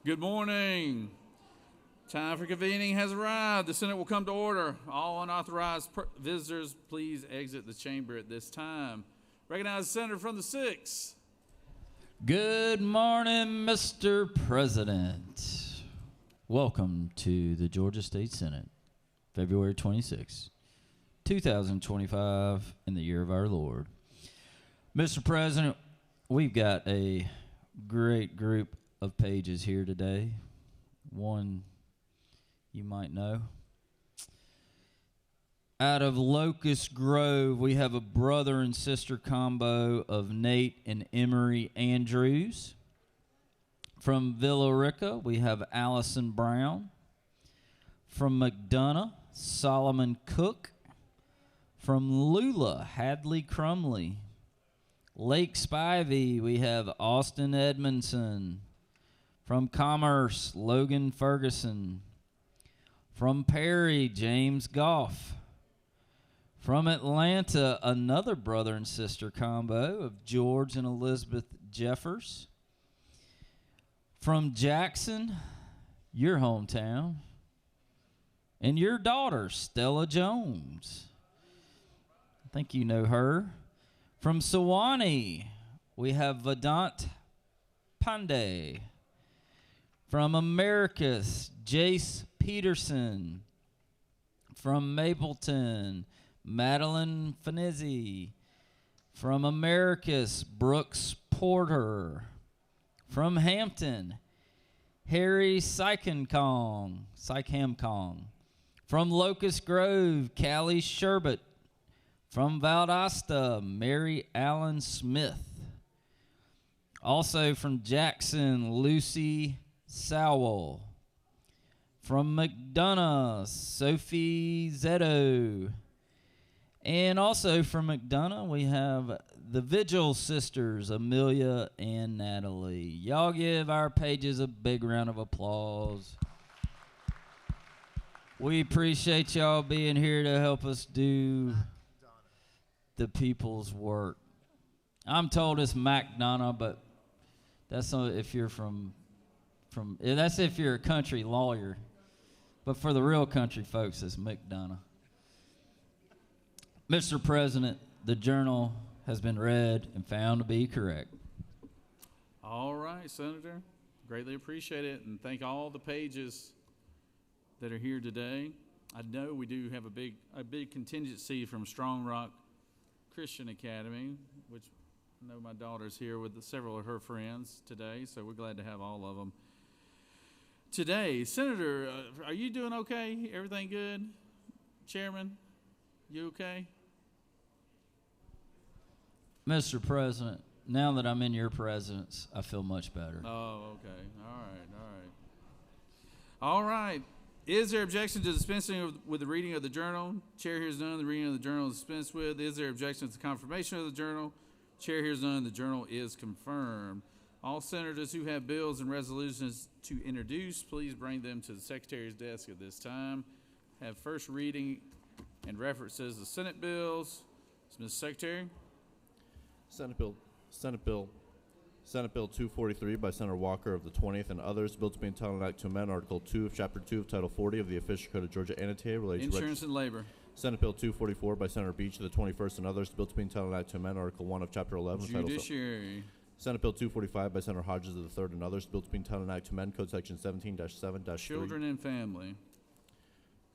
Good morning. Time for convening has arrived. The Senate will come to order. All unauthorized visitors, please exit the chamber at this time. Recognize the senator from the 6th. Good morning, Mr. President. Welcome to the Georgia State Senate, February 26, 2025, in the year of our Lord. Mr. President, we've got a great group of pages here today. One you might know. Out of Locust Grove, we have a brother and sister combo of Nate and Emery Andrews. From Villa Rica, we have Allison Brown. From McDonough, Solomon Cook. From Lula, Hadley Crumley. Lake Spivey, we have Austin Edmondson. From Commerce, Logan Ferguson. From Perry, James Goff. From Atlanta, another brother and sister combo of George and Elizabeth Jeffers. From Jackson, your hometown, and your daughter, Stella Jones. I think you know her. From Sewanee, we have Vedant Pandey. From Americus, Jace Peterson. From Mapleton, Madeline Finizzi. From Americus, Brooks Porter. From Hampton, Harry Sycamkong. From Locust Grove, Callie Sherbet. From Valdosta, Mary Allen Smith. Also from Jackson, Lucy Sowell. From McDonough, Sophie Zetto. And also from McDonough, we have the Vigil sisters, Amelia and Natalie. Y'all give our pages a big round of applause. We appreciate y'all being here to help us do the people's work. I'm told it's McDonough, but that's not if you're that's if you're a country lawyer. But for the real country folks, it's McDonough. Mr. President, the journal has been read and found to be correct. All right, Senator. Greatly appreciate it, and thank all the pages that are here today. I know we do have a big contingency from Strong Rock Christian Academy, which I know my daughter's here with several of her friends today, so we're glad to have all of them today. Senator, are you doing okay? Everything good? Chairman, you okay? Mr. President, now that I'm in your presence, I feel much better. Oh, okay. All right. Is there objection to dispensing with the reading of the journal? Chair hears none. The reading of the journal is dispensed with. Is there objection to the confirmation of the journal? Chair hears none. The journal is confirmed. All senators who have bills and resolutions to introduce, please bring them to the Secretary's desk at this time. Have first reading and references the Senate bills. Mr. Secretary. Senate Bill 243 by Senator Walker of the 20th and others. Bill to be entitled Act to amend Article 2 of Chapter 2 of Title 40 of the Official Code of Georgia annotated related to Insurance and Labor. Senate Bill 244 by Senator Beach of the 21st and others. Bill to be entitled Act to amend Article 1 of Chapter 11 Judiciary. Senate Bill 245 by Senator Hodges of the 3rd and others. Bill to be entitled Act to amend Code Section 17-7-3. Children and Family.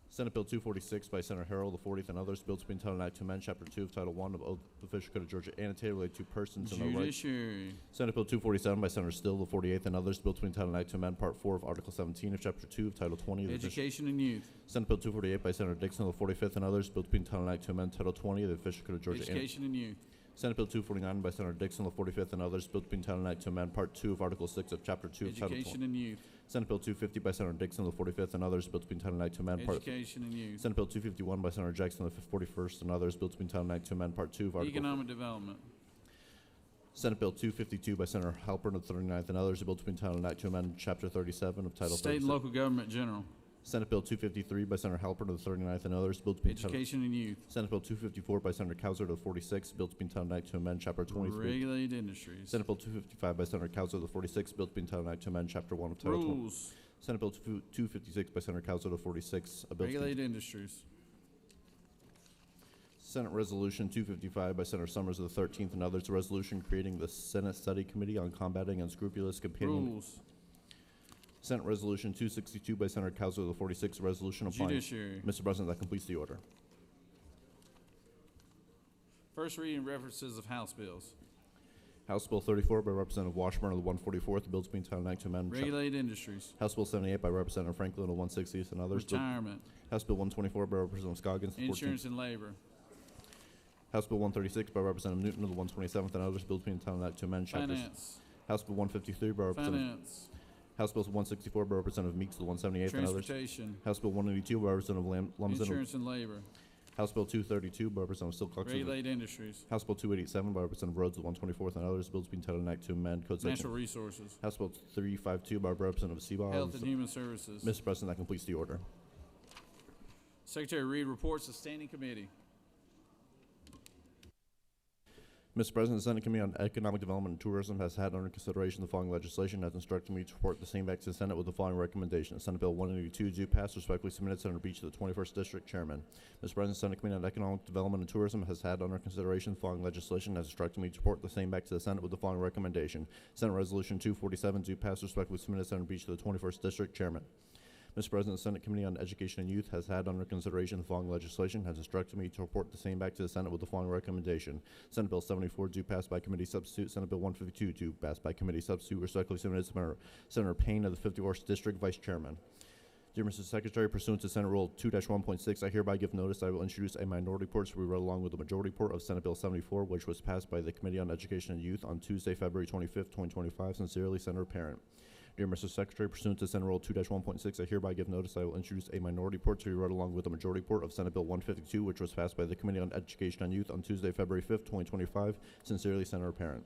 Senate Bill 246 by Senator Harrell, the 40th, and others. Bill to be entitled Act to amend Chapter 2 of Title 1 of the Official Code of Georgia annotated related to persons and their rights. Judiciary. Senate Bill 247 by Senator Still, the 48th, and others. Bill to be entitled Act to amend Part 4 of Article 17 of Chapter 2 of Title 20 of the Education and Youth. Senate Bill 248 by Senator Dixon, the 45th, and others. Bill to be entitled Act to amend Title 20 of the Official Code of Georgia. Education and Youth. Senate Bill 249 by Senator Dixon, the 45th, and others. Bill to be entitled Act to amend Part 2 of Article 6 of Chapter 2 of Title 20. Education and Youth. Senate Bill 250 by Senator Dixon, the 45th, and others. Bill to be entitled Act to amend Part... Education and Youth. Senate Bill 251 by Senator Jackson, the 41st, and others. Bill to be entitled Act to amend Part 2 of Article... Economic Development. Senate Bill 252 by Senator Halpern of the 39th and others. A bill to be entitled Act to amend Chapter 37 of Title 36. State and Local Government General. Senate Bill 253 by Senator Halpern of the 39th and others, bill to be entitled. Education and Youth. Senate Bill 254 by Senator Cowser of the 46th, bill to be entitled an act to amend Chapter 23. Regulated Industries. Senate Bill 255 by Senator Cowser of the 46th, bill to be entitled an act to amend Chapter 1 of Title 20. Rules. Senate Bill 256 by Senator Cowser of the 46th, a bill to be Regulated Industries. Senate Resolution 255 by Senator Summers of the 13th and others, a resolution creating the Senate Study Committee on Combating Unscrupulous Companion. Rules. Senate Resolution 262 by Senator Cowser of the 46th, a resolution applying. Judiciary. Mr. President, that completes the order. First reading references of House bills. House Bill 34 by Representative Washburn of the 144th, the bill to be entitled an act to amend. Regulated Industries. House Bill 78 by Representative Franklin of the 160th and others. Retirement. House Bill 124 by Representative Scoggins. the 14th. Insurance and Labor. House Bill 136 by Representative Newton of the 127th and others, bill to be entitled an act to amend chapters. Finance. House Bill 153 by Representative. Finance. House Bill 164 by Representative Meeks of the 178th and others. Transportation. House Bill 182 by Representative Lumsden. Insurance and Labor. House Bill 232 by Representative Silcox. Regulated Industries. House Bill 287 by Representative Rhodes of the 124th and others, bills being entitled an act to amend code section. Natural Resources. House Bill 352 by Representative Seabaugh. Health and Human Services. Mr. President, that completes the order. Secretary Reed reports to Standing Committee. Mr. President, the Senate Committee on Economic Development and Tourism has had under consideration the following legislation, has instructed me to report the same back to the Senate with the following recommendation. Senate Bill 182 due pass, respectfully submitted Senator Beach to the 21st District Chairman. Mr. President, the Senate Committee on Economic Development and Tourism has had under consideration the following legislation, has instructed me to report the same back to the Senate with the following recommendation. Senate Resolution 247 due pass, respectfully submitted Senator Beach to the 21st District Chairman. Mr. President, the Senate Committee on Education and Youth has had under consideration the following legislation, has instructed me to report the same back to the Senate with the following recommendation. Senate Bill 74 due pass by committee substitute. Senate Bill 152 due pass by committee substitute. Respectfully submitted Senator Payne of the 54th District Vice Chairman. Dear Mr. Secretary, pursuant to Senate Rule 2-1.6, I hereby give notice I will introduce a minority report to be read along with the majority report of Senate Bill 74, which was passed by the Committee on Education and Youth on Tuesday, February 25th, 2025. Sincerely, Senator Parent. Dear Mr. Secretary, pursuant to Senate Rule 2-1.6, I hereby give notice I will introduce a minority report to be read along with the majority report of Senate Bill 152, which was passed by the Committee on Education and Youth on Tuesday, February 5th, 2025. Sincerely, Senator Parent.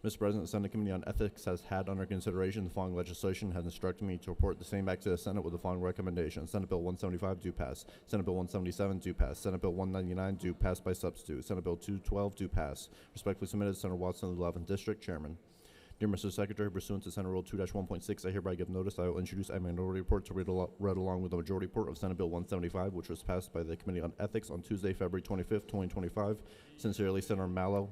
Mr. President, the Senate Committee on Ethics has had under consideration the following legislation, has instructed me to report the same back to the Senate with the following recommendation. Senate Bill 175 due pass. Senate Bill 177 due pass. Senate Bill 199 due pass by substitute. Senate Bill 212 due pass. Respectfully submitted, Senator Watson of the 11th District Chairman. Dear Mr. Secretary, pursuant to Senate Rule 2-1.6, I hereby give notice I will introduce a minority report to read along with the majority report of Senate Bill 175, which was passed by the Committee on Ethics on Tuesday, February 25th, 2025. Sincerely, Senator Mallow.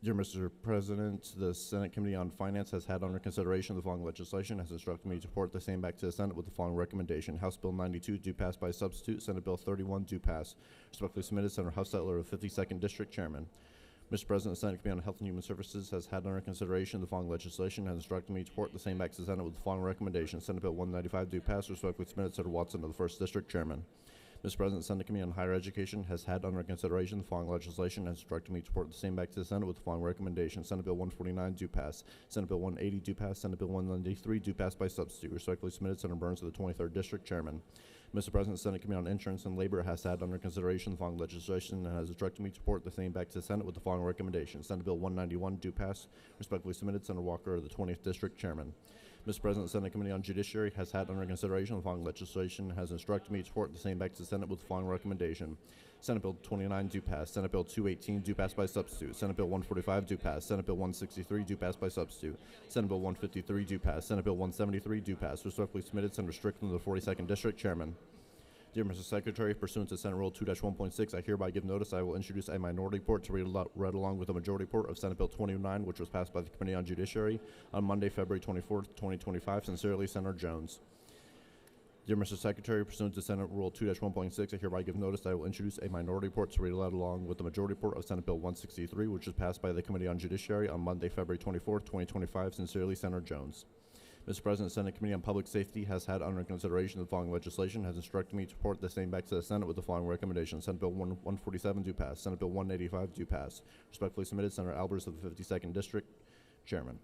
Dear Mr. President, the Senate Committee on Finance has had under consideration the following legislation, has instructed me to report the same back to the Senate with the following recommendation. House Bill 92 due pass by substitute. Senate Bill 31 due pass. Respectfully submitted, Senator Hufstetler of 52nd District Chairman. Mr. President, the Senate Committee on Health and Human Services has had under consideration the following legislation, has instructed me to report the same back to the Senate with the following recommendation. Senate Bill 195 due pass. Respectfully submitted, Senator Watson of the 1st District Chairman. Mr. President, the Senate Committee on Higher Education has had under consideration the following legislation, has instructed me to report the same back to the Senate with the following recommendation. Senate Bill 149 due pass. Senate Bill 180 due pass. Senate Bill 193 due pass by substitute. Respectfully submitted, Senator Burns of the 23rd District Chairman. Mr. President, the Senate Committee on Insurance and Labor has had under consideration the following legislation and has instructed me to report the same back to the Senate with the following recommendation. Senate Bill 191 due pass. Respectfully submitted, Senator Walker of the 20th District Chairman. Mr. President, the Senate Committee on Judiciary has had under consideration the following legislation and has instructed me to report the same back to the Senate with the following recommendation. Senate Bill 29 due pass. Senate Bill 218 due pass by substitute. Senate Bill 145 due pass. Senate Bill 163 due pass by substitute. Senate Bill 153 due pass. Senate Bill 173 due pass. Respectfully submitted, Senator Strickland of the 42nd District Chairman. Dear Mr. Secretary, pursuant to Senate Rule 2-1.6, I hereby give notice I will introduce a minority report to read along with the majority report of Senate Bill 29, which was passed by the Committee on Judiciary on Monday, February 24th, 2025. Sincerely, Senator Jones. Dear Mr. Secretary, pursuant to Senate Rule 2-1.6, I hereby give notice I will introduce a minority report to read along with the majority report of Senate Bill 163, which was passed by the Committee on Judiciary on Monday, February 24th, 2025. Sincerely, Senator Jones. Mr. President, the Senate Committee on Public Safety has had under consideration the following legislation, has instructed me to report the same back to the Senate with the following recommendation. Senate Bill 147 due pass. Senate Bill 185 due pass. Respectfully submitted, Senator Albers of the 52nd District Chairman.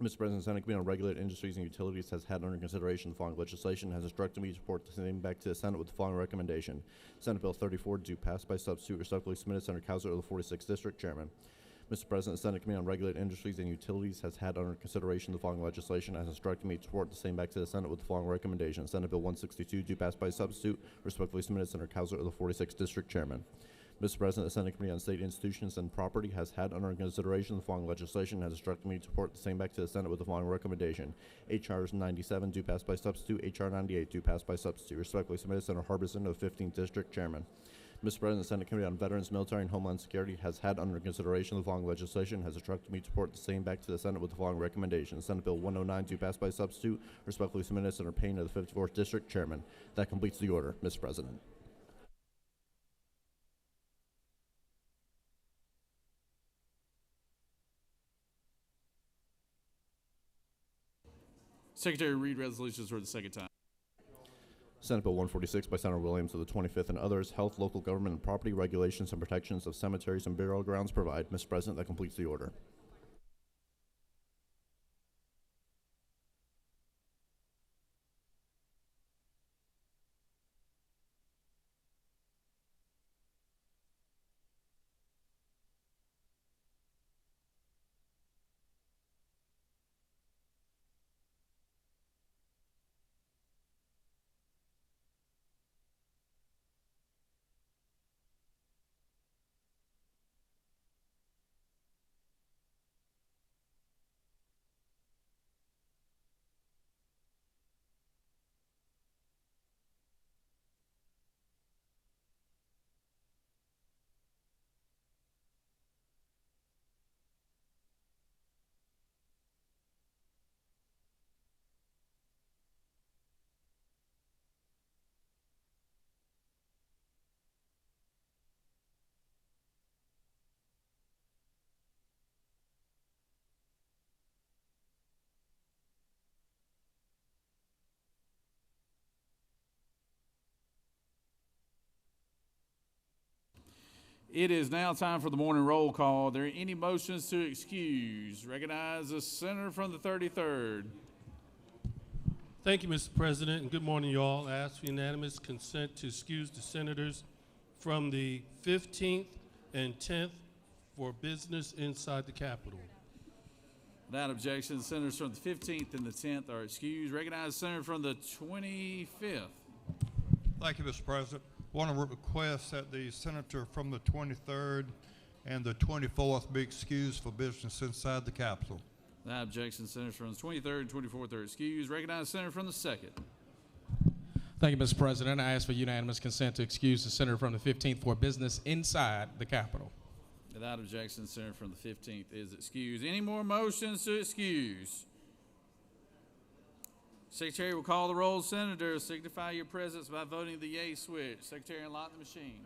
Mr. President, the Senate Committee on Regulated Industries and Utilities has had under consideration the following legislation, has instructed me to report the same back to the Senate with the following recommendation. Senate Bill 34 due pass by substitute. Respectfully submitted, Senator Cowser of the 46th District Chairman. Mr. President, the Senate Committee on Regulated Industries and Utilities has had under consideration the following legislation and has instructed me to report the same back to the Senate with the following recommendation. Senate Bill 162, due pass by substitute, respectfully submitted Senator Cowser, the 46th District Chairman. Mr. President, the Senate Committee on State Institutions and Property has had under consideration the following legislation and has instructed me to report the same back to the Senate with the following recommendation. H.R. 97, due pass by substitute. H.R. 98, due pass by substitute. Respectfully submitted Senator Harbison, the 15th District Chairman. Mr. President, the Senate Committee on Veterans, Military, and Homeland Security has had under consideration the following legislation and has instructed me to report the same back to the Senate with the following recommendation. Senate Bill 109, due pass by substitute. Respectfully submitted Senator Payne, of the 54th District Chairman. That completes the order, Mr. President. Secretary, read resolutions for the second time. Senate Bill 146 by Senator Williams of the 25th and others, Health, Local Government, and Property Regulations and Protections of Cemeteries and Burial Grounds provide. Mr. President, that completes the order. It is now time for the morning roll call. Are there any motions to excuse? Recognize the senator from the 33rd. Thank you, Mr. President, and good morning, y'all. I ask for unanimous consent to excuse the senators from the 15th and 10th for business inside the Capitol. Without objection, the senators from the 15th and the 10th are excused. Recognize the senator from the 25th. Thank you, Mr. President. I want to request that the senator from the 23rd and the 24th be excused for business inside the Capitol. Without objection, senators from the 23rd and 24th are excused. Recognize the senator from the 2nd. Thank you, Mr. President. I ask for unanimous consent to excuse the senator from the 15th for business inside the Capitol. Without objection, the senator from the 15th is excused. Any more motions to excuse? Secretary will call the roll. Senators, signify your presence by voting the yay switch. Secretary, unlock the machine.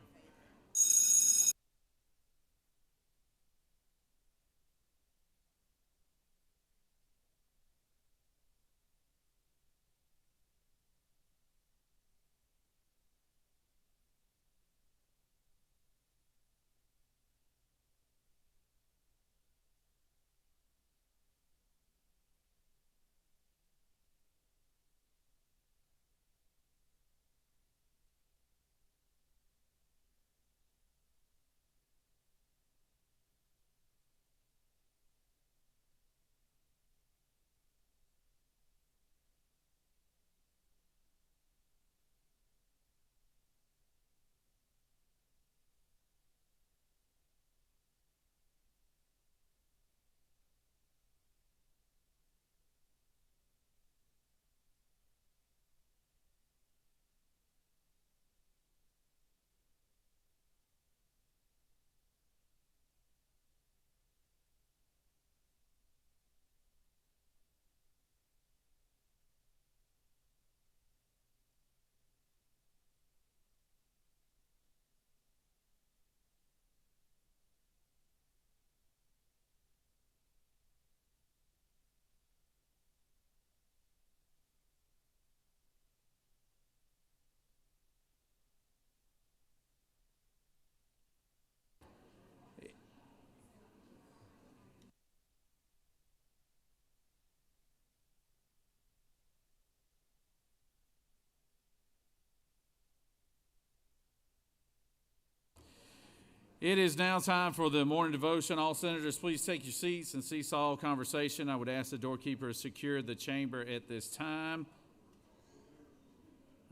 It is now time for the morning devotion. All senators, please take your seats and cease all conversation. I would ask the doorkeeper to secure the chamber at this time.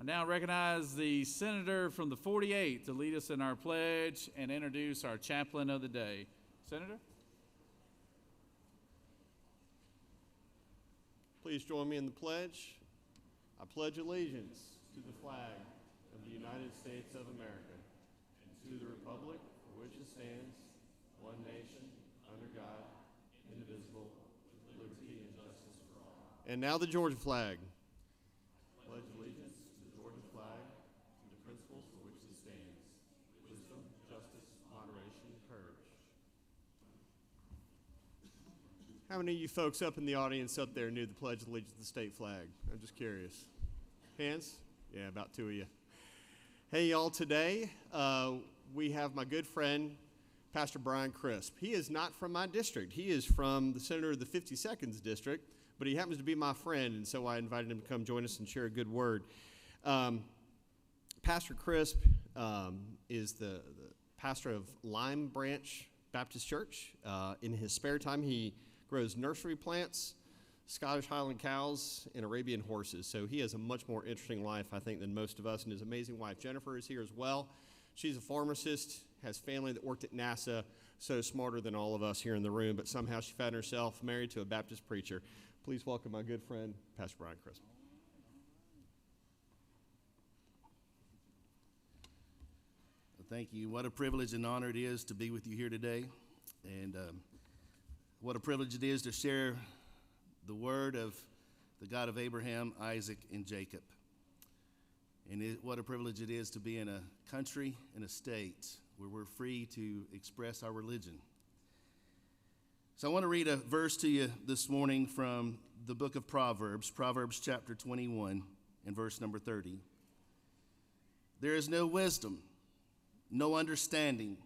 I now recognize the senator from the 48th to lead us in our pledge and introduce our chaplain of the day. Senator? Please join me in the pledge. I pledge allegiance to the flag of the United States of America and to the republic for which it stands, one nation, under God, indivisible, with liberty and justice for all. And now the Georgia flag. I pledge allegiance to the Georgia flag and the principles for which it stands, wisdom, justice, moderation, and courage. How many of you folks up in the audience up there knew the Pledge of Allegiance to the state flag? I'm just curious. Hands? Yeah, about 2 of you. Hey, y'all, today we have my good friend, Pastor Brian Crisp. He is not from my district. He is from the senator of the 52nd district, but he happens to be my friend, and so I invited him to come join us and share a good word. Pastor Crisp is the pastor of Lime Branch Baptist Church. In his spare time, he grows nursery plants, Scottish Highland cows, and Arabian horses. So he has a much more interesting life, I think, than most of us. And his amazing wife, Jennifer, is here as well. She's a pharmacist, has family that worked at NASA, so smarter than all of us here in the room, but somehow she found herself married to a Baptist preacher. Please welcome my good friend, Pastor Brian Crisp. Thank you. What a privilege and honor it is to be with you here today. And what a privilege it is to share the word of the God of Abraham, Isaac, and Jacob. And what a privilege it is to be in a country and a state where we're free to express our religion. So I want to read a verse to you this morning from the book of Proverbs, Proverbs chapter 21 and verse number 30. There is no wisdom, no understanding,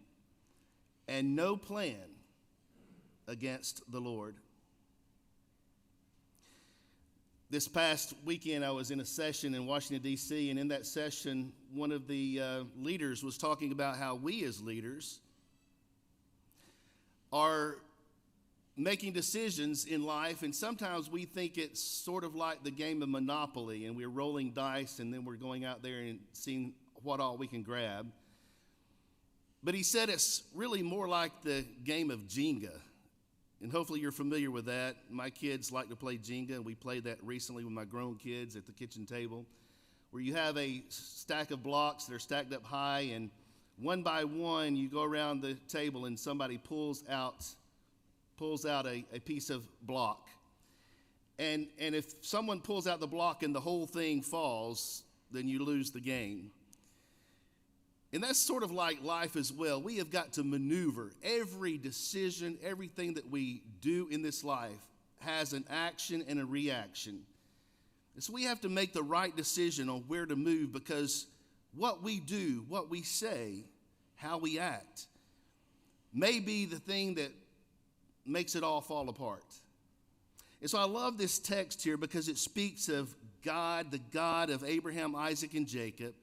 and no plan against the Lord. This past weekend, I was in a session in Washington, D.C., and in that session, one of the leaders was talking about how we as leaders are making decisions in life, and sometimes we think it's sort of like the game of Monopoly, and we're rolling dice, and then we're going out there and seeing what all we can grab. But he said it's really more like the game of Jenga. And hopefully you're familiar with that. My kids like to play Jenga, and we played that recently with my grown kids at the kitchen table, where you have a stack of blocks that are stacked up high, and one by one you go around the table and somebody pulls out a piece of block. And if someone pulls out the block and the whole thing falls, then you lose the game. And that's sort of like life as well. We have got to maneuver. Every decision, everything that we do in this life has an action and a reaction. And so we have to make the right decision on where to move, because what we do, what we say, how we act may be the thing that makes it all fall apart. And so I love this text here because it speaks of God, the God of Abraham, Isaac, and Jacob,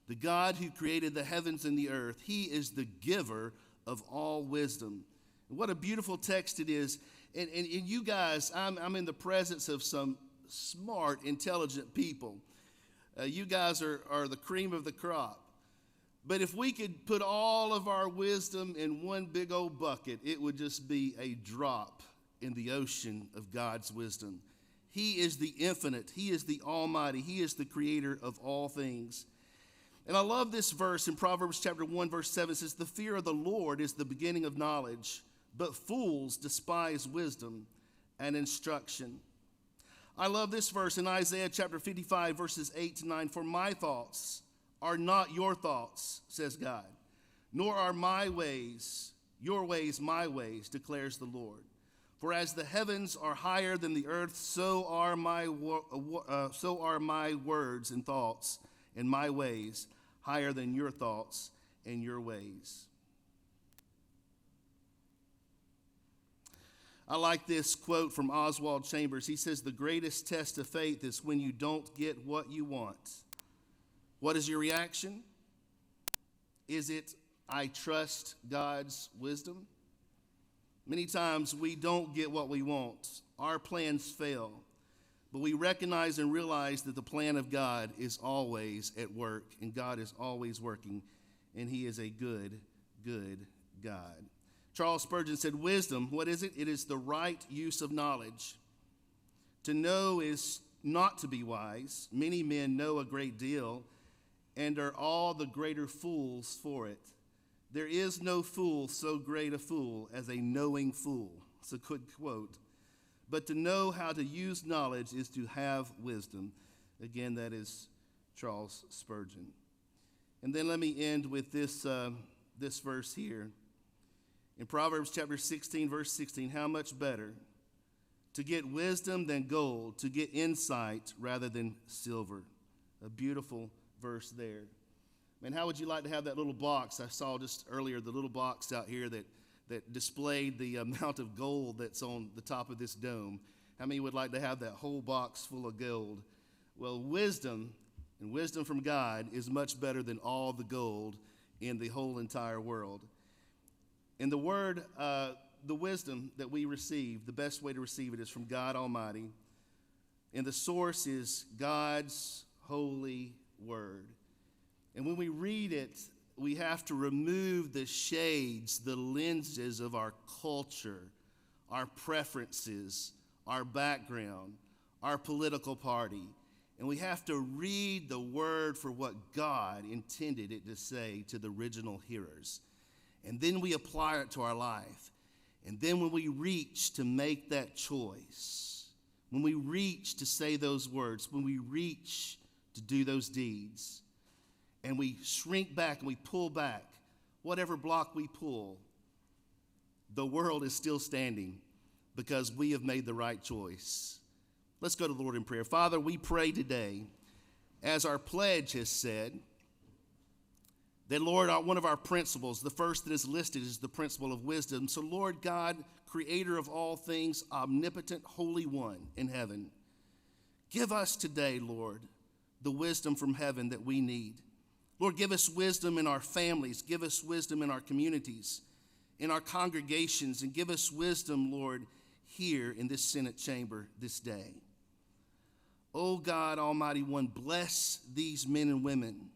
the God who created the heavens and the earth. He is the giver of all wisdom. And what a beautiful text it is. And you guys, I'm in the presence of some smart, intelligent people. You guys are the cream of the crop. But if we could put all of our wisdom in one big old bucket, it would just be a drop in the ocean of God's wisdom. He is the infinite. He is the almighty. He is the creator of all things. And I love this verse in Proverbs chapter 1, verse 7. It says, "The fear of the Lord is the beginning of knowledge, but fools despise wisdom and instruction." I love this verse in Isaiah chapter 55, verses 8 to 9. "For my thoughts are not your thoughts, says God, nor are my ways your ways my ways, declares the Lord. For as the heavens are higher than the earth, so are my words and thoughts and my ways higher than your thoughts and your ways." I like this quote from Oswald Chambers. He says, "The greatest test of faith is when you don't get what you want. What is your reaction? Is it, I trust God's wisdom. Many times we don't get what we want. Our plans fail. But we recognize and realize that the plan of God is always at work, and God is always working, and he is a good, good God. Charles Spurgeon said, wisdom, what is it? It is the right use of knowledge. To know is not to be wise. Many men know a great deal and are all the greater fools for it. There is no fool so great a fool as a knowing fool. It's a good quote. But to know how to use knowledge is to have wisdom. Again, that is Charles Spurgeon. And then let me end with this verse here. In Proverbs chapter 16, verse 16, how much better to get wisdom than gold, to get insight rather than silver. A beautiful verse there. Man, how would you like to have that little box? I saw just earlier the little box out here that displayed the amount of gold that's on the top of this dome. How many would like to have that whole box full of gold? Well, wisdom and wisdom from God is much better than all the gold in the whole entire world. And the word, the wisdom that we receive, the best way to receive it is from God Almighty. And the source is God's holy word. And when we read it, we have to remove the shades, the lenses of our culture, our preferences, our background, our political party. And we have to read the word for what God intended it to say to the original hearers. And then we apply it to our life. And then when we reach to make that choice, when we reach to say those words, when we reach to do those deeds, and we shrink back and we pull back, whatever block we pull, the world is still standing because we have made the right choice. Let's go to the Lord in prayer. Father, we pray today, as our pledge has said, that, Lord, one of our principles, the first that is listed is the principle of wisdom. So, Lord God, creator of all things, omnipotent, holy one in heaven, give us today, Lord, the wisdom from heaven that we need. Lord, give us wisdom in our families. Give us wisdom in our communities, in our congregations, and give us wisdom, Lord, here in this Senate chamber this day. Oh God, Almighty One, bless these men and women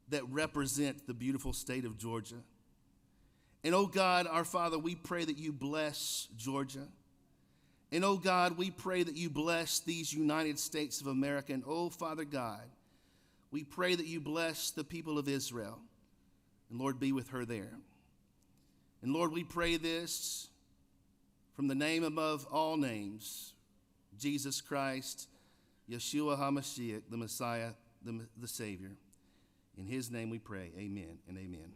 that represent the beautiful state of Georgia. And oh God, our Father, we pray that you bless Georgia. And oh God, we pray that you bless these United States of America. And oh Father God, we pray that you bless the people of Israel. And Lord, be with her there. And Lord, we pray this from the name above all names, Jesus Christ, Yeshua HaMashiach, the Messiah, the Savior. In his name we pray, amen and amen.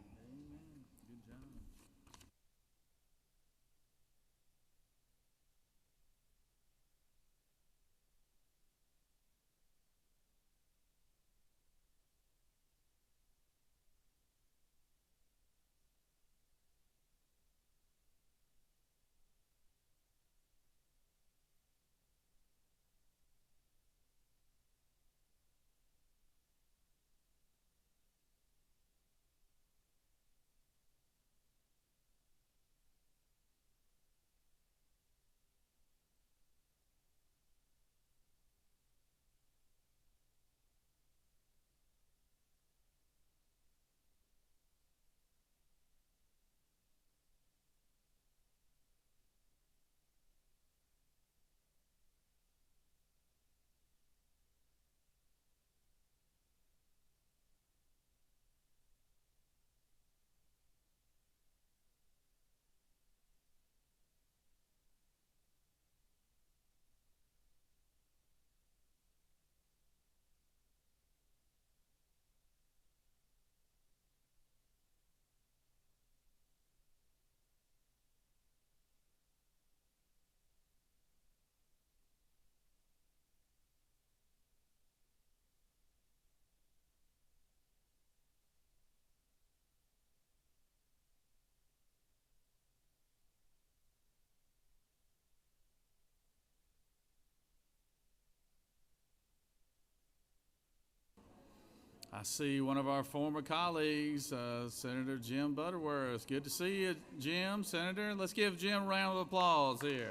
I see one of our former colleagues, Senator Jim Butterworth. Good to see you, Jim, Senator. Let's give Jim a round of applause here.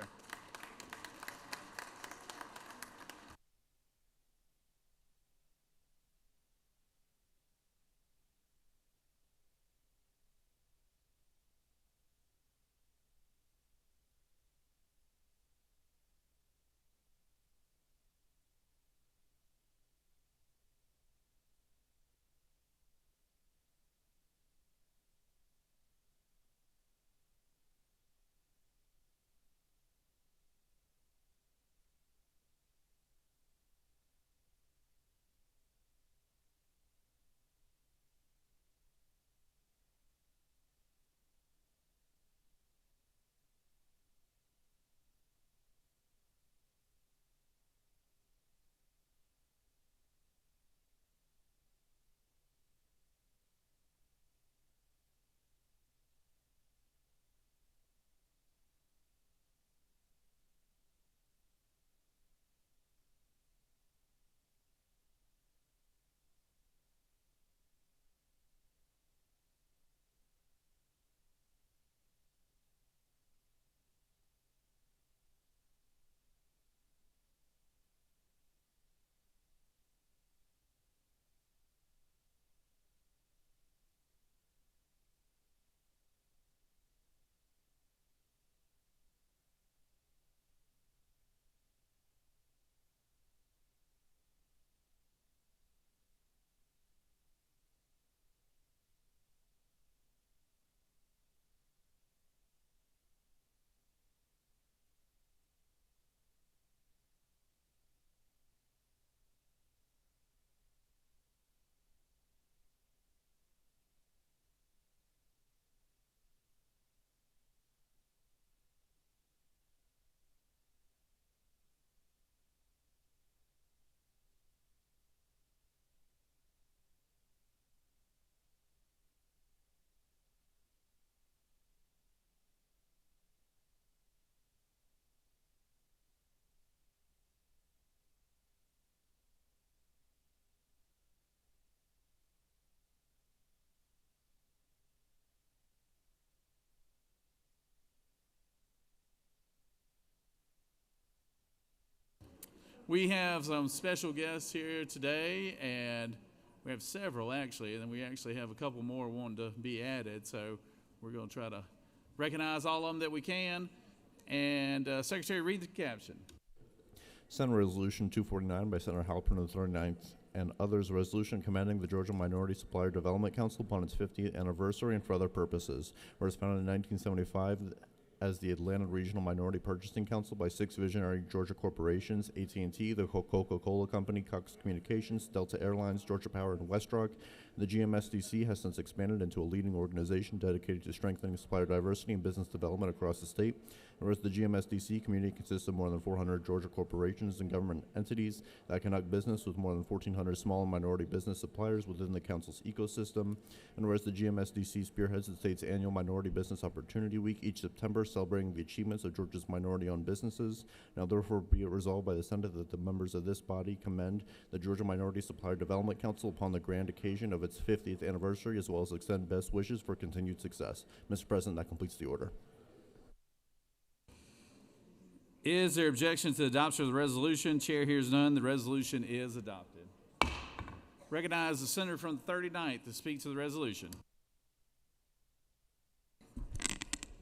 We have some special guests here today, and we have several actually, and then we actually have a couple more wanting to be added. So we're going to try to recognize all of them that we can. And Secretary, read the caption. Senate Resolution 249 by Senator Halpern of the 39th and others, a resolution commending the Georgia Minority Supplier Development Council upon its 50th anniversary and for other purposes. Whereas founded in 1975 as the Atlanta Regional Minority Purchasing Council by 6 visionary Georgia corporations, AT&T, the Coca-Cola Company, Cox Communications, Delta Airlines, Georgia Power, and Westrock, the GMSDC has since expanded into a leading organization dedicated to strengthening supplier diversity and business development across the state. Whereas the GMSDC community consists of more than 400 Georgia corporations and government entities that conduct business with more than 1,400 small and minority business suppliers within the council's ecosystem. And whereas the GMSDC spearheads the state's annual Minority Business Opportunity Week each September, celebrating the achievements of Georgia's minority-owned businesses. Now therefore be it resolved by the Senate that the members of this body commend the Georgia Minority Supplier Development Council upon the grand occasion of its 50th anniversary, as well as extend best wishes for continued success. Mr. President, that completes the order. Is there objection to the adoption of the resolution? Chair hears none. The resolution is adopted. Recognize the senator from the 39th to speak to the resolution.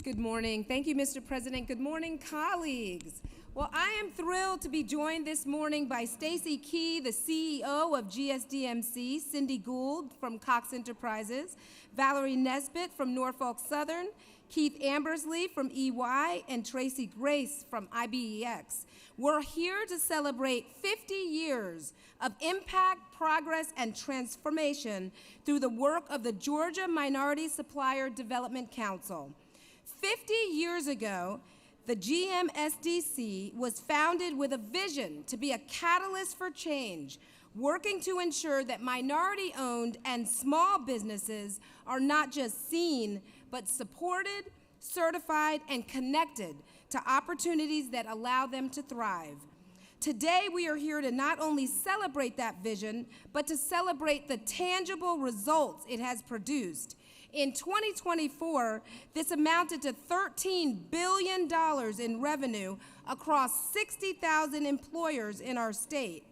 Good morning. Thank you, Mr. President. Good morning, colleagues. Well, I am thrilled to be joined this morning by Stacy Key, the CEO of GSDMC, Cindy Gould from Cox Enterprises, Valerie Nesbitt from Norfolk Southern, Keith Ambersley from EY, and Tracy Grace from IBEX. We're here to celebrate 50 years of impact, progress, and transformation through the work of the Georgia Minority Supplier Development Council. 50 years ago, the GMSDC was founded with a vision to be a catalyst for change, working to ensure that minority-owned and small businesses are not just seen, but supported, certified, and connected to opportunities that allow them to thrive. Today, we are here to not only celebrate that vision, but to celebrate the tangible results it has produced. In 2024, this amounted to $13 billion in revenue across 60,000 employers in our state.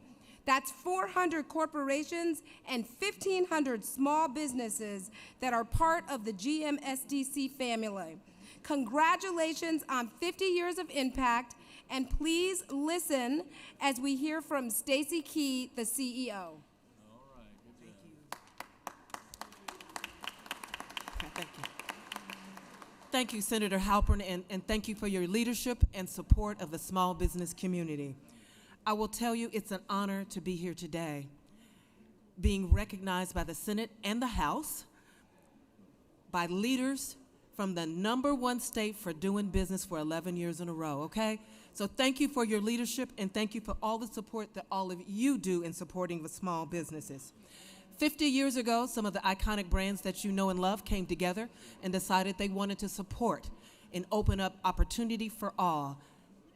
That's 400 corporations and 1,500 small businesses that are part of the GMSDC family. Congratulations on 50 years of impact, and please listen as we hear from Stacy Key, the CEO. Thank you, Senator Halpern, and thank you for your leadership and support of the small business community. I will tell you it's an honor to be here today, being recognized by the Senate and the House, by leaders from the #1 state for doing business for 11 years in a row, okay? So thank you for your leadership, and thank you for all the support that all of you do in supporting the small businesses. 50 years ago, some of the iconic brands that you know and love came together and decided they wanted to support and open up opportunity for all.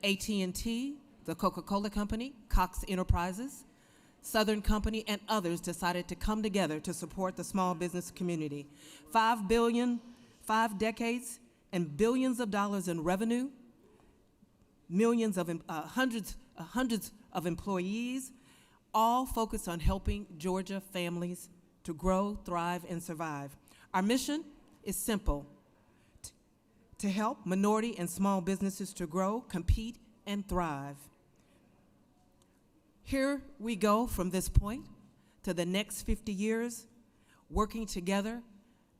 AT&T, the Coca-Cola Company, Cox Enterprises, Southern Company, and others decided to come together to support the small business community. $5 billion, 5 decades, and billions of dollars in revenue, millions of, hundreds of employees, all focused on helping Georgia families to grow, thrive, and survive. Our mission is simple: to help minority and small businesses to grow, compete, and thrive. Here we go from this point to the next 50 years, working together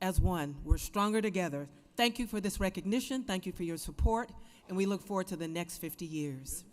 as one. We're stronger together. Thank you for this recognition. Thank you for your support, and we look forward to the next 50 years.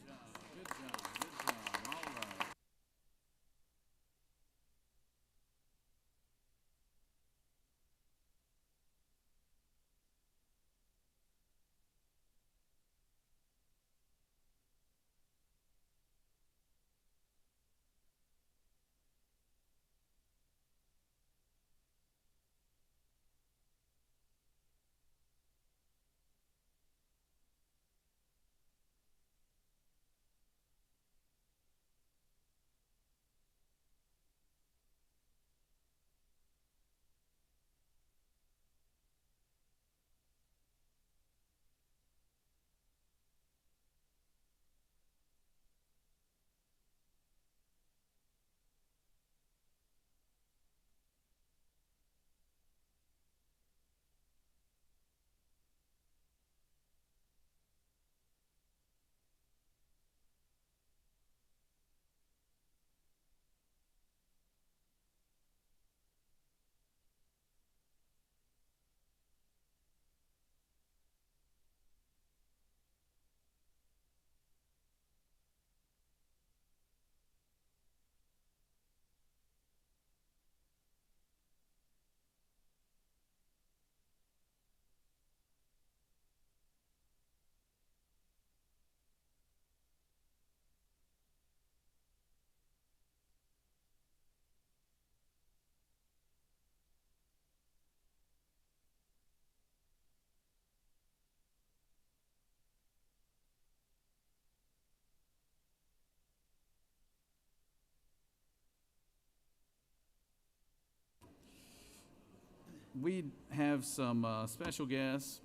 We have some special guests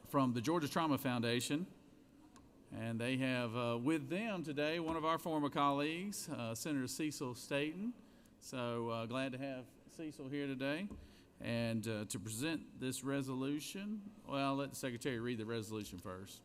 from the Georgia Trauma Foundation, and they have with them today one of our former colleagues, Senator Cecil Staten. So glad to have Cecil here today. And to present this resolution, well, I'll let the Secretary read the resolution first.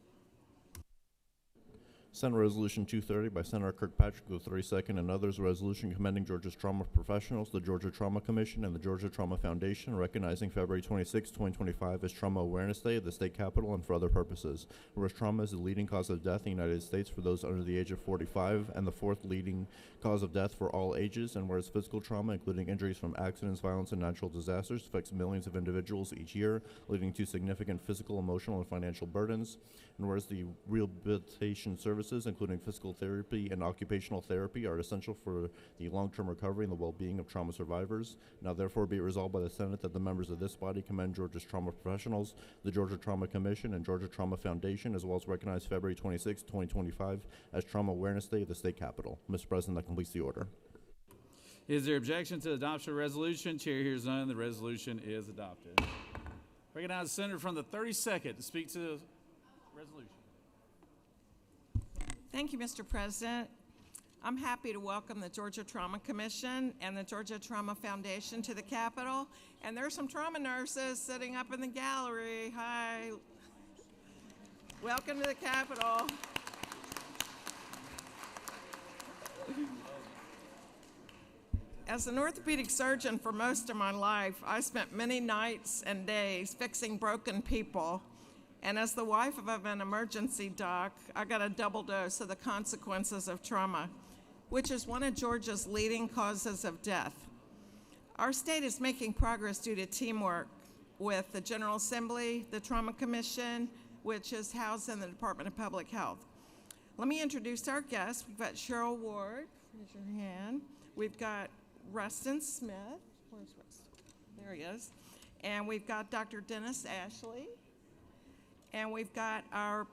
Senate Resolution 230 by Senator Kirkpatrick, the 32nd, and others, a resolution commending Georgia's trauma professionals, the Georgia Trauma Commission, and the Georgia Trauma Foundation, recognizing February 26, 2025 as Trauma Awareness Day at the state capitol and for other purposes. Whereas trauma is the leading cause of death in the United States for those under the age of 45 and the 4th leading cause of death for all ages, and whereas physical trauma, including injuries from accidents, violence, and natural disasters, affects millions of individuals each year, leading to significant physical, emotional, and financial burdens, and whereas the Rehabilitation Services services, including physical therapy and occupational therapy, are essential for the long-term recovery and the well-being of trauma survivors. Now therefore be it resolved by the Senate that the members of this body commend Georgia's trauma professionals, the Georgia Trauma Commission, and Georgia Trauma Foundation, as well as recognize February 26, 2025 as Trauma Awareness Day at the state capitol. Mr. President, that completes the order. Is there objection to the adoption of the resolution? Chair hears none. The resolution is adopted. Recognize the senator from the 32nd to speak to the resolution. Thank you, Mr. President. I'm happy to welcome the Georgia Trauma Commission and the Georgia Trauma Foundation to the Capitol. And there's some trauma nurses sitting up in the gallery. Hi. Welcome to the Capitol. As an orthopedic surgeon for most of my life, I spent many nights and days fixing broken people. And as the wife of an emergency doc, I got a double dose of the consequences of trauma, which is one of Georgia's leading causes of death. Our state is making progress due to teamwork with the General Assembly, the Trauma Commission, which is housed in the Department of Public Health. Let me introduce our guests. We've got Cheryl Ward, raise your hand. We've got Rustin Smith, where's Rustin? There he is. And we've got Dr. Dennis Ashley. And we've got our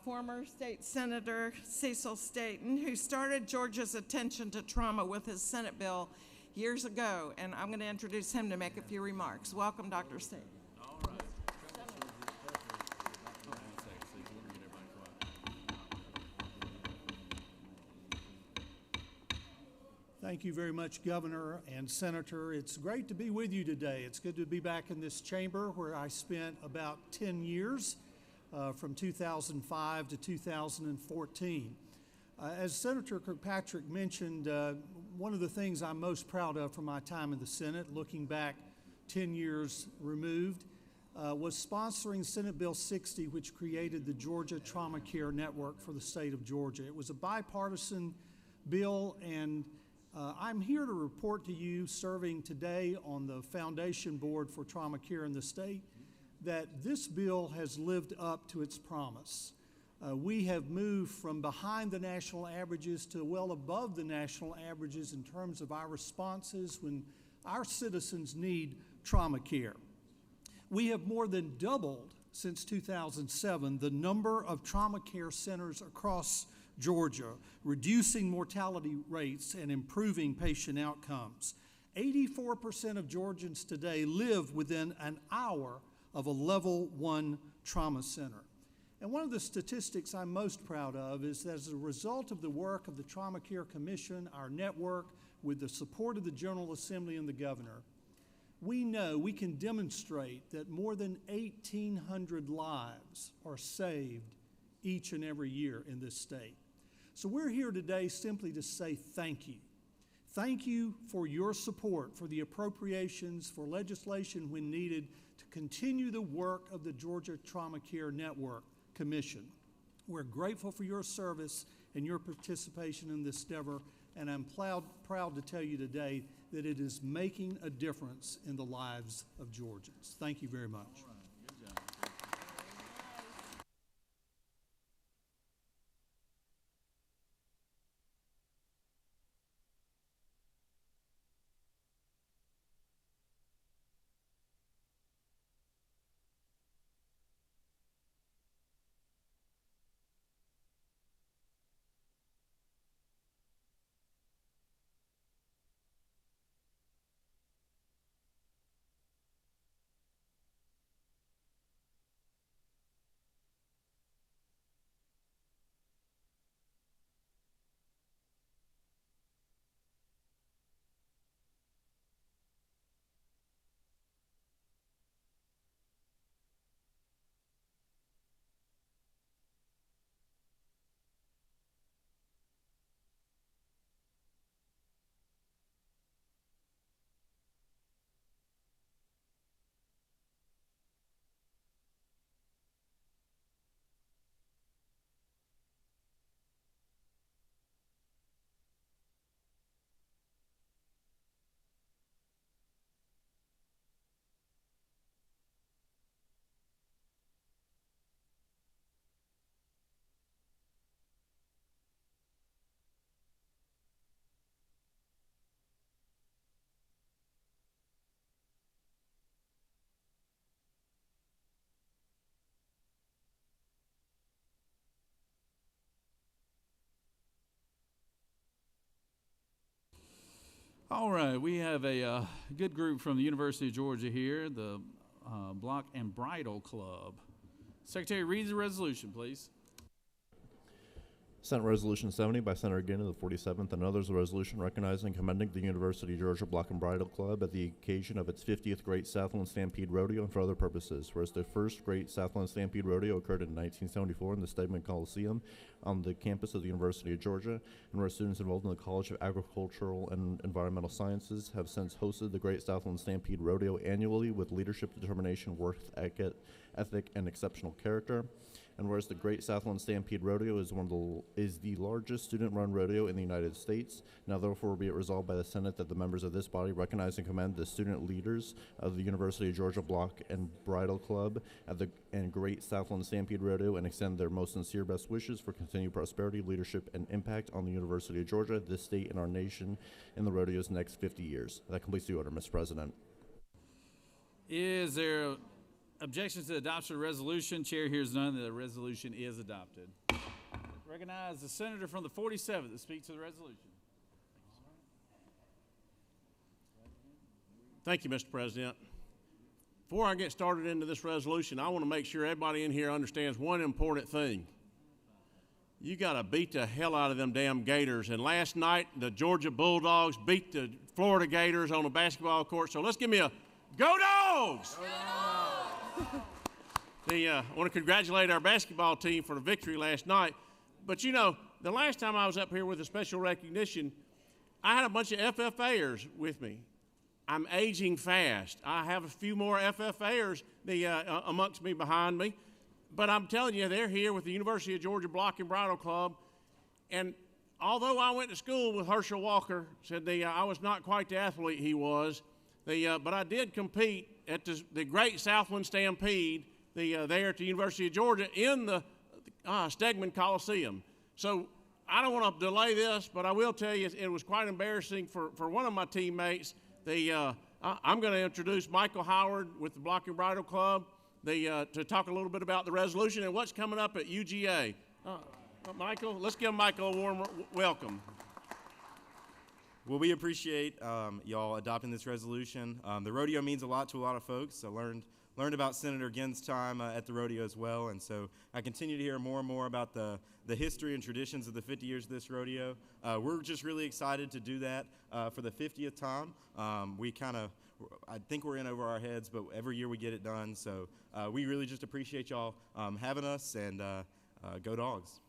former state senator, Cecil Staton, who started Georgia's attention to trauma with his Senate bill years ago. And I'm going to introduce him to make a few remarks. Welcome, Dr. Staton. All right. Thank you very much, Governor and Senator. It's great to be with you today. It's good to be back in this chamber where I spent about 10 years, from 2005 to 2014. As Senator Kirkpatrick mentioned, one of the things I'm most proud of from my time in the Senate, looking back 10 years removed, was sponsoring Senate Bill 60, which created the Georgia Trauma Care Network for the state of Georgia. It was a bipartisan bill, and I'm here to report to you, serving today on the Foundation Board for Trauma Care in the state, that this bill has lived up to its promise. We have moved from behind the national averages to well above the national averages in terms of our responses when our citizens need trauma care. We have more than doubled since 2007 the number of trauma care centers across Georgia, reducing mortality rates and improving patient outcomes. 84% of Georgians today live within an hour of a level 1 trauma center. And one of the statistics I'm most proud of is that as a result of the work of the Trauma Care Commission, our network, with the support of the General Assembly and the Governor, we know we can demonstrate that more than 1,800 lives are saved each and every year in this state. So we're here today simply to say thank you. Thank you for your support for the appropriations for legislation when needed to continue the work of the Georgia Trauma Care Network Commission. We're grateful for your service and your participation in this endeavor, and I'm proud to tell you today that it is making a difference in the lives of Georgians. Thank you very much. All right, we have a good group from the University of Georgia here, the Block and Bridle Club. Secretary, read the resolution, please. Senate Resolution 70 by Senator Gannon, the 47th, and others, a resolution recognizing and commending the University of Georgia Block and Bridle Club at the occasion of its 50th Great Southland Stampede Rodeo and for other purposes. Whereas the first Great Southland Stampede Rodeo occurred in 1974 in the Stegman Coliseum on the campus of the University of Georgia, and where students enrolled in the College of Agricultural and Environmental Sciences have since hosted the Great Southland Stampede Rodeo annually with leadership, determination, work ethic, and exceptional character. And whereas the Great Southland Stampede Rodeo is the largest student-run rodeo in the United States, now therefore be it resolved by the Senate that the members of this body recognize and commend the student leaders of the University of Georgia Block and Bridle Club and Great Southland Stampede Rodeo and extend their most sincere best wishes for continued prosperity, leadership, and impact on the University of Georgia, this state, and our nation in the rodeo's next 50 years. That completes the order, Mr. President. Is there objections to the adoption of the resolution? Chair hears none. The resolution is adopted. Recognize the senator from the 47th to speak to the resolution. Thank you, Mr. President. Before I get started into this resolution, I want to make sure everybody in here understands one important thing. You got to beat the hell out of them damn Gators. And last night, the Georgia Bulldogs beat the Florida Gators on a basketball court. So let's give me a go Dogs! Go Dogs! I want to congratulate our basketball team for the victory last night. But you know, the last time I was up here with a special recognition, I had a bunch of FFAers with me. I'm aging fast. I have a few more FFAers amongst me behind me. But I'm telling you, they're here with the University of Georgia Block and Bridle Club. And although I went to school with Herschel Walker, said I was not quite the athlete he was, but I did compete at the Great Southland Stampede there at the University of Georgia in the Stegman Coliseum. So I don't want to delay this, but I will tell you it was quite embarrassing for one of my teammates. I'm going to introduce Michael Howard with the Block and Bridle Club to talk a little bit about the resolution and what's coming up at UGA. Michael, let's give Michael a warm welcome. Well, we appreciate y'all adopting this resolution. The rodeo means a lot to a lot of folks. I learned about Senator Ginn's time at the rodeo as well, and so I continue to hear more and more about the history and traditions of the 50 years of this rodeo. We're just really excited to do that for the 50th time. I think we're in over our heads, but every year we get it done, so we really just appreciate y'all having us, and go Dogs.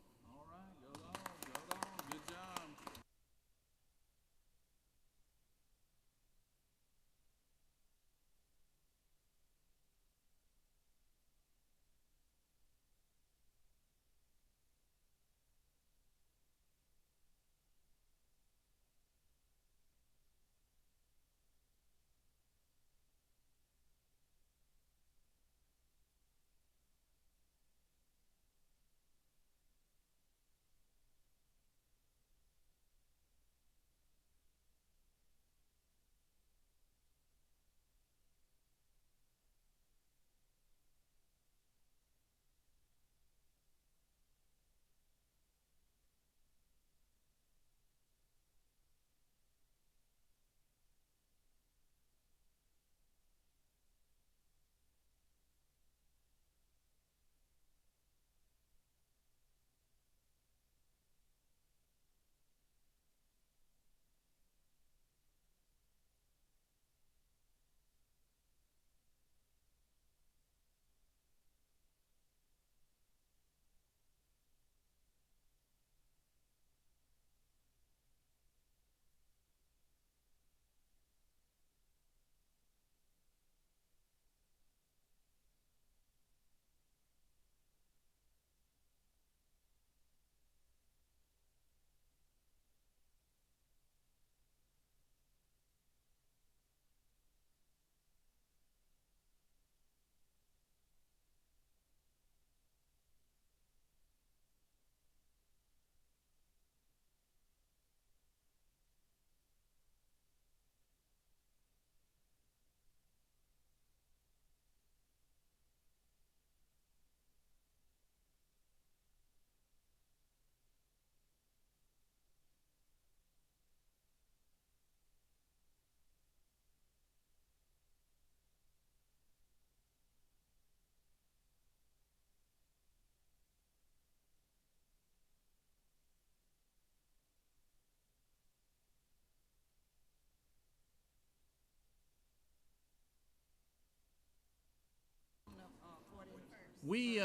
We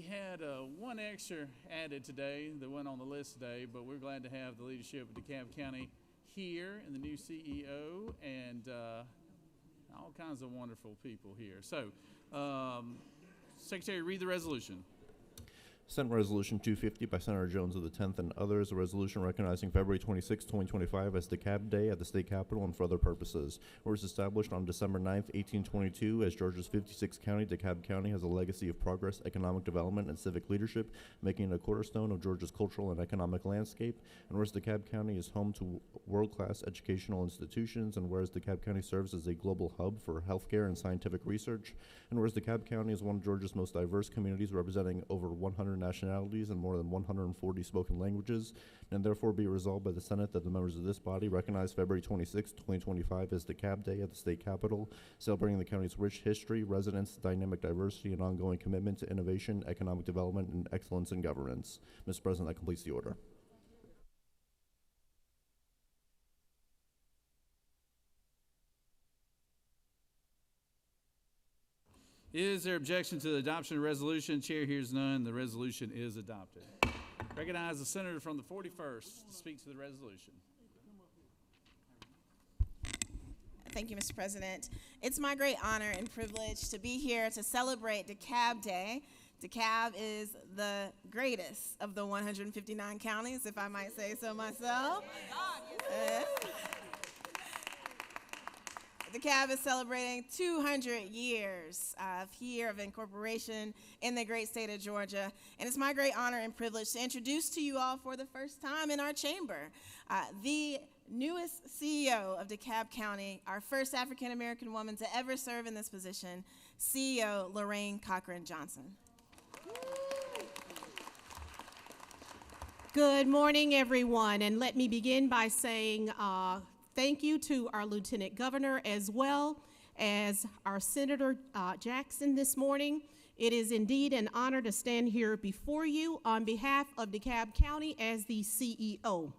had one extra added today that went on the list today, but we're glad to have the leadership of DeKalb County here and the new CEO and all kinds of wonderful people here. So, Secretary, read the resolution. Senate Resolution 250 by Senator Jones of the 10th and others, a resolution recognizing February 26, 2025 as DeKalb Day at the State Capitol and for other purposes. Whereas established on December 9th, 1822 as Georgia's 56th county, DeKalb County has a legacy of progress, economic development, and civic leadership, making it a cornerstone of Georgia's cultural and economic landscape. And whereas DeKalb County is home to world-class educational institutions, and whereas DeKalb County serves as a global hub for healthcare and scientific research, and whereas DeKalb County is one of Georgia's most diverse communities representing over 100 nationalities and more than 140 spoken languages, and therefore be resolved by the Senate that the members of this body recognize February 26, 2025 as DeKalb Day at the State Capitol, celebrating the county's rich history, residents, dynamic diversity, and ongoing commitment to innovation, economic development, and excellence in governance. Mr. President, that completes the order. Is there objection to the adoption of the resolution? Chair hears none. The resolution is adopted. Recognize the senator from the 41st to speak to the resolution. Thank you, Mr. President. It's my great honor and privilege to be here to celebrate DeKalb Day. DeKalb is the greatest of the 159 counties, if I might say so myself. DeKalb is celebrating 200 years of incorporation in the great state of Georgia, and it's my great honor and privilege to introduce to you all for the first time in our chamber the newest CEO of DeKalb County, our first African-American woman to ever serve in this position, CEO Lorraine Cochran Johnson. Good morning, everyone, and let me begin by saying thank you to our Lieutenant Governor as well as our Senator Jackson this morning. It is indeed an honor to stand here before you on behalf of DeKalb County as the CEO.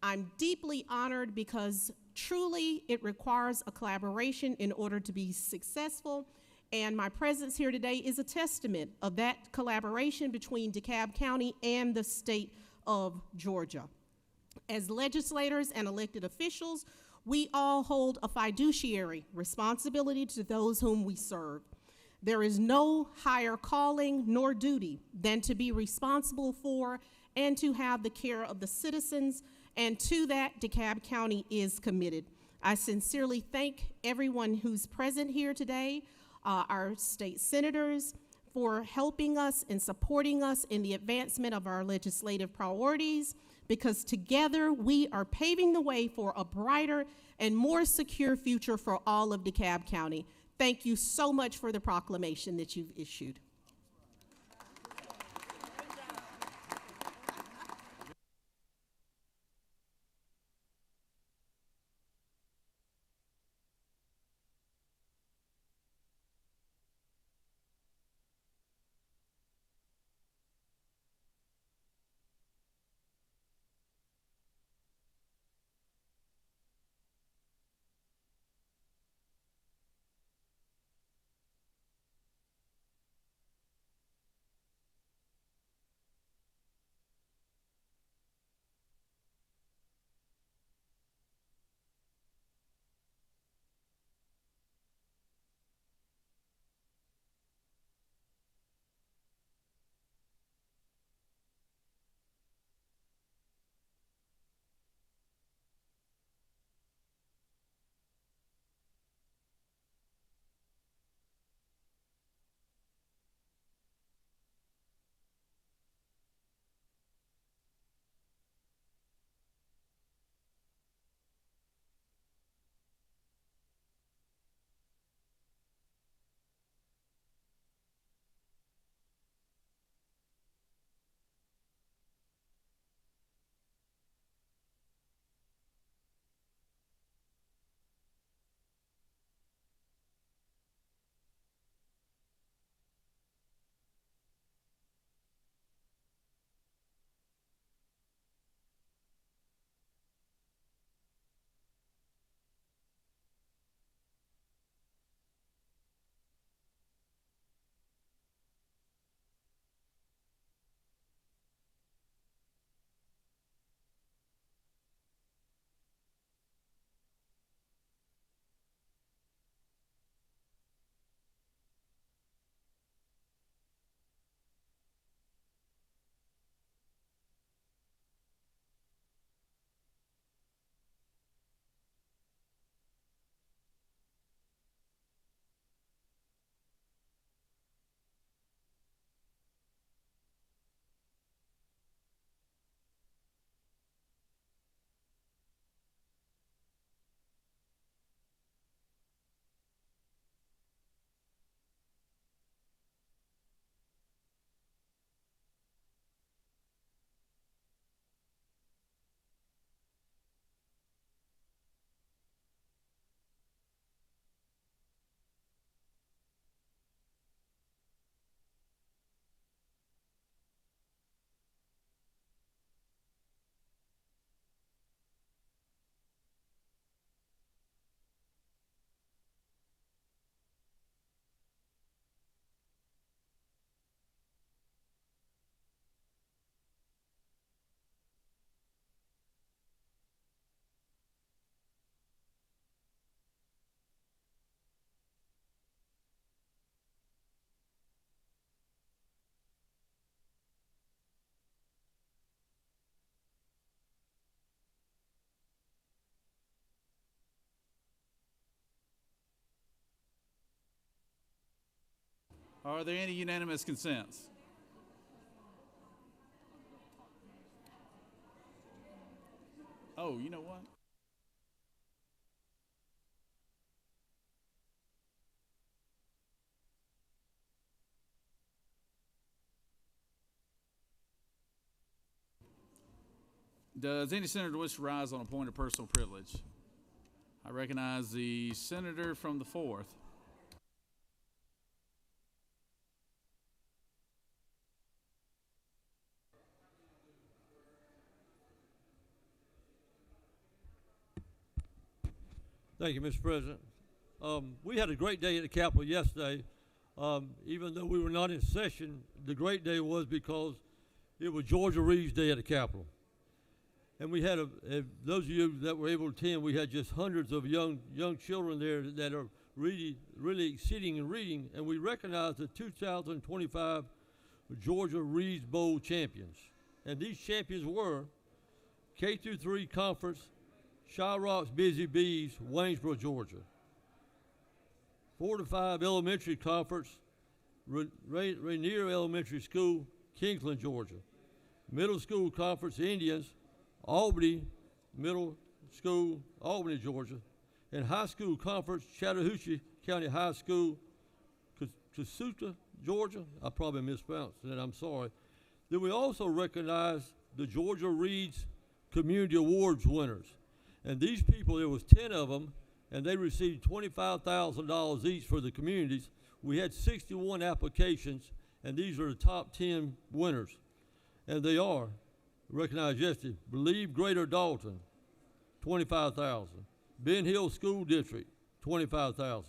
I'm deeply honored because truly it requires a collaboration in order to be successful, and my presence here today is a testament of that collaboration between DeKalb County and the state of Georgia. As legislators and elected officials, we all hold a fiduciary responsibility to those whom we serve. There is no higher calling nor duty than to be responsible for and to have the care of the citizens, and to that DeKalb County is committed. I sincerely thank everyone who's present here today, our state senators, for helping us and supporting us in the advancement of our legislative priorities, because together we are paving the way for a brighter and more secure future for all of DeKalb County. Thank you so much for the proclamation that you've issued. Are there any unanimous consents? Oh, you know what? Does any senator wish to rise on a point of personal privilege? I recognize the senator from the 4th. Thank you, Mr. President. We had a great day at the Capitol yesterday. Even though we were not in session, the great day was because it was Georgia Reed's Day at the Capitol. And we had, those of you that were able to attend, we had just hundreds of young children there that are really exceeding in reading, and we recognized the 2025 Georgia Reed's Bowl champions. And these champions were K-3 Conference, Shyrock's Busy Bees, Waynesboro, Georgia. 4 to 5 Elementary Conference, Rainier Elementary School, Kingsland, Georgia. Middle School Conference, Indians, Albany Middle School, Albany, Georgia. And High School Conference, Chattahoochee County High School, Casuta, Georgia. I probably mispronounced that, I'm sorry. Then we also recognize the Georgia Reed's Community Awards winners. And these people, there was 10 of them, and they received $25,000 each for the communities. We had 61 applications, and these are the top 10 winners. And they are recognized yesterday. Believe Greater Dalton, $25,000. Ben Hill School District, $25,000.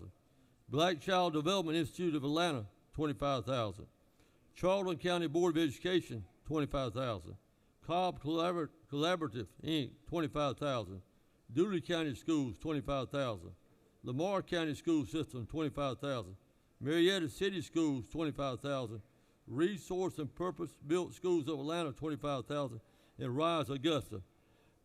Black Child Development Institute of Atlanta, $25,000. Charlton County Board of Education, $25,000. Cobb Collaborative, Inc., $25,000. Dooley County Schools, $25,000. Lamar County School System, $25,000. Marietta City Schools, $25,000. Resource and Purpose-Built Schools of Atlanta, $25,000. And Rise Augusta.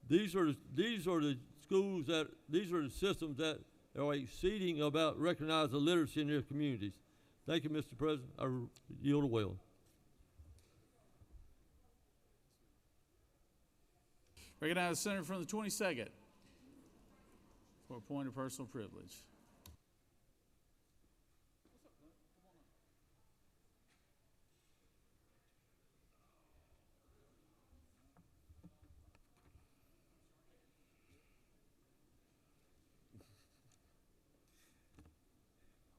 These are the schools these are the systems that are exceeding about recognizing literacy in their communities. Thank you, Mr. President. I yield the will. Recognize the senator from the 22nd for a point of personal privilege.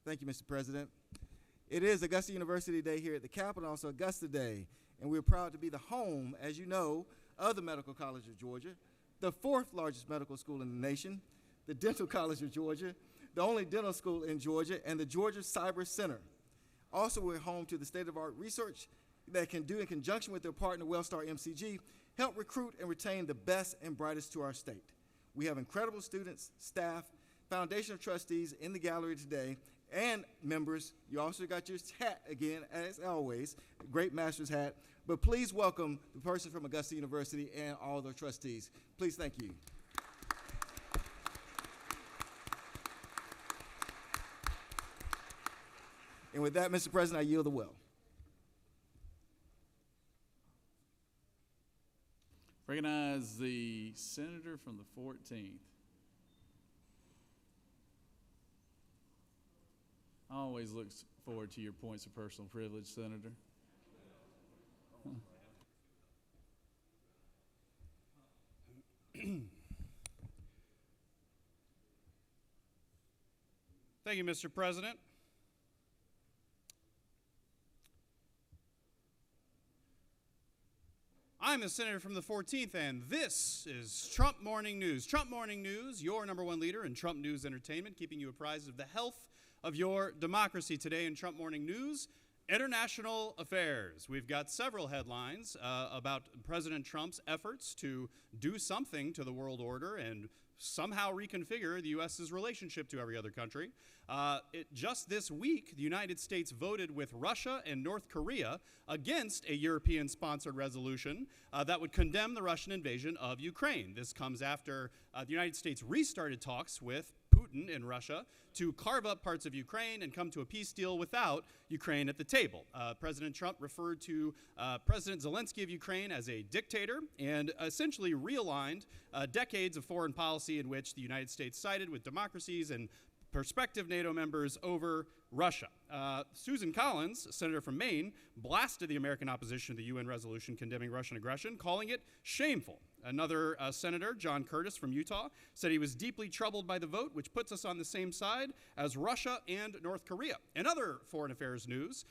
Thank you, Mr. President. It is Augusta University Day here at the Capitol, also Augusta Day, and we're proud to be the home, as you know, of the Medical College of Georgia, the 4th largest medical school in the nation, the Dental College of Georgia, the only dental school in Georgia, and the Georgia Cyber Center. Also, we're home to the state-of-the-art research that can do, in conjunction with their partner, Wellstar MCG, help recruit and retain the best and brightest to our state. We have incredible students, staff, foundational trustees in the gallery today, and members. You also got your hat again, as always, great master's hat. But please welcome the person from Augusta University and all the trustees. Please, thank you. And with that, Mr. President, I yield the will. Recognize the senator from the 14th. I always look forward to your points of personal privilege, Senator. Thank you, Mr. President. I'm the senator from the 14th, and this is Trump Morning News. Trump Morning News, your #1 leader in Trump News Entertainment, keeping you apprised of the health of your democracy. Today in Trump Morning News, international affairs. We've got several headlines about President Trump's efforts to do something to the world order and somehow reconfigure the U.S.'s relationship to every other country. Just this week, the United States voted with Russia and North Korea against a European-sponsored resolution that would condemn the Russian invasion of Ukraine. This comes after the United States restarted talks with Putin in Russia to carve up parts of Ukraine and come to a peace deal without Ukraine at the table. President Trump referred to President Zelensky of Ukraine as a dictator and essentially realigned decades of foreign policy in which the United States sided with democracies and prospective NATO members over Russia. Susan Collins, a senator from Maine, blasted the American opposition to the UN resolution condemning Russian aggression, calling it shameful. Another senator, John Curtis from Utah, said he was deeply troubled by the vote, which puts us on the same side as Russia and North Korea. In other foreign affairs news,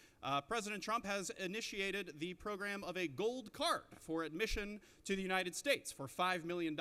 President Trump has initiated the program of a gold card for admission to the United States. For $5 million,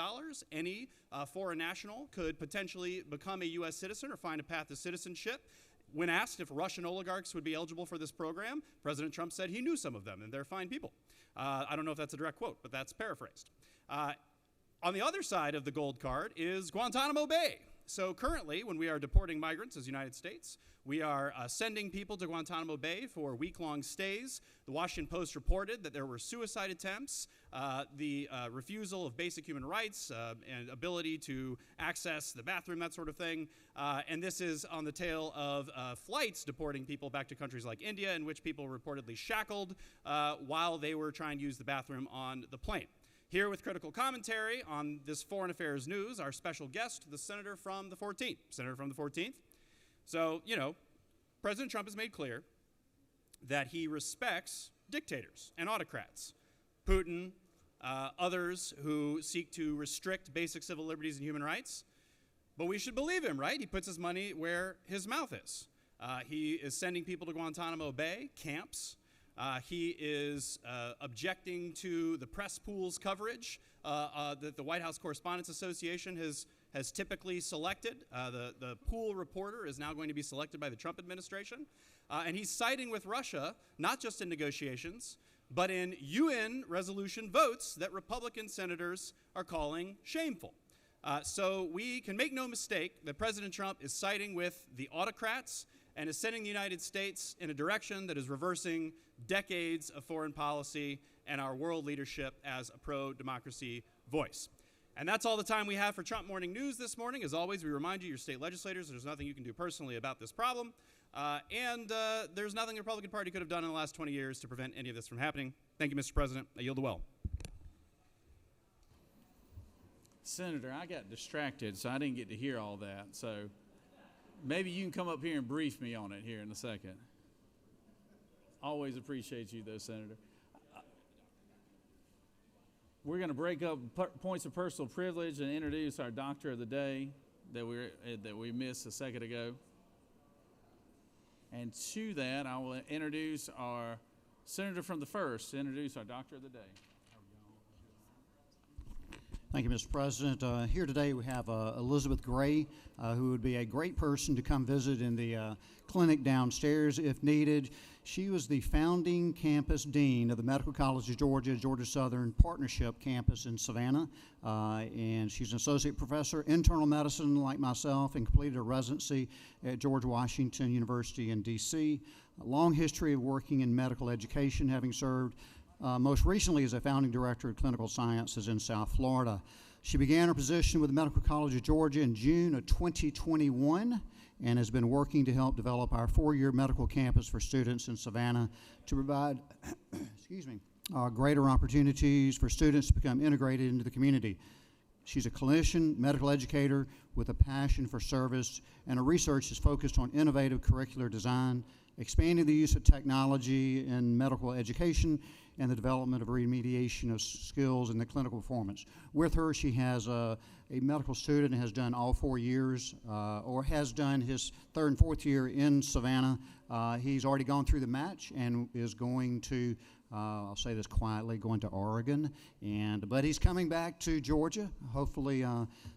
any foreign national could potentially become a U.S. citizen or find a path to citizenship. When asked if Russian oligarchs would be eligible for this program, President Trump said he knew some of them, and they're fine people. I don't know if that's a direct quote, but that's paraphrased. On the other side of the gold card is Guantanamo Bay. So currently, when we are deporting migrants as the United States, we are sending people to Guantanamo Bay for week-long stays. The Washington Post reported that there were suicide attempts, the refusal of basic human rights and ability to access the bathroom, that sort of thing. And this is on the tail of flights deporting people back to countries like India, in which people were reportedly shackled while they were trying to use the bathroom on the plane. Here with critical commentary on this foreign affairs news, our special guest, the senator from the 14th. Senator from the 14th. So, you know, President Trump has made clear that he respects dictators and autocrats, Putin, others who seek to restrict basic civil liberties and human rights. But we should believe him, right? He puts his money where his mouth is. He is sending people to Guantanamo Bay, camps. He is objecting to the press pool's coverage that the White House Correspondents Association has typically selected. The pool reporter is now going to be selected by the Trump administration. And he's siding with Russia, not just in negotiations, but in UN resolution votes that Republican senators are calling shameful. So we can make no mistake that President Trump is siding with the autocrats and is sending the United States in a direction that is reversing decades of foreign policy and our world leadership as a pro-democracy voice. And that's all the time we have for Trump Morning News this morning. As always, we remind you, your state legislators, there's nothing you can do personally about this problem. And there's nothing the Republican Party could have done in the last 20 years to prevent any of this from happening. Thank you, Mr. President. I yield the well. Senator, I got distracted, so I didn't get to hear all that. So maybe you can come up here and brief me on it here in a second. Always appreciate you, though, Senator. We're going to break up points of personal privilege and introduce our doctor of the day that we missed a second ago. And to that, I will introduce our senator from the 1st, introduce our doctor of the day. Thank you, Mr. President. Here today we have Elizabeth Gray, who would be a great person to come visit in the clinic downstairs if needed. She was the founding campus dean of the Medical College of Georgia, Georgia Southern Partnership Campus in Savannah, and she's an associate professor, internal medicine like myself, and completed a residency at George Washington University in D.C. A long history of working in medical education, having served most recently as a founding director of clinical sciences in South Florida. She began her position with the Medical College of Georgia in June of 2021 and has been working to help develop our 4-year medical campus for students in Savannah to provide greater opportunities for students to become integrated into the community. She's a clinician, medical educator with a passion for service, and her research is focused on innovative curricular design, expanding the use of technology in medical education, and the development of remediation of skills in the clinical performance. With her, she has a medical student and has done all 4 years, or has done his 3rd and 4th year in Savannah. He's already gone through the match and is going to, I'll say this quietly, going to Oregon. But he's coming back to Georgia, hopefully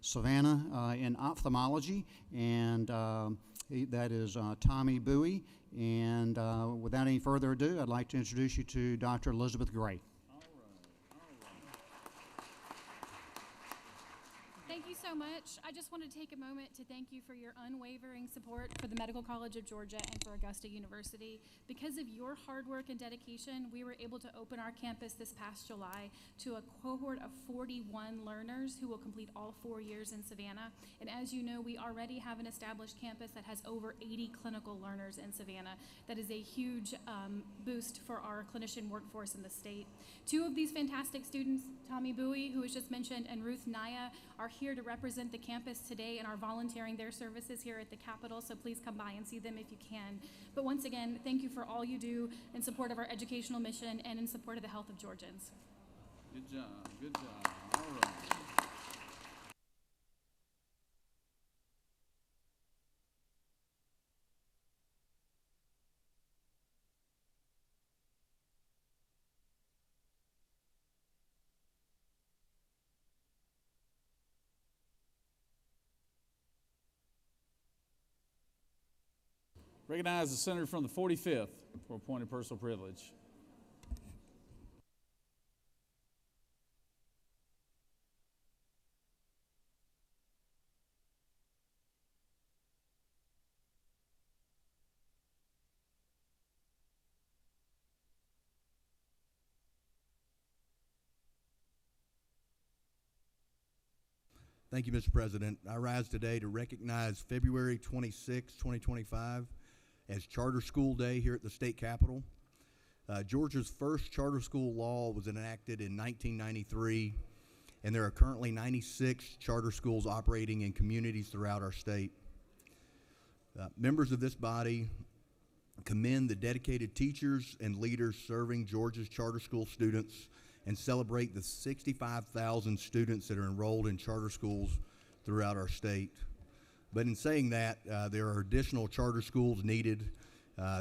Savannah, in ophthalmology, and that is Tommy Bowie. And without any further ado, I'd like to introduce you to Dr. Elizabeth Gray. Thank you so so much. I just want to take a moment to thank you for your unwavering support for the Medical College of Georgia and for Augusta University. Because of your hard work and dedication, we were able to open our campus this past July to a cohort of 41 learners who will complete all 4 years in Savannah. And as you know, we already have an established campus that has over 80 clinical learners in Savannah. That is a huge boost for our clinician workforce in the state. Two of these fantastic students, Tommy Bowie, who was just mentioned, and Ruth Naya, are here to represent the campus today and are volunteering their services here at the Capitol, so please come by and see them if you can. But once again, thank you for all you do in support of our educational mission and in support of the health of Georgians. Good job, good job. All right. Recognize the senator from the 45th for appointed personal privilege. Thank you, Mr. President. I rise today to recognize February 26, 2025 as Charter School Day here at the state capitol. Georgia's first charter school law was enacted in 1993, and there are currently 96 charter schools operating in communities throughout our state. Members of this body commend the dedicated teachers and leaders serving Georgia's charter school students and celebrate the 65,000 students that are enrolled in charter schools throughout our state. But in saying that, there are additional charter schools needed.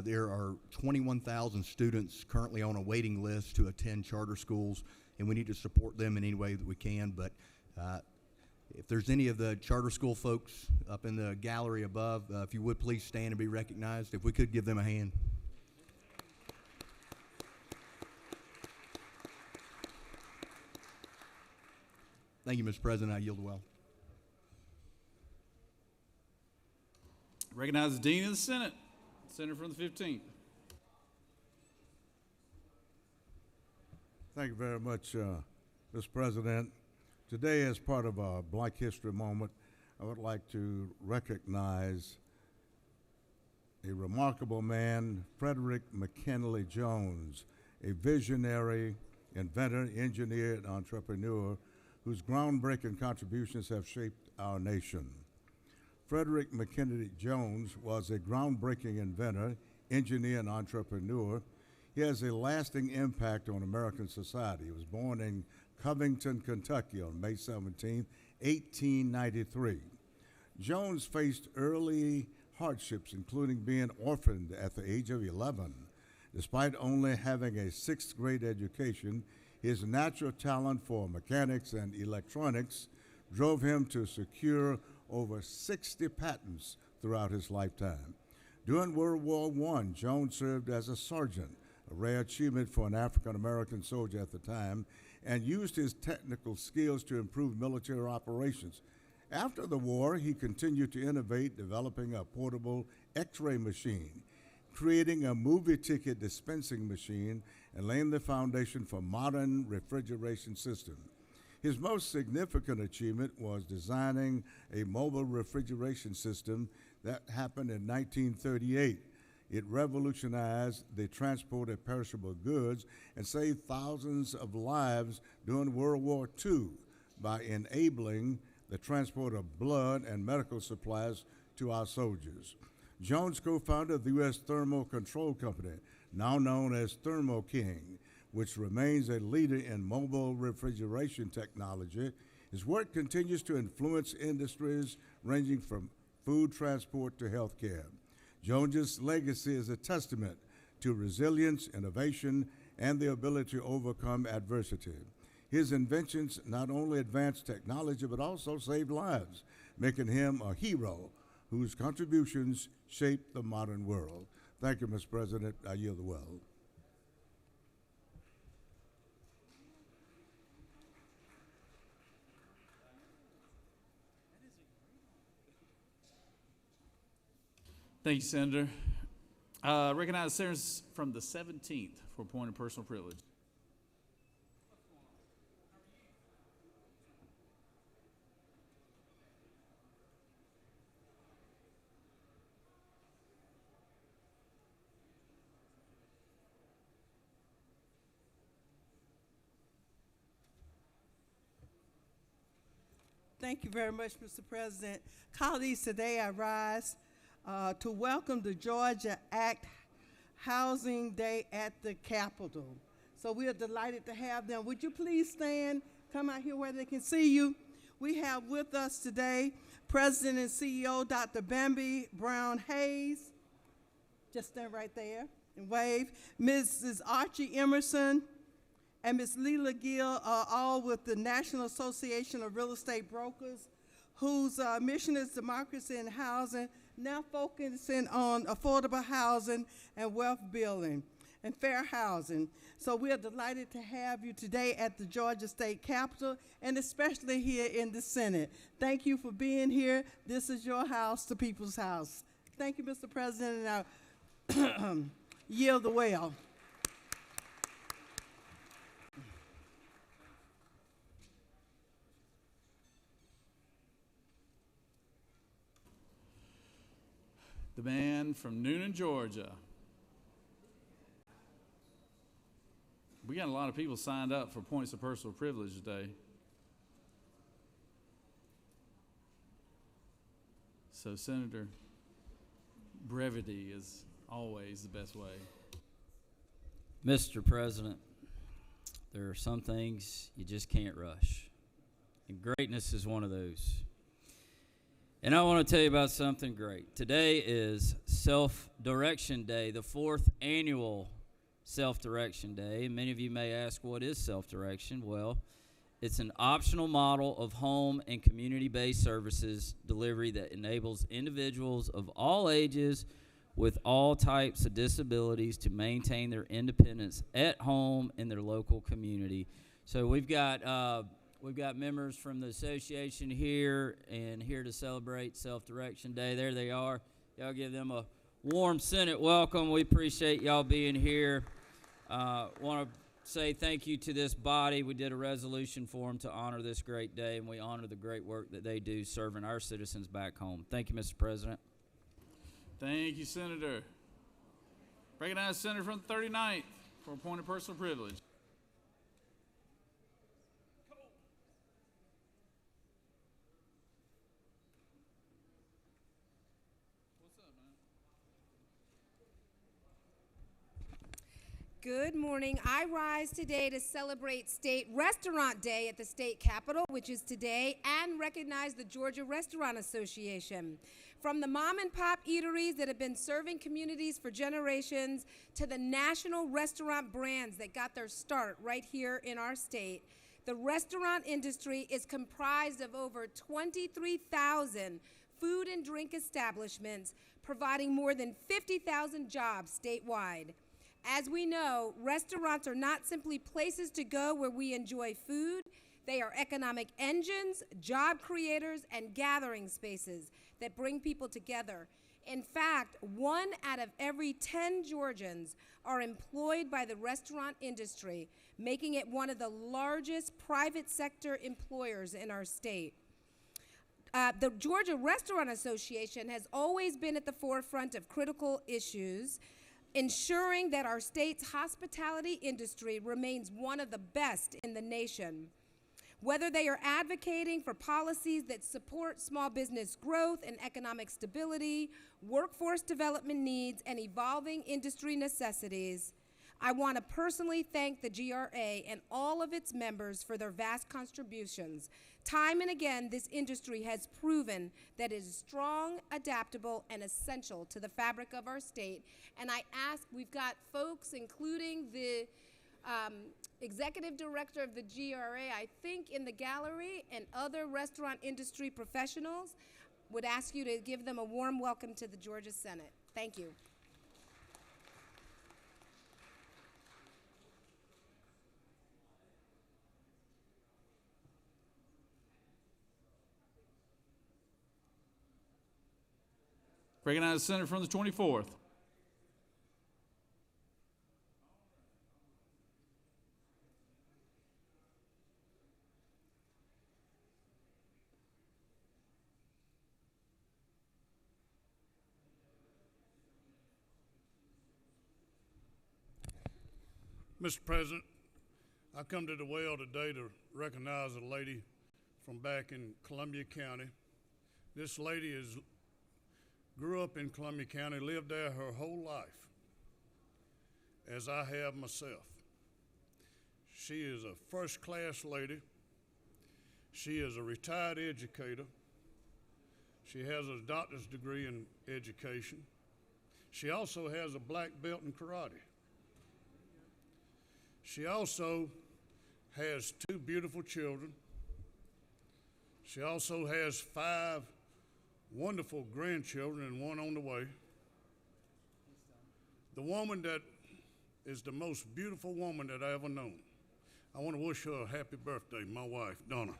There are 21,000 students currently on a waiting list to attend charter schools, and we need to support them in any way that we can. But if there's any of the charter school folks up in the gallery above, if you would please stand and be recognized. If we could give them a hand. Thank you, Mr. President. I yield well. Recognize the Dean of the Senate, Senator from the 15th. Thank you very much, Mr. President. Today, as part of a Black History Moment, I would like to recognize a remarkable man, Frederick McKinley Jones, a visionary, inventor, engineer, and entrepreneur whose groundbreaking contributions have shaped our nation. Frederick McKinley Jones was a groundbreaking inventor, engineer, and entrepreneur. He has a lasting impact on American society. He was born in Covington, Kentucky on May 17, 1893. Jones faced early hardships, including being orphaned at the age of 11. Despite only having a sixth grade education, his natural talent for mechanics and electronics drove him to secure over 60 patents throughout his lifetime. During World War I, Jones served as a sergeant, a rare achievement for an African-American soldier at the time, and used his technical skills to improve military operations. After the war, he continued to innovate, developing a portable X-ray machine, creating a movie ticket dispensing machine, and laying the foundation for modern refrigeration system. His most significant achievement was designing a mobile refrigeration system that happened in 1938. It revolutionized the transport of perishable goods and saved thousands of lives during World War II by enabling the transport of blood and medical supplies to our soldiers. Jones co-founded the U.S. Thermal Control Company, now known as Thermo King, which remains a leader in mobile refrigeration technology. His work continues to influence industries ranging from food transport to healthcare. Jones's legacy is a testament to resilience, innovation, and the ability to overcome adversity. His inventions not only advanced technology, but also saved lives, making him a hero whose contributions shaped the modern world. Thank you, Mr. President. I yield the well. Thank you, Senator. Recognize senators from the 17th for a point of personal privilege. Thank you very much, Mr. President. Colleagues, today I rise to welcome the Georgia Act Housing Day at the Capitol. So we are delighted to have them. Would you please stand, come out here where they can see you. We have with us today President and CEO Dr. Bambi Brown Hayes. Just stand right there and wave. Mrs. Archie Emerson and Ms. Leela Gill are all with the National Association of Real Estate Brokers, whose mission is democracy in housing, now focusing on affordable housing and wealth building and fair housing. So we are delighted to have you today at the Georgia State Capitol and especially here in the Senate. Thank you for being here. This is your house, the people's house. Thank you, Mr. President, and I yield the well. The man from Noonan, Georgia. We got a lot of people signed up for points of personal privilege today. So, Senator, brevity is always the best way. Mr. President, there are some things you just can't rush, and greatness is one of those. And I want to tell you about something great. Today is Self-Direction Day, the 4th annual Self-Direction Day. And many of you may ask, what is self-direction? Well, it's an optional model of home and community-based services delivery that enables individuals of all ages with all types of disabilities to maintain their independence at home in their local community. So we've got members from the association here and here to celebrate Self-Direction Day. There they are. Y'all give them a warm Senate welcome. We appreciate y'all being here. Want to say thank you to this body. We did a resolution for them to honor this great day, and we honor the great work that they do serving our citizens back home. Thank you, Mr. President. Thank you, Senator. Recognize Senator from the 39th for a point of personal privilege. Good morning. I rise today to celebrate State Restaurant Day at the State Capitol, which is today, and recognize the Georgia Restaurant Association. From the mom and pop eateries that have been serving communities for generations to the national restaurant brands that got their start right here in our state, the restaurant industry is comprised of over 23,000 food and drink establishments, providing more than 50,000 jobs statewide. As we know, restaurants are not simply places to go where we enjoy food. They are economic engines, job creators, and gathering spaces that bring people together. In fact, 1 out of every 10 Georgians are employed by the restaurant industry, making it one of the largest private sector employers in our state. The Georgia Restaurant Association has always been at the forefront of critical issues, ensuring that our state's hospitality industry remains one of the best in the nation. Whether they are advocating for policies that support small business growth and economic stability, workforce development needs, and evolving industry necessities, I want to personally thank the GRA and all of its members for their vast contributions. Time and again, this industry has proven that it is strong, adaptable, and essential to the fabric of our state. And I ask, we've got folks, including the executive director of the GRA, I think, in the gallery, and other restaurant industry professionals, would ask you to give them a warm welcome to the Georgia Senate. Thank you. Recognize the senator from the 24th. Mr. President, I come to the well today to recognize a lady from back in Columbia County. This lady grew up in Columbia County, lived there her whole life, as I have myself. She is a first-class lady. She is a retired educator. She has a doctor's degree in education. She also has a black belt in karate. She also has 2 beautiful children. She also has 5 wonderful grandchildren and 1 on the way. The woman that is the most beautiful woman that I ever known. I want to wish her a happy birthday, my wife, Donna.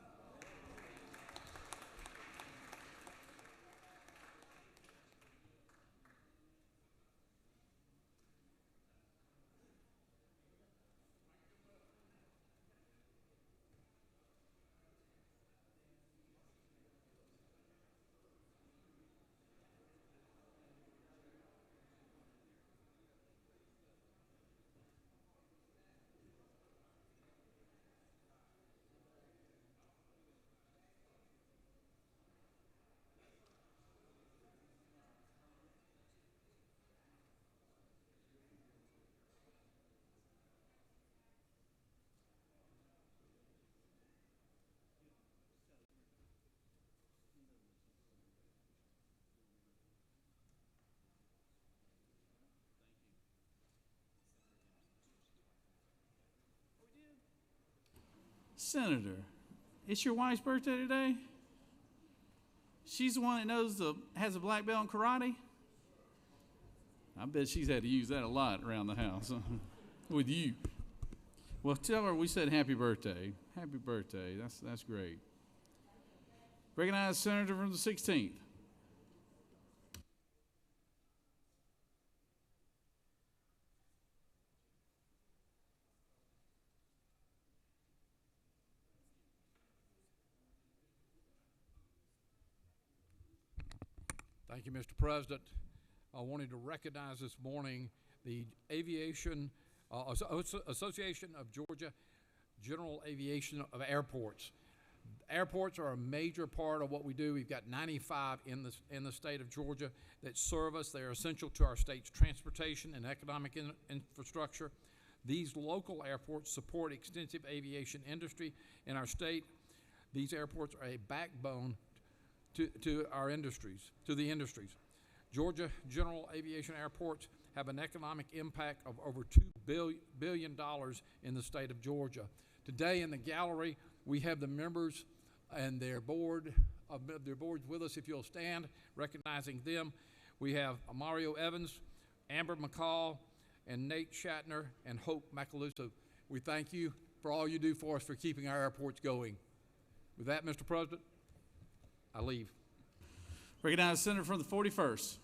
Senator, it's your wife's birthday today? She's the one that has a black belt in karate? I bet she's had to use that a lot around the house with you. Well, tell her we said happy birthday. Happy birthday. That's great. Recognize Senator from the 16th. Thank you, Mr. President. I wanted to recognize this morning the Aviation Association of Georgia General Aviation of Airports. Airports are a major part of what we do. We've got 95 in the state of Georgia that serve us. They are essential to our state's transportation and economic infrastructure. These local airports support extensive aviation industry in our state. These airports are a backbone to our industries, to the industries. Georgia General Aviation Airports have an economic impact of over $2 billion in the state of Georgia. Today in the gallery, we have the members and their boards with us. If you'll stand, recognizing them, we have Mario Evans, Amber McCall, and Nate Shatner, and Hope Macaluso. We thank you for all you do for us for keeping our airports going. With that, Mr. President, I leave. Recognize the senator from the 41st.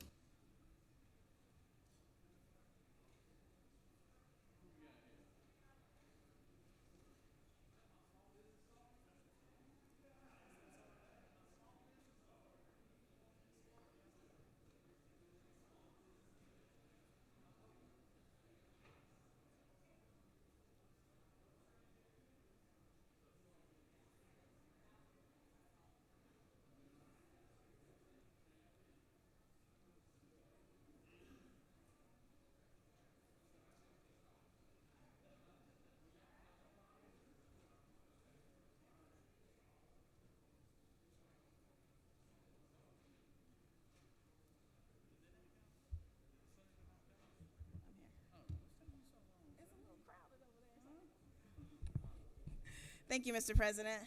Thank you, Mr. President.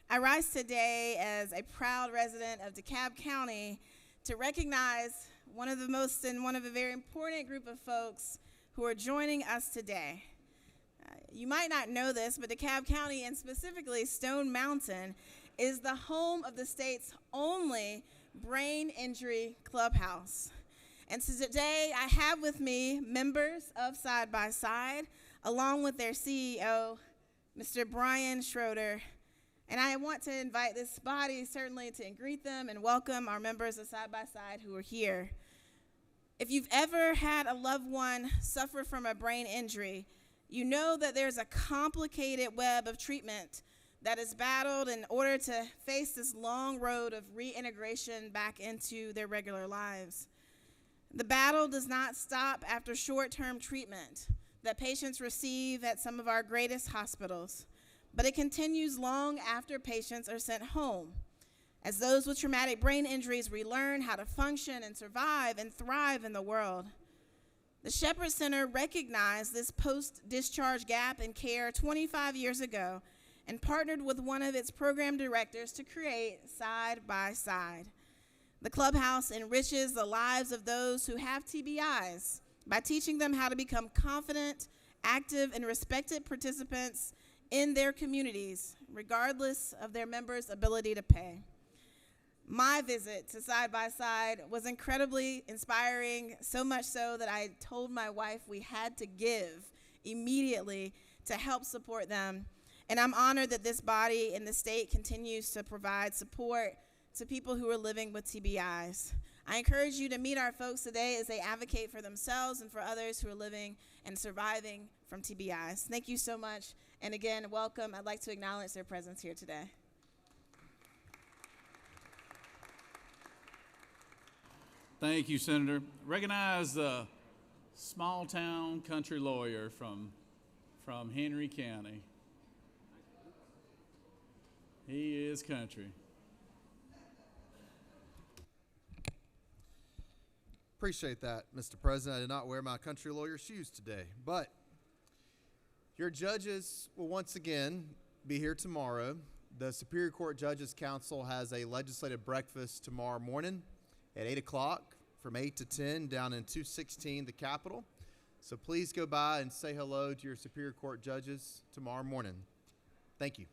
I rise today as a proud resident of DeKalb County to recognize one of a very important group of folks who are joining us today. You might not know this, but DeKalb County, and specifically Stone Mountain, is the home of the state's only Brain Injury Clubhouse. And so today I have with me members of Side by Side, along with their CEO, Mr. Brian Schroeder. And I want to invite this body certainly to greet them and welcome our members of Side by Side who are here. If you've ever had a loved one suffer from a brain injury, you know that there's a complicated web of treatment that is battled in order to face this long road of reintegration back into their regular lives. The battle does not stop after short-term treatment that patients receive at some of our greatest hospitals, but it continues long after patients are sent home. As those with traumatic brain injuries relearn how to function and survive and thrive in the world. The Shepherd Center recognized this post-discharge gap in care 25 years ago and partnered with one of its program directors to create Side by Side. The clubhouse enriches the lives of those who have TBIs by teaching them how to become confident, active, and respected participants in their communities, regardless of their members' ability to pay. My visit to Side by Side was incredibly inspiring, so much so that I told my wife we had to give immediately to help support them. And I'm honored that this body in the state continues to provide support to people who are living with TBIs. I encourage you to meet our folks today as they advocate for themselves and for others who are living and surviving from TBIs. Thank you so much. And again, welcome. I'd like to acknowledge their presence here today. Thank you, Senator. Recognize the small town country lawyer from Henry County. He is country. Appreciate that, Mr. President. I did not wear my country lawyer shoes today, but your judges will once again be here tomorrow. The Superior Court Judges Council has a legislative breakfast tomorrow morning at 8 o'clock from 8 to 10 down in 216, the Capitol. So please go by and say hello to your Superior Court judges tomorrow morning. Thank you.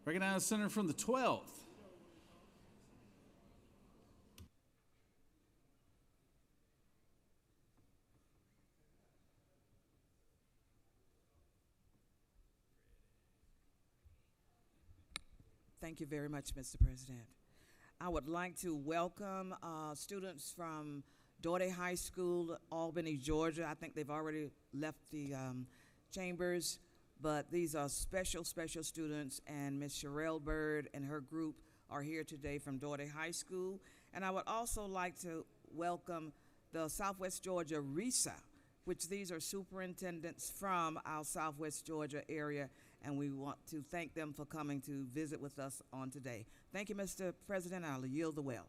Recognize Senator from the 12th. Thank you very much, Mr. President. I would like to welcome students from Doherty High School, Albany, Georgia. I think they've already left the chambers, but these are special students, and Ms. Sherelle Bird and her group are here today from Doherty High School. And I would also like to welcome the Southwest Georgia RESA, which these are superintendents from our Southwest Georgia area, and we want to thank them for coming to visit with us on today. Thank you, Mr. President. I'll yield the well.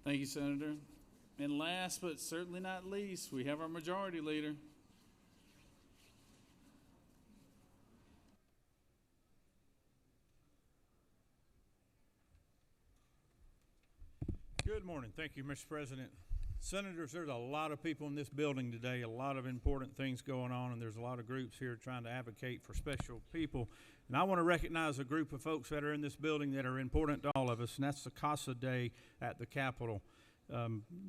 Thank you, Senator. And last but certainly not least, we have our Majority Leader. Good morning. Thank you, Mr. President. Senators, there's a lot of people in this building today, a lot of important things going on, and there's a lot of groups here trying to advocate for special people. And I want to recognize a group of folks that are in this building that are important to all of us, and that's the CASA Day at the Capitol.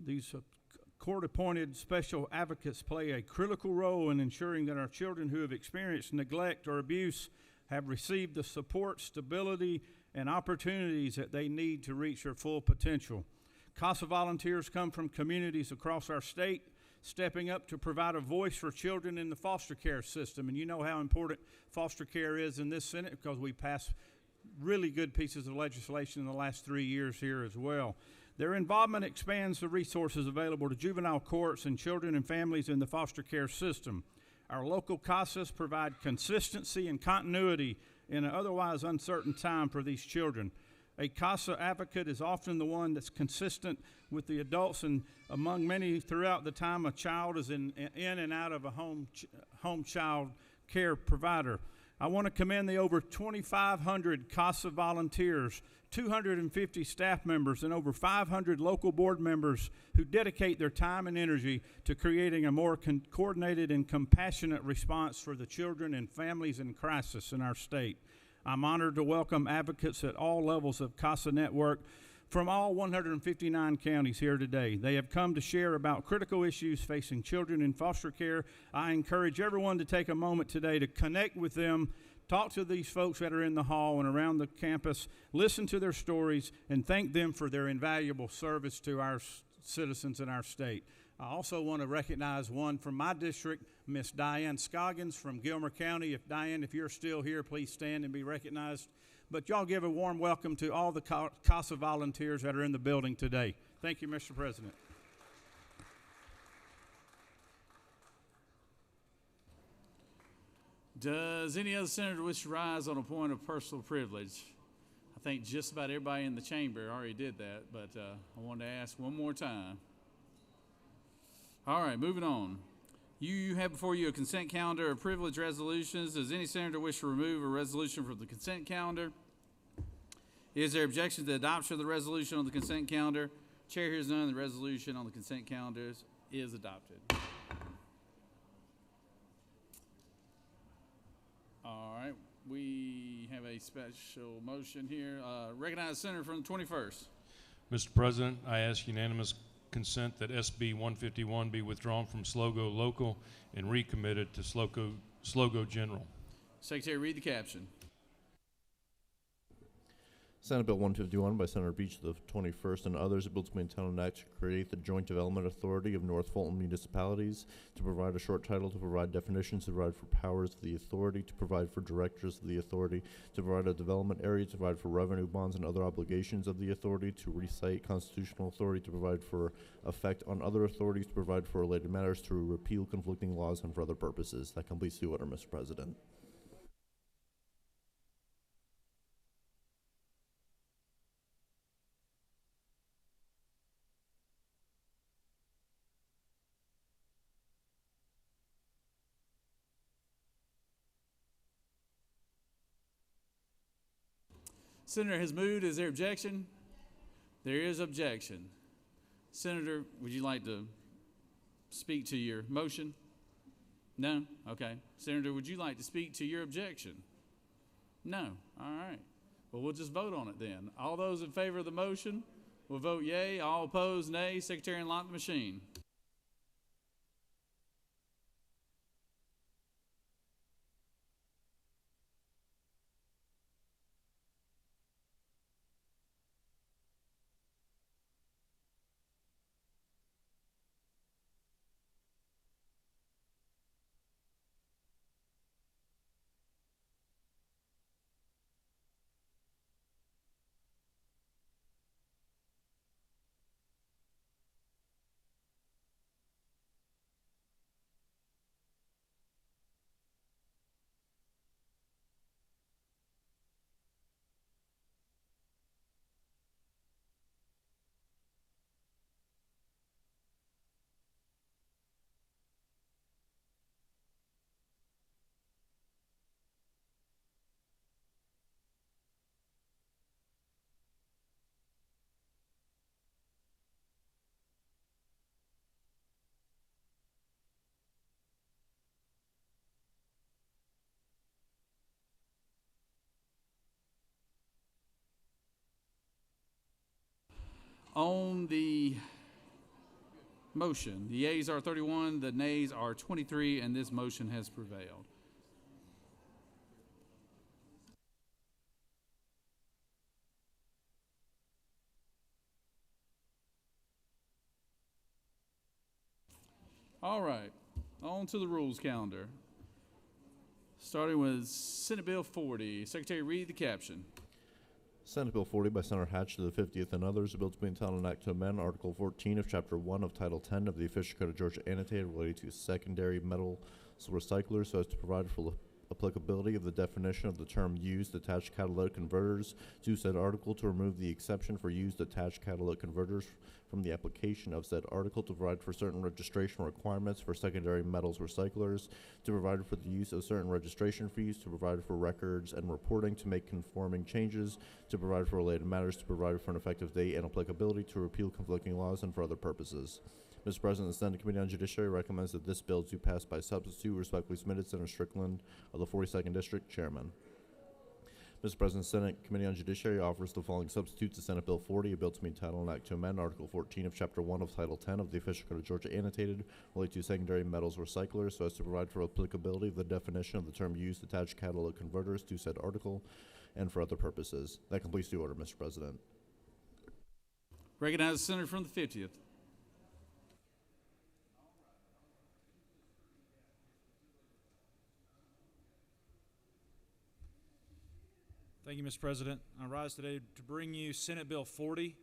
These court-appointed special advocates play a critical role in ensuring that our children who have experienced neglect or abuse have received the support, stability, and opportunities that they need to reach their full potential. CASA volunteers come from communities across our state, stepping up to provide a voice for children in the foster care system. And you know how important foster care is in this Senate because we passed really good pieces of legislation in the last 3 years here as well. Their involvement expands the resources available to juvenile courts and children and families in the foster care system. Our local CASAs provide consistency and continuity in an otherwise uncertain time for these children. A CASA advocate is often the one that's consistent with the adults and among many throughout the time a child is in and out of a home child care provider. I want to commend the over 2,500 CASA volunteers, 250 staff members, and over 500 local board members who dedicate their time and energy to creating a more coordinated and compassionate response for the children and families in crisis in our state. I'm honored to welcome advocates at all levels of CASA Network from all 159 counties here today. They have come to share about critical issues facing children in foster care. I encourage everyone to take a moment today to connect with them, talk to these folks that are in the hall and around the campus, listen to their stories, and thank them for their invaluable service to our citizens in our state. I also want to recognize one from my district, Miss Diane Scoggins from Gilmer County. Diane, if you're still here, please stand and be recognized. But y'all give a warm welcome to all the CASA volunteers that are in the building today. Thank you, Mr. President. Does any other senator wish to rise on a point of personal privilege? I think just about everybody in the chamber already did that, but I wanted to ask one more time. All right, moving on. You have before you a consent calendar of privilege resolutions. Does any senator wish to remove a resolution from the consent calendar? Is there objection to the adoption of the resolution on the consent calendar? Chair hears none. The resolution on the consent calendar is adopted. All right, we have a special motion here. Recognize the senator from the 21st. Mr. President, I ask unanimous consent that SB 151 be withdrawn from SLOGO Local and recommitted to SLOGO General. Secretary, read the caption. Senate Bill 151 by Senator Beach, the 21st, and others, a bill to maintain an act to create the Joint Development Authority of North Fulton Municipalities, to provide a short title, to provide definitions, to provide for powers of the authority, to provide for directors of the authority, to provide a development area, to provide for revenue bonds and other obligations of the authority, to recite constitutional authority, to provide for effect on other authorities, to provide for related matters, to repeal conflicting laws, and for other purposes. That completes the order, Mr. President. Senator has moved. Is there objection? There is objection. Senator, would you like to speak to your motion? No? Okay. Senator, would you like to speak to your objection? No. All right. Well, we'll just vote on it then. All those in favor of the motion will vote yea. All opposed, nay. Secretary, unlock the machine. On the motion, the yeas are 31, the nays are 23, and this motion has prevailed. All right, on to the rules calendar. Starting with Senate Bill 40. Secretary, read the caption. Senate Bill 40 by Senator Hatch to the 50th and others, a bill to be entitled an act to amend Article 14 of Chapter 1 of Title 10 of the Official Code of Georgia annotated related to secondary metals recyclers so as to provide for applicability of the definition of the term used attached catalytic converters to said article, to remove the exception for used attached catalytic converters from the application of said article, to provide for certain registration requirements for secondary metals recyclers, to provide for the use of certain registration fees, to provide for records and reporting, to make conforming changes, to provide for related matters, to provide for an effective date and applicability, to repeal conflicting laws, and for other purposes. Mr. President, the Senate Committee on Judiciary recommends that this bill to pass by substitute. Respectfully submitted, Senator Strickland of the 42nd District, Chairman. Mr. President, the Senate Committee on Judiciary offers the following substitute to Senate Bill 40, a bill to be entitled an act to amend Article 14 of Chapter 1 of Title 10 of the Official Code of Georgia annotated related to secondary metals recyclers so as to provide for applicability of the definition of the term used attached catalytic converters to said article and for other purposes. That completes the order, Mr. President. Recognize the senator from the 50th. Thank you, Mr. President. I rise today to bring you Senate Bill 40.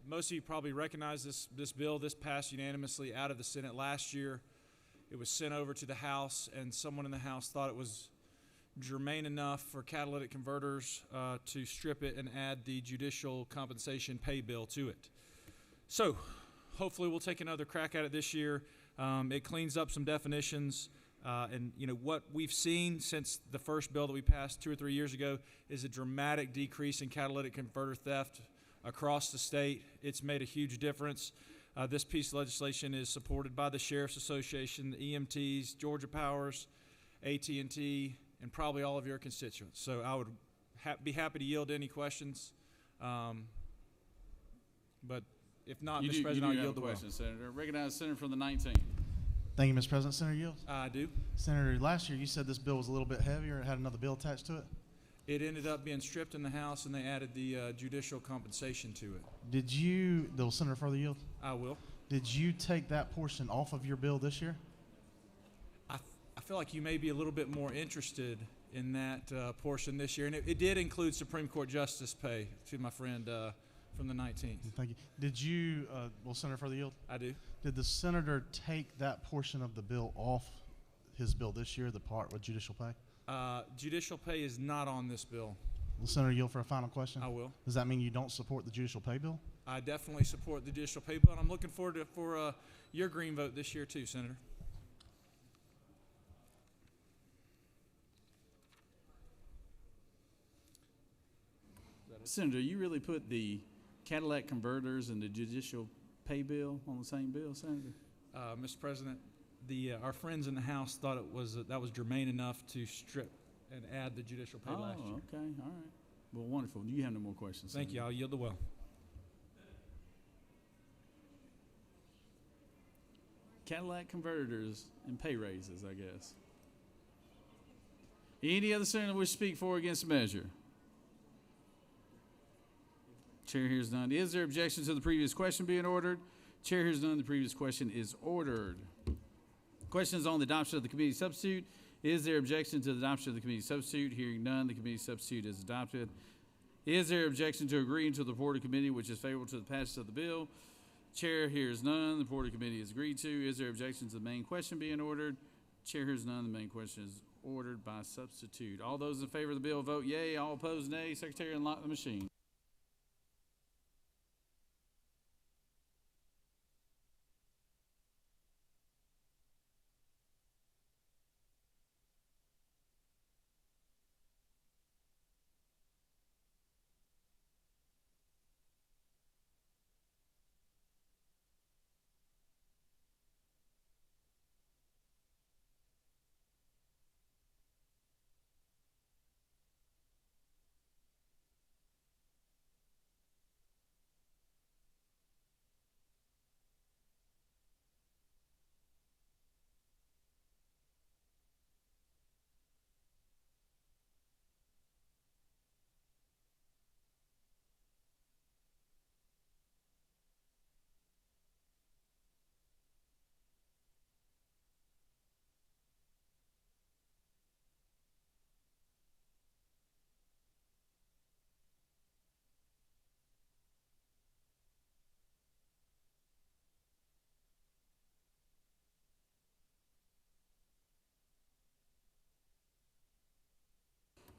Most of you probably recognize this bill. This passed unanimously out of the Senate last year. It was sent over to the House, and someone in the House thought it was germane enough for catalytic converters to strip it and add the judicial compensation pay bill to it. So hopefully we'll take another crack at it this year. It cleans up some definitions. And you know what we've seen since the first bill that we passed 2 or 3 years ago is a dramatic decrease in catalytic converter theft across the state. It's made a huge difference. This piece of legislation is supported by the Sheriff's Association, the EMTs, Georgia Powers, AT&T, and probably all of your constituents. So I would be happy to yield to any questions. But if not, Mr. President, I'll yield the question, Senator. Recognize the senator from the 19th. Thank you, Mr. President. Senator Yields? I do. Senator, last year you said this bill was a little bit heavier. It had another bill attached to it. It ended up being stripped in the House, and they added the judicial compensation to it. Did you, the Senator further yield? I will. Did you take that portion off of your bill this year? I feel like you may be a little bit more interested in that portion this year, and it did include Supreme Court justice pay to my friend from the 19th. Thank you. Did you, Senator further yield? I do. Did the senator take that portion of the bill off his bill this year, the part with judicial pay? Judicial pay is not on this bill. Will Senator yield for a final question? I will. Does that mean you don't support the judicial pay bill? I definitely support the judicial pay bill, and I'm looking forward to for your green vote this year too, Senator. Senator, you really put the Cadillac converters and the judicial pay bill on the same bill, Senator? Mr. President, our friends in the House thought that was germane enough to strip and add the judicial pay last year. Okay, all right. Well, wonderful. Do you have no more questions? Thank you. I'll yield the well. Cadillac converters and pay raises, I guess. Any other senator wish to speak for or against the measure? Chair hears none. Is there objection to the previous question being ordered? Chair hears none. The previous question is ordered. Questions on the adoption of the committee substitute. Is there objection to the adoption of the committee substitute? Hearing none, the committee substitute is adopted. Is there objection to agreeing to the report of committee which is favorable to the passage of the bill? Chair hears none. The report of committee is agreed to. Is there objection to the main question being ordered? Chair hears none. The main question is ordered by substitute. All those in favor of the bill vote yea. All opposed nay. Secretary, unlock the machine.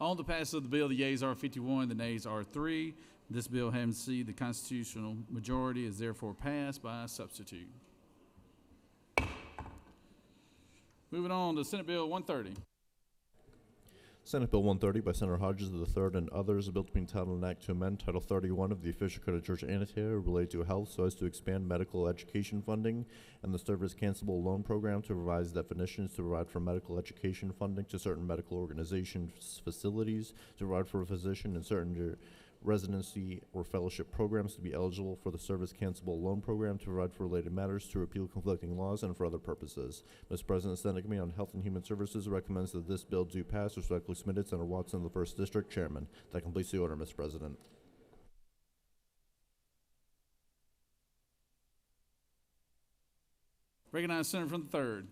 On the passage of the bill, the yeas are 51, the nays are 3. This bill having received the constitutional majority is therefore passed by substitute. Moving on to Senate Bill 130. Senate Bill 130 by Senator Hodges III and others, a bill to be entitled an act to amend Title 31 of the Official Code of Georgia Annotated related to health so as to expand medical education funding and the Service Cancelable Loan Program to revise definitions to provide for medical education funding to certain medical organizations facilities, to provide for a physician in certain residency or fellowship programs to be eligible for the Service Cancelable Loan Program, to provide for related matters, to repeal conflicting laws, and for other purposes. Mr. President, the Senate Committee on Health and Human Services recommends that this bill do pass. Respectfully submitted, Senator Watson, the 1st District Chairman. That completes the order, Mr. President. Recognize Senator from the 3rd.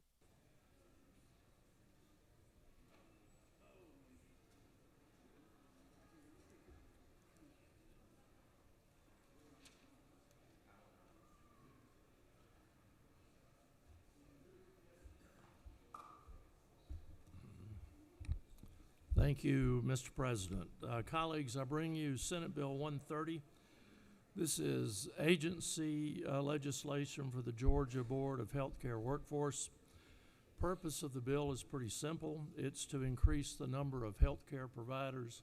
Thank you, Mr. President. Colleagues, I bring you Senate Bill 130. This is agency legislation for the Georgia Board of Healthcare Workforce. Purpose of the bill is pretty simple. It's to increase the number of healthcare providers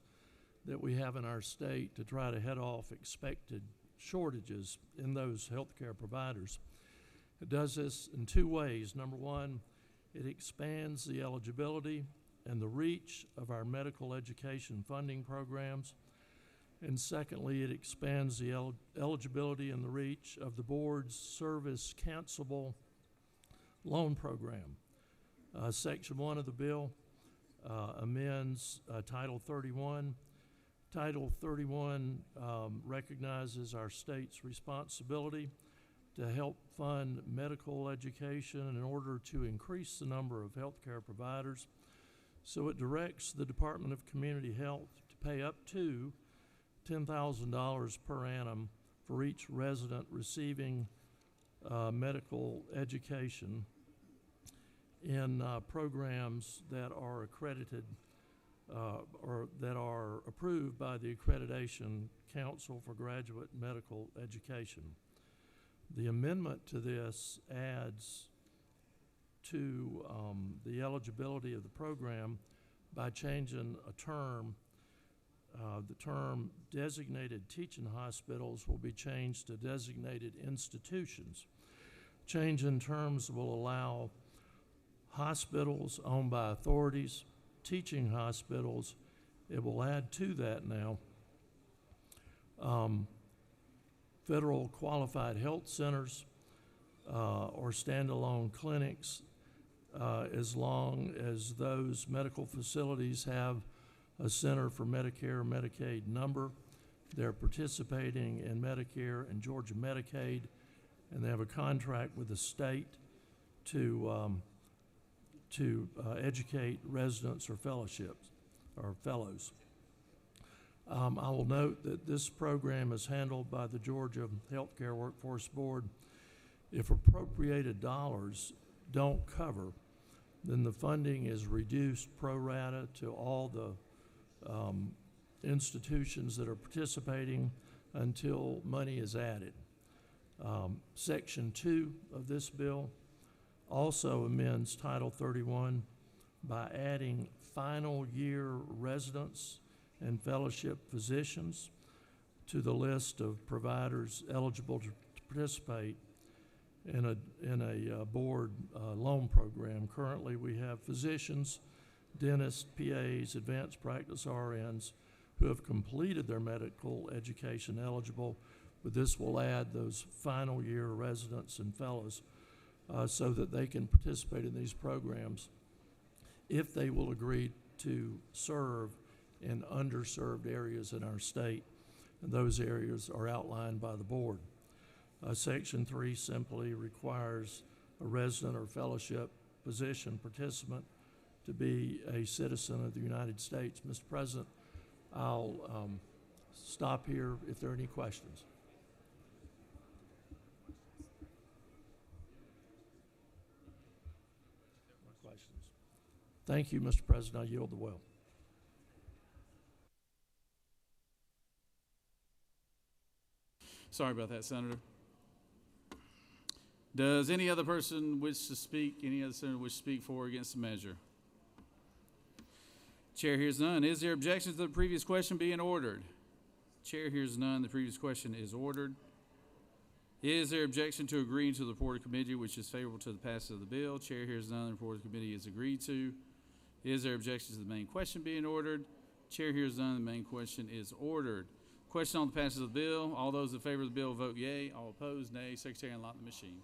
that we have in our state to try to head off expected shortages in those healthcare providers. It does this in 2 ways. Number one, it expands the eligibility and the reach of our medical education funding programs. And secondly, it expands the eligibility and the reach of the board's service cancelable loan program. Section 1 of the bill amends Title 31. Title 31 recognizes our state's responsibility to help fund medical education in order to increase the number of healthcare providers. So it directs the Department of Community Health to pay up to $10,000 per annum for each resident receiving medical education in programs that are accredited or that are approved by the Accreditation Council for Graduate Medical Education. The amendment to this adds to the eligibility of the program by changing a term. The term designated teaching hospitals will be changed to designated institutions. Change in terms will allow hospitals owned by authorities, teaching hospitals. It will add to that now federal qualified health centers or standalone clinics, as long as those medical facilities have a Center for Medicare and Medicaid number. They're participating in Medicare and Georgia Medicaid, and they have a contract with the state to educate residents or fellowships or fellows. I will note that this program is handled by the Georgia Healthcare Workforce Board. If appropriated dollars don't cover, then the funding is reduced pro rata to all the institutions that are participating until money is added. Section 2 of this bill also amends Title 31 by adding final year residents and fellowship physicians to the list of providers eligible to participate in a board loan program. Currently, we have physicians, dentists, PAs, advanced practice RNs who have completed their medical education eligible, but this will add those final year residents and fellows so that they can participate in these programs if they will agree to serve in underserved areas in our state, and those areas are outlined by the board. Section 3 simply requires a resident or fellowship physician participant to be a citizen of the United States. Mr. President, I'll stop here if there are any questions. Questions? Thank you, Mr. President. I yield the will. Sorry about that, Senator. Does any other person wish to speak, any other senator wish to speak for or against the measure? Chair hears none. Is there objection to the previous question being ordered? Chair hears none. The previous question is ordered. Is there objection to agreeing to the report of committee which is favorable to the passage of the bill? Chair hears none. The report of committee is agreed to. Is there objection to the main question being ordered? Chair hears none. The main question is ordered. Question on the passage of the bill. All those in favor of the bill vote yea. All opposed, nay. Secretary, unlock the machine.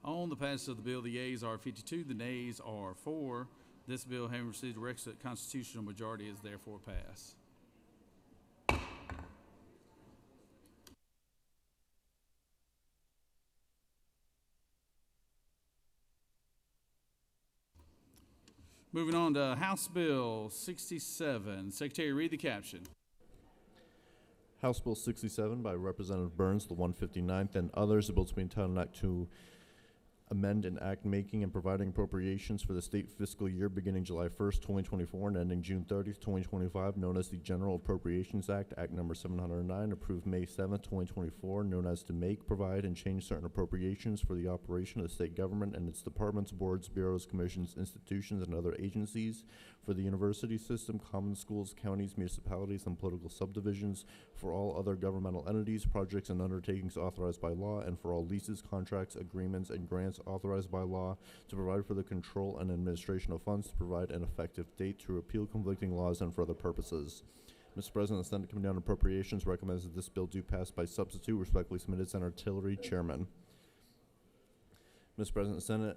On the passage of the bill, the yeas are 52, the nays are 4. This bill, having received a requisite constitutional majority, is therefore passed. Moving on to House Bill 67. Secretary, read the caption. House Bill 67 by Representative Burns, the 159th, and others, a bill to be entitled an act to amend an act making and providing appropriations for the state fiscal year beginning July 1st, 2024 and ending June 30th, 2025, known as the General Appropriations Act, Act number 709, approved May 7th, 2024, known as to make, provide, and change certain appropriations for the operation of the state government and its departments, boards, bureaus, commissions, institutions, and other agencies, for the university system, common schools, counties, municipalities, and political subdivisions, for all other governmental entities, projects, and undertakings authorized by law, and for all leases, contracts, agreements, and grants authorized by law, to provide for the control and administration of funds, to provide an effective date, to repeal conflicting laws, and for other purposes. Mr. President, the Senate Committee on Appropriations recommends that this bill do pass by substitute. Respectfully submitted, Senator Tillery, Chairman. Mr. President, the Senate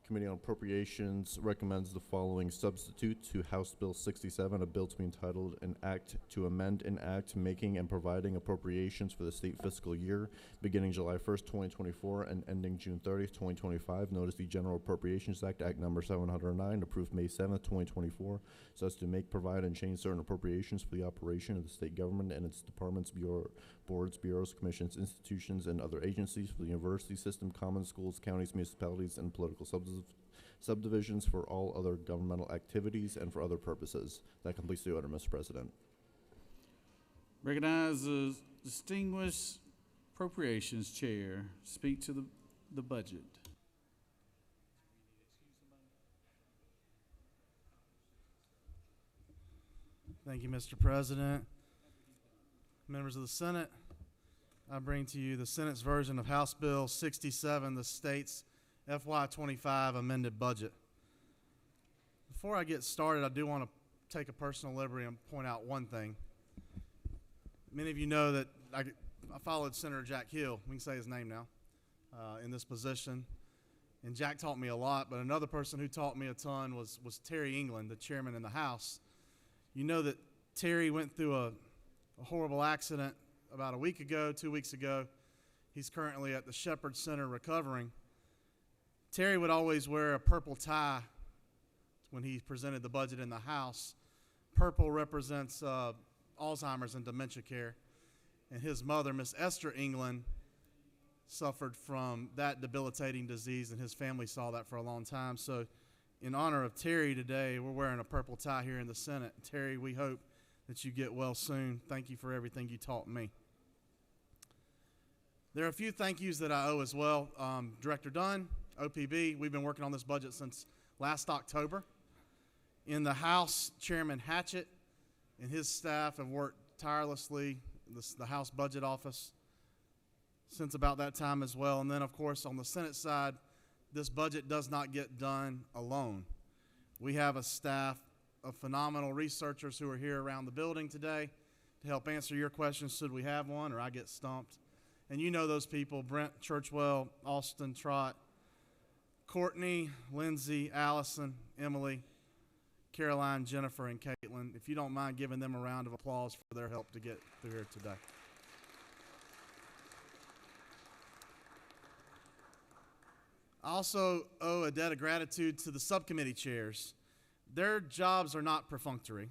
Committee on Appropriations recommends the following substitute to House Bill 67, a bill to be entitled an act to amend an act making and providing appropriations for the state fiscal year beginning July 1st, 2024 and ending June 30th, 2025, known as the General Appropriations Act, Act number 709, approved May 7th, 2024, so as to make, provide, and change certain appropriations for the operation of the state government and its departments, boards, bureaus, commissions, institutions, and other agencies, for the university system, common schools, counties, municipalities, and political subdivisions, for all other governmental activities, and for other purposes. That completes the order, Mr. President. Recognize the distinguished appropriations chair. Speak to the budget. Thank you, Mr. President. Members of the Senate, I bring to you the Senate's version of House Bill 67, the state's FY25 amended budget. Before I get started, I do want to take a personal liberty and point out one thing. Many of you know that I followed Senator Jack Hill, we can say his name now, in this position. And Jack taught me a lot, but another person who taught me a ton was Terry England, the chairman in the House. You know that Terry went through a horrible accident about a week ago, 2 weeks ago. He's currently at the Shepherd Center recovering. Terry would always wear a purple tie when he presented the budget in the House. Purple represents Alzheimer's and dementia care. And his mother, Miss Esther England, suffered from that debilitating disease, and his family saw that for a long time. So in honor of Terry today, we're wearing a purple tie here in the Senate. Terry, we hope that you get well soon. Thank you for everything you taught me. There are a few thank yous that I owe as well. Director Dunn, OPB, we've been working on this budget since last October. In the House, Chairman Hatchett and his staff have worked tirelessly, the House Budget Office, since about that time as well. And then, of course, on the Senate side, this budget does not get done alone. We have a staff of phenomenal researchers who are here around the building today to help answer your questions should we have one or I get stumped. And you know those people: Brent Churchwell, Austin Trott, Courtney, Lindsay, Allison, Emily, Caroline, Jennifer, and Caitlin. If you don't mind giving them a round of applause for their help to get through here today. I also owe a debt of gratitude to the subcommittee chairs. Their jobs are not perfunctory.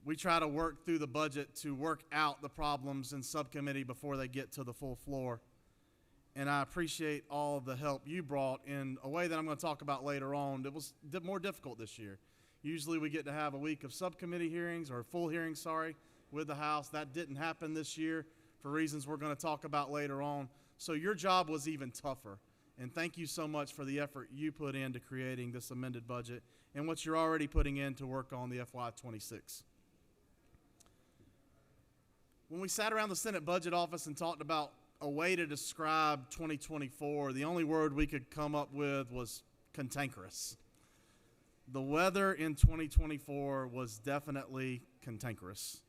We try to work through the budget to work out the problems in subcommittee before they get to the full floor. And I appreciate all the help you brought in a way that I'm going to talk about later on. It was more difficult this year. Usually we get to have a week of subcommittee hearings, or full hearings, with the House. That didn't happen this year for reasons we're going to talk about later on. So your job was even tougher. And thank you so much for the effort you put into creating this amended budget and what you're already putting in to work on the FY26. When we sat around the Senate Budget Office and talked about a way to describe 2024, the only word we could come up with was cantankerous. The weather in 2024 was definitely cantankerous.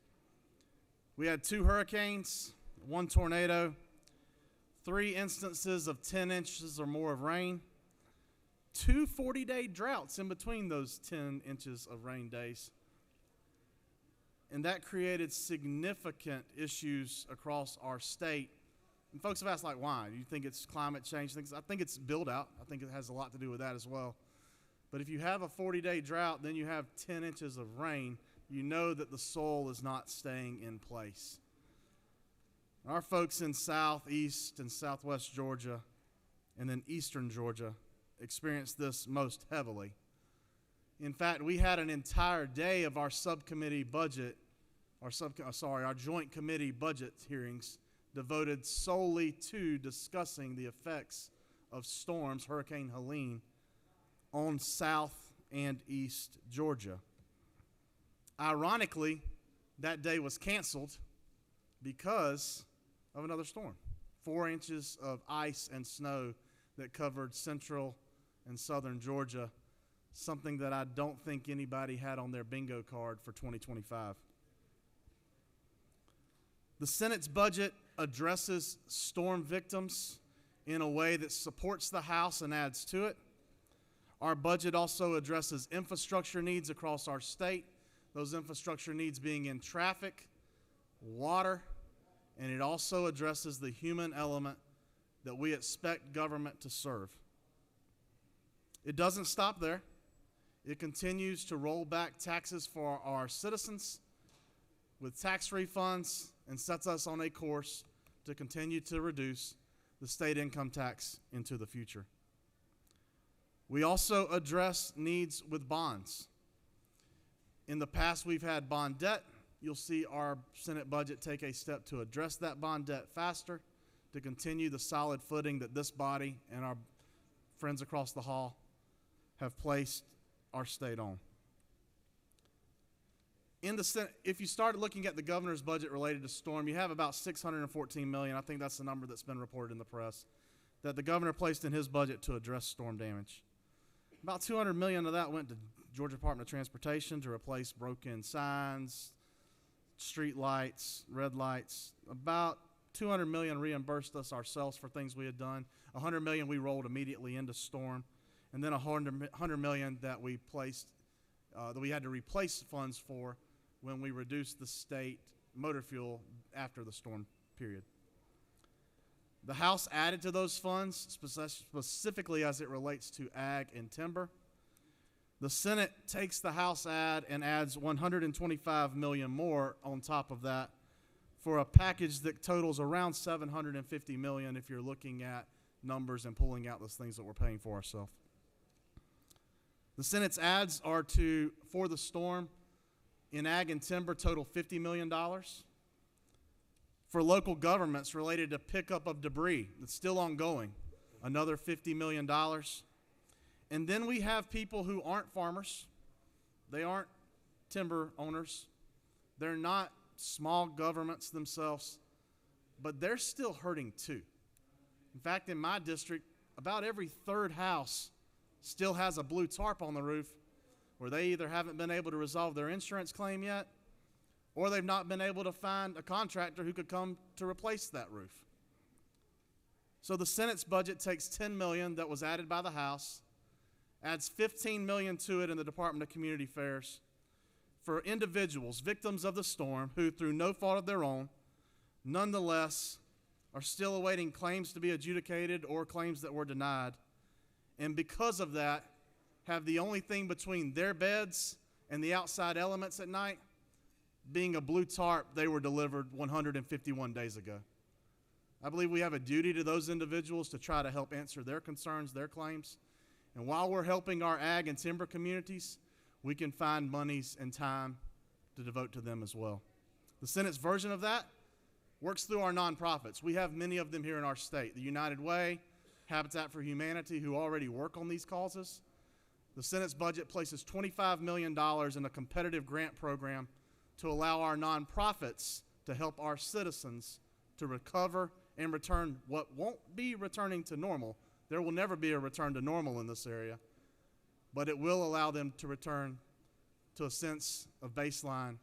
We had 2 hurricanes, 1 tornado, 3 instances of 10 inches or more of rain, 2 40-day droughts in between those 10 inches of rain days. And that created significant issues across our state. And folks have asked, like, why? Do you think it's climate change things? I think it's build out. I think it has a lot to do with that as well. But if you have a 40-day drought, then you have 10 inches of rain, you know that the soil is not staying in place. Our folks in southeast and southwest Georgia and then eastern Georgia experienced this most heavily. In fact, we had an entire day of our subcommittee budget, our joint committee budget hearings devoted solely to discussing the effects of storms, Hurricane Helene, on South and East Georgia. Ironically, that day was canceled because of another storm. 4 inches of ice and snow that covered central and southern Georgia, something that I don't think anybody had on their bingo card for 2025. The Senate's budget addresses storm victims in a way that supports the House and adds to it. Our budget also addresses infrastructure needs across our state, those infrastructure needs being in traffic, water, and it also addresses the human element that we expect government to serve. It doesn't stop there. It continues to roll back taxes for our citizens with tax refunds and sets us on a course to continue to reduce the state income tax into the future. We also address needs with bonds. In the past, we've had bond debt. You'll see our Senate budget take a step to address that bond debt faster, to continue the solid footing that this body and our friends across the hall have placed our state on. In the Senate, if you start looking at the governor's budget related to storm, you have about $614 million. I think that's the number that's been reported in the press, that the governor placed in his budget to address storm damage. About $200 million of that went to Georgia Department of Transportation to replace broken signs, street lights, red lights. About $200 million reimbursed us ourselves for things we had done. $100 million we rolled immediately into storm, and then $100 million that we placed, that we had to replace funds for when we reduced the state motor fuel after the storm period. The House added to those funds, specifically as it relates to ag and timber. The Senate takes the House ad and adds $125 million more on top of that for a package that totals around $750 million if you're looking at numbers and pulling out those things that we're paying for ourselves. The Senate's ads are for the storm in ag and timber total $50 million. For local governments related to pickup of debris, that's still ongoing, another $50 million. And then we have people who aren't farmers. They aren't timber owners. They're not small governments themselves. but they're still hurting too. In fact, in my district, about every third house still has a blue tarp on the roof where they either haven't been able to resolve their insurance claim yet, or they've not been able to find a contractor who could come to replace that roof. So the Senate's budget takes $10 million that was added by the House, adds $15 million to it in the Department of Community Affairs for individuals, victims of the storm, who through no fault of their own, nonetheless are still awaiting claims to be adjudicated or claims that were denied. And because of that, have the only thing between their beds and the outside elements at night being a blue tarp they were delivered 151 days ago. I believe we have a duty to those individuals to try to help answer their concerns, their claims. And while we're helping our ag and timber communities, we can find monies and time to devote to them as well. The Senate's version of that works through our nonprofits. We have many of them here in our state. The United Way, Habitat for Humanity, who already work on these causes. The Senate's budget places $25 million in a competitive grant program to allow our nonprofits to help our citizens to recover and return what won't be returning to normal. There will never be a return to normal in this area, but it will allow them to return to a sense of baseline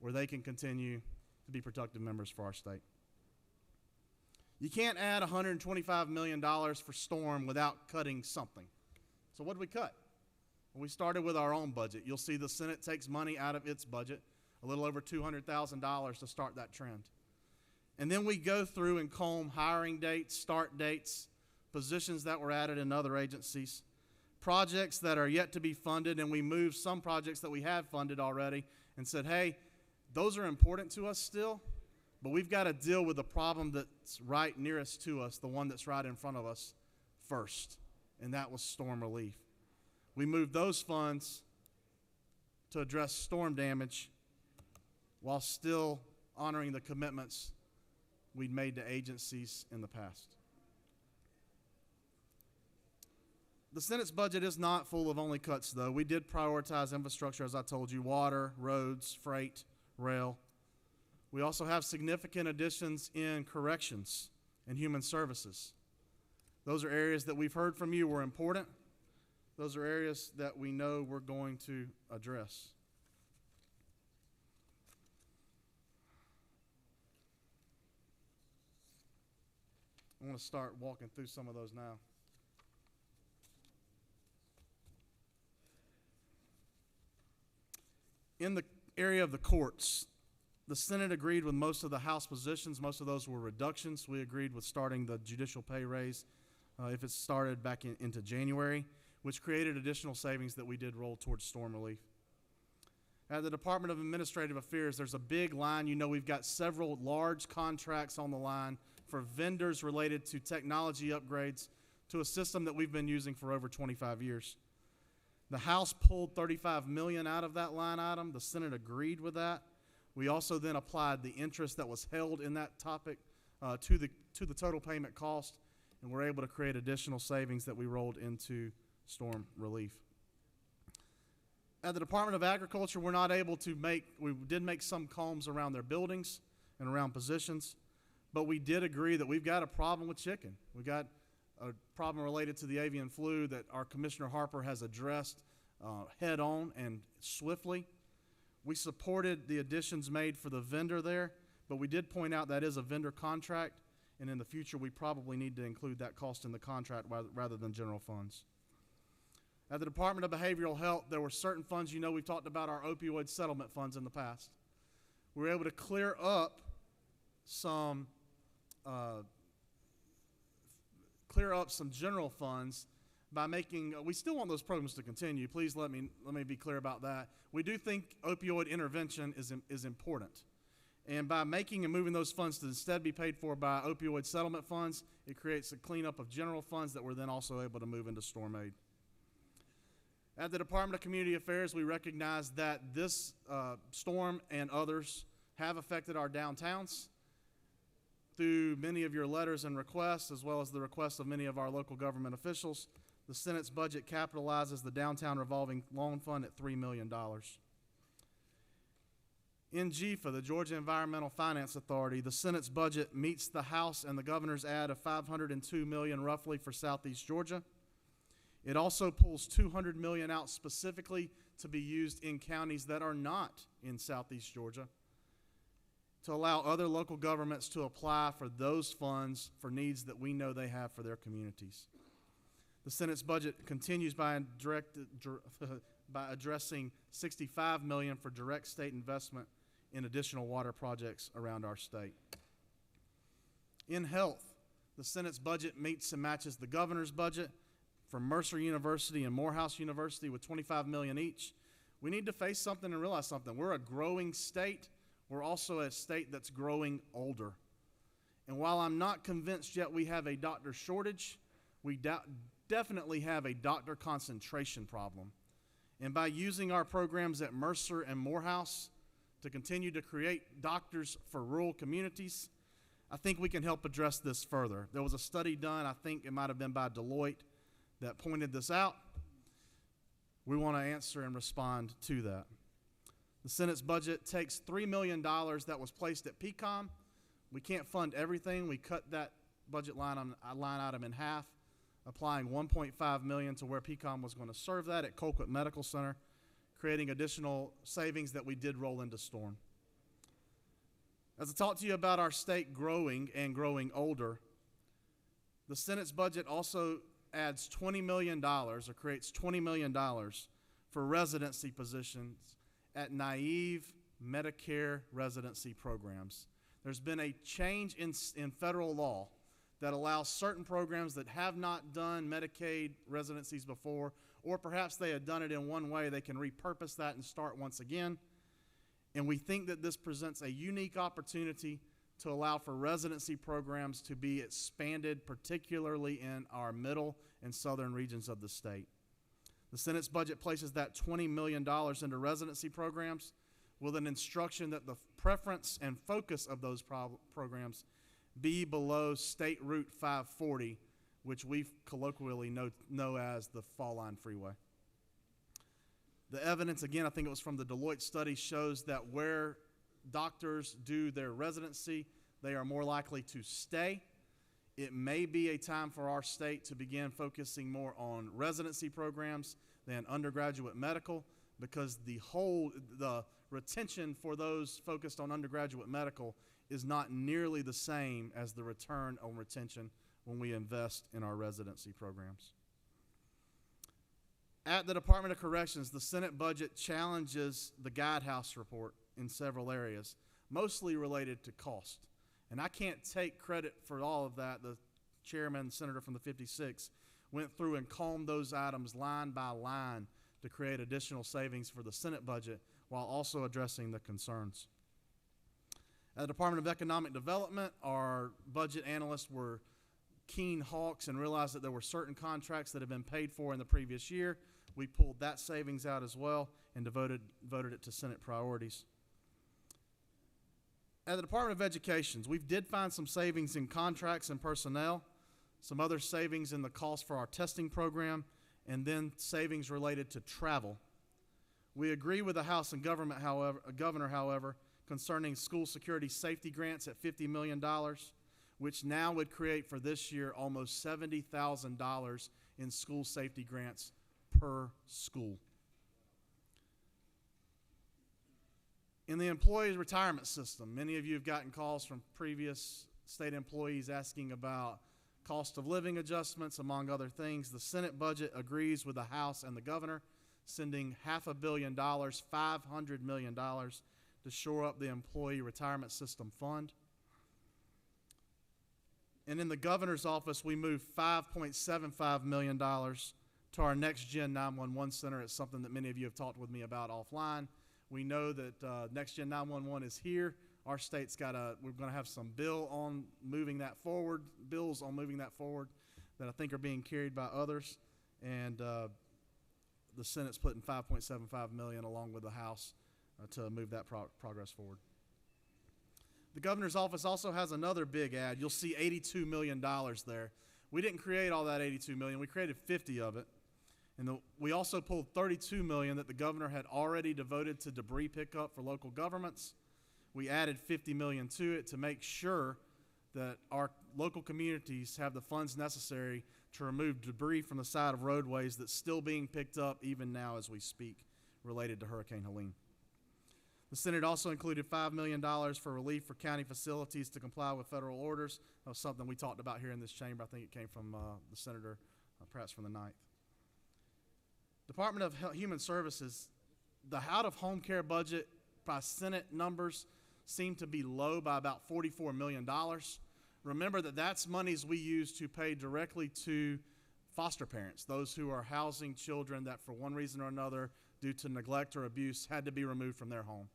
where they can continue to be productive members for our state. You can't add $125 million for storm without cutting something. So what did we cut? Well, we started with our own budget. You'll see the Senate takes money out of its budget, a little over $200,000 to start that trend. And then we go through and comb hiring dates, start dates, positions that were added in other agencies, projects that are yet to be funded, and we move some projects that we have funded already and said, hey, those are important to us still, but we've got to deal with the problem that's right nearest to us, the one that's right in front of us first, and that was storm relief. We moved those funds to address storm damage while still honoring the commitments we'd made to agencies in the past. The Senate's budget is not full of only cuts, though. We did prioritize infrastructure, as I told you, water, roads, freight, rail. We also have significant additions in corrections and human services. Those are areas that we've heard from you were important. Those are areas that we know we're going to address. I want to start walking through some of those now. In the area of the courts, the Senate agreed with most of the House positions. Most of those were reductions. We agreed with starting the judicial pay raise if it started back into January, which created additional savings that we did roll towards storm relief. At the Department of Administrative Affairs, there's a big line. You know, we've got several large contracts on the line for vendors related to technology upgrades to a system that we've been using for over 25 years. The House pulled $35 million out of that line item. The Senate agreed with that. We also then applied the interest that was held in that topic to the total payment cost, and we're able to create additional savings that we rolled into storm relief. At the Department of Agriculture, we did make some combs around their buildings and around positions, but we did agree that we've got a problem with chicken. We've got a problem related to the avian flu that our Commissioner Harper has addressed head on and swiftly. We supported the additions made for the vendor there, but we did point out that is a vendor contract, and in the future we probably need to include that cost in the contract rather than general funds. At the Department of Behavioral Health, there were certain funds, you know, we've talked about our opioid settlement funds in the past. We were able to clear up some general funds by making, we still want those programs to continue. Please let me be clear about that. We do think opioid intervention is important. And by making and moving those funds to instead be paid for by opioid settlement funds, it creates a cleanup of general funds that we're then also able to move into storm aid. At the Department of Community Affairs, we recognize that this storm and others have affected our downtowns through many of your letters and requests, as well as the requests of many of our local government officials. The Senate's budget capitalizes the Downtown Revolving Loan Fund at $3 million. In GFA, the Georgia Environmental Finance Authority, the Senate's budget meets the House and the governor's add of $502 million roughly for Southeast Georgia. It also pulls $200 million out specifically to be used in counties that are not in Southeast Georgia, to allow other local governments to apply for those funds for needs that we know they have for their communities. The Senate's budget continues by addressing $65 million for direct state investment in additional water projects around our state. In health, the Senate's budget meets and matches the governor's budget for Mercer University and Morehouse University with $25 million each. We need to face something and realize something. We're a growing state. We're also a state that's growing older. And while I'm not convinced yet we have a doctor shortage, we definitely have a doctor concentration problem. And by using our programs at Mercer and Morehouse to continue to create doctors for rural communities, I think we can help address this further. There was a study done, I think it might have been by Deloitte, that pointed this out. We want to answer and respond to that. The Senate's budget takes $3 million that was placed at PCOM. We can't fund everything. We cut that budget line item in half, applying $1.5 million to where PCOM was going to serve that at Colquitt Medical Center, creating additional savings that we did roll into Storm. As I talk to you about our state growing and growing older, the Senate's budget also adds $20 million, or creates $20 million for residency positions at naive Medicare residency programs. There's been a change in federal law that allows certain programs that have not done Medicaid residencies before, or perhaps they had done it in one way, they can repurpose that and start once again. And we think that this presents a unique opportunity to allow for residency programs to be expanded, particularly in our middle and southern regions of the state. The Senate's budget places that $20 million into residency programs with an instruction that the preference and focus of those programs be below State Route 540, which we colloquially know as the Fall Line Freeway. The evidence, again, I think it was from the Deloitte study, shows that where doctors do their residency, they are more likely to stay. It may be a time for our state to begin focusing more on residency programs than undergraduate medical, because the retention for those focused on undergraduate medical is not nearly the same as the return on retention when we invest in our residency programs. At the Department of Corrections, the Senate budget challenges the Guidehouse report in several areas, mostly related to cost. And I can't take credit for all of that. The chairman, senator from the 56, went through and combed those items line by line to create additional savings for the Senate budget while also addressing the concerns. At the Department of Economic Development, our budget analysts were keen hawks and realized that there were certain contracts that had been paid for in the previous year. We pulled that savings out as well and voted it to Senate priorities. At the Department of Education, we did find some savings in contracts and personnel, some other savings in the cost for our testing program, and then savings related to travel. We agree with the House and governor, however, concerning school security safety grants at $50 million, which now would create for this year almost $70,000 in school safety grants per school. In the employee retirement system, many of you have gotten calls from previous state employees asking about cost of living adjustments, among other things. The Senate budget agrees with the House and the governor, sending $500 million, $500 million to shore up the employee retirement system fund. And in the governor's office, we moved $5.75 million to our Next Gen 911 Center. It's something that many of you have talked with me about offline. We know that Next Gen 911 is here. Our state's we're going to have some bills on moving that forward that I think are being carried by others. And the Senate's putting $5.75 million along with the House to move that progress forward. The governor's office also has another big ad. You'll see $82 million there. We didn't create all that $82 million. We created 50 of it. And we also pulled $32 million that the governor had already devoted to debris pickup for local governments. We added $50 million to it to make sure that our local communities have the funds necessary to remove debris from the side of roadways that's still being picked up even now as we speak related to Hurricane Helene. The Senate also included $5 million for relief for county facilities to comply with federal orders. That was something we talked about here in this chamber. I think it came from the senator, perhaps from the 9th. Department of Human Services, the out-of-home care budget by Senate numbers seemed to be low by about $44 million. Remember that that's monies we use to pay directly to foster parents, those who are housing children that for one reason or another, due to neglect or abuse, had to be removed from their home.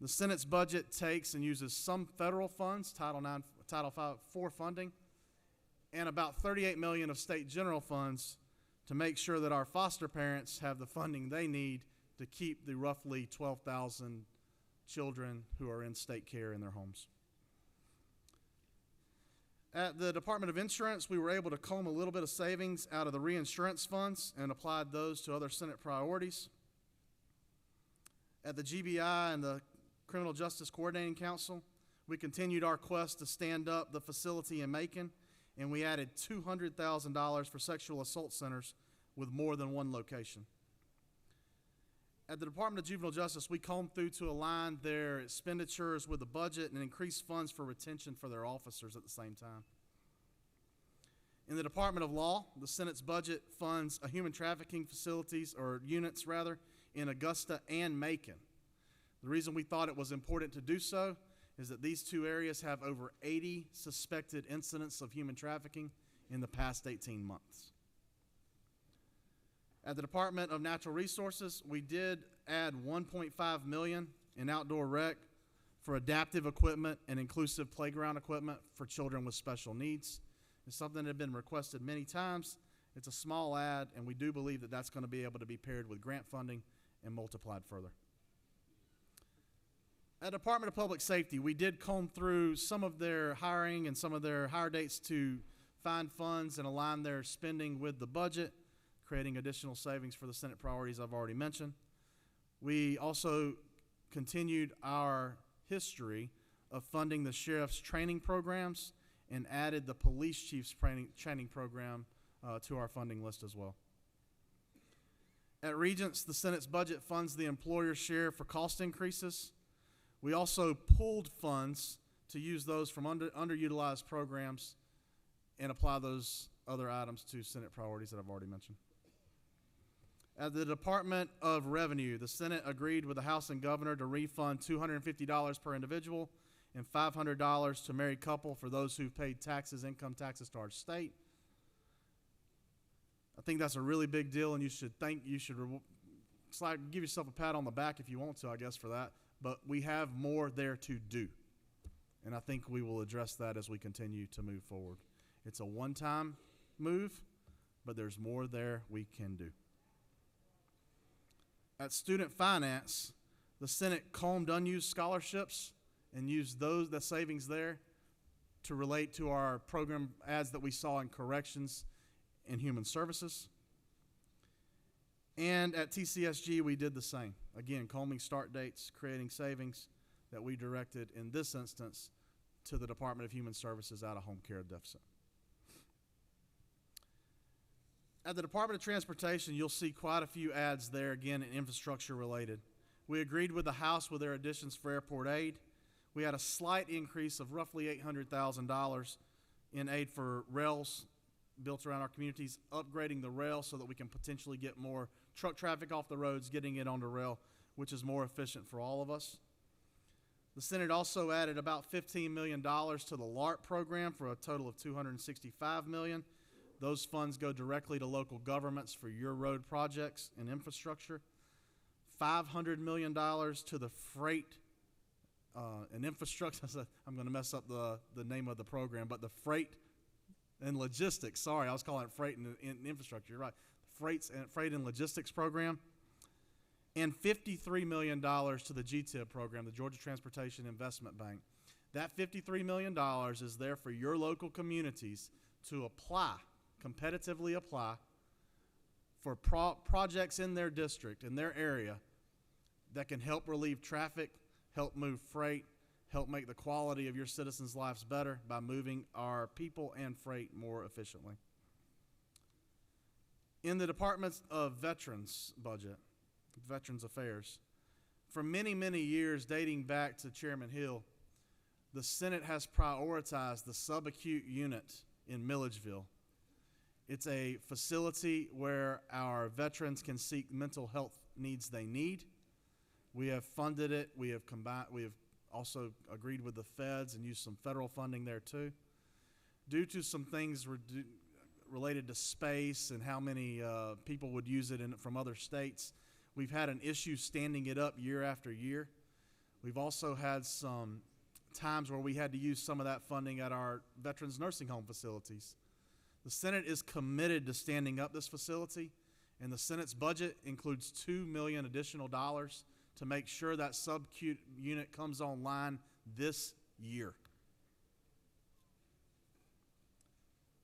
The Senate's budget takes and uses some federal funds, Title IV funding, and about $38 million of state general funds to make sure that our foster parents have the funding they need to keep the roughly 12,000 children who are in state care in their homes. At the Department of Insurance, we were able to comb a little bit of savings out of the reinsurance funds and applied those to other Senate priorities. At the GBI and the Criminal Justice Coordinating Council, we continued our quest to stand up the facility in Macon, and we added $200,000 for sexual assault centers with more than one location. At the Department of Juvenile Justice, we combed through to align their expenditures with the budget and increase funds for retention for their officers at the same time. In the Department of Law, the Senate's budget funds a human trafficking facilities, or units rather, in Augusta and Macon. The reason we thought it was important to do so is that these two areas have over 80 suspected incidents of human trafficking in the past 18 months. At the Department of Natural Resources, we did add $1.5 million in outdoor rec for adaptive equipment and inclusive playground equipment for children with special needs. It's something that had been requested many times. It's a small add, and we do believe that that's going to be able to be paired with grant funding and multiplied further. At Department of Public Safety, we did comb through some of their hiring and some of their hire dates to find funds and align their spending with the budget, creating additional savings for the Senate priorities I've already mentioned. We also continued our history of funding the sheriff's training programs and added the police chief's training program to our funding list as well. At Regents, the Senate's budget funds the employer's share for cost increases. We also pulled funds to use those from underutilized programs and apply those other items to Senate priorities that I've already mentioned. At the Department of Revenue, the Senate agreed with the House and Governor to refund $250 per individual and $500 to married couple for those who've paid taxes, income taxes to our state. I think that's a really big deal, and give yourself a pat on the back if you want to, I guess, for that. But we have more there to do, and I think we will address that as we continue to move forward. It's a one-time move, but there's more there we can do. At Student Finance, the Senate combed unused scholarships and used the savings there to relate to our program ads that we saw in corrections and human services. And at TCSG, we did the same. Again, combing start dates, creating savings that we directed, in this instance, to the Department of Human Services out of home care deficit. At the Department of Transportation, you'll see quite a few ads there, again, in infrastructure related. We agreed with the House with their additions for airport aid. We had a slight increase of roughly $800,000 in aid for rails built around our communities, upgrading the rail so that we can potentially get more truck traffic off the roads, getting it onto rail, which is more efficient for all of us. The Senate also added about $15 million to the LARP program for a total of $265 million. Those funds go directly to local governments for your road projects and infrastructure. $500 million to the freight and infrastructure. I'm going to mess up the name of the program, but the freight and logistics. Sorry, I was calling it freight and infrastructure. You're right. Freight and logistics program. And $53 million to the GTIB program, the Georgia Transportation Investment Bank. That $53 million is there for your local communities to apply, competitively apply, for projects in their district, in their area, that can help relieve traffic, help move freight, help make the quality of your citizens' lives better by moving our people and freight more efficiently. In the Department of Veterans budget, Veterans Affairs, for many, many years, dating back to Chairman Hill, the Senate has prioritized the subacute unit in Milledgeville. It's a facility where our veterans can seek mental health needs they need. We have funded it. We have also agreed with the feds and used some federal funding there too. Due to some things related to space and how many people would use it from other states, we've had an issue standing it up year after year. We've also had some times where we had to use some of that funding at our veterans nursing home facilities. The Senate is committed to standing up this facility, and the Senate's budget includes $2 million additional dollars to make sure that subacute unit comes online this year.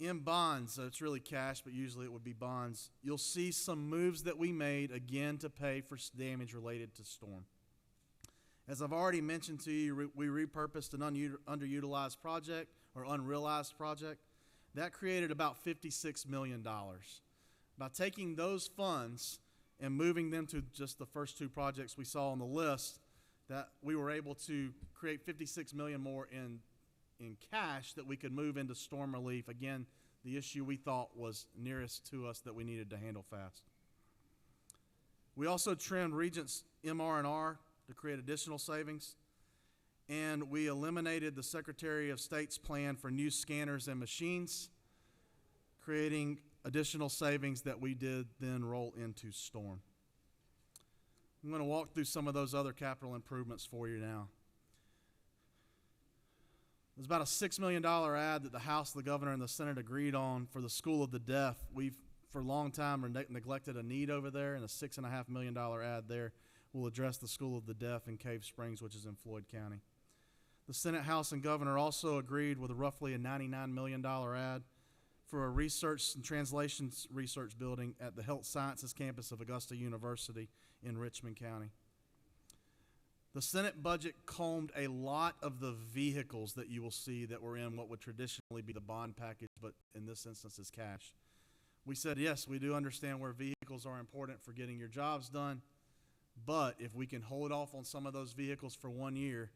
In bonds, so it's really cash, but usually it would be bonds, you'll see some moves that we made, again, to pay for damage related to storm. As I've already mentioned to you, we repurposed an underutilized project, or unrealized project. That created about $56 million. By taking those funds and moving them to just the first two projects we saw on the list, that we were able to create $56 million more in cash that we could move into storm relief. Again, the issue we thought was nearest to us that we needed to handle fast. We also trimmed Regents MR&R to create additional savings, and we eliminated the Secretary of State's plan for new scanners and machines, creating additional savings that we did then roll into storm. I'm going to walk through some of those other capital improvements for you now. There's about a $6 million ad that the House, the Governor, and the Senate agreed on for the School of the Deaf. We've, for a long time, neglected a need over there, and a $6.5 million ad there will address the School of the Deaf in Cave Springs, which is in Floyd County. The Senate, House, and Governor also agreed with roughly a $99 million ad for a research and translations research building at the Health Sciences campus of Augusta University in Richmond County. The Senate budget combed a lot of the vehicles that you will see that were in what would traditionally be the bond package, but in this instance is cash. We said, yes, we do understand where vehicles are important for getting your jobs done, but if we can hold off on some of those vehicles for 1 year,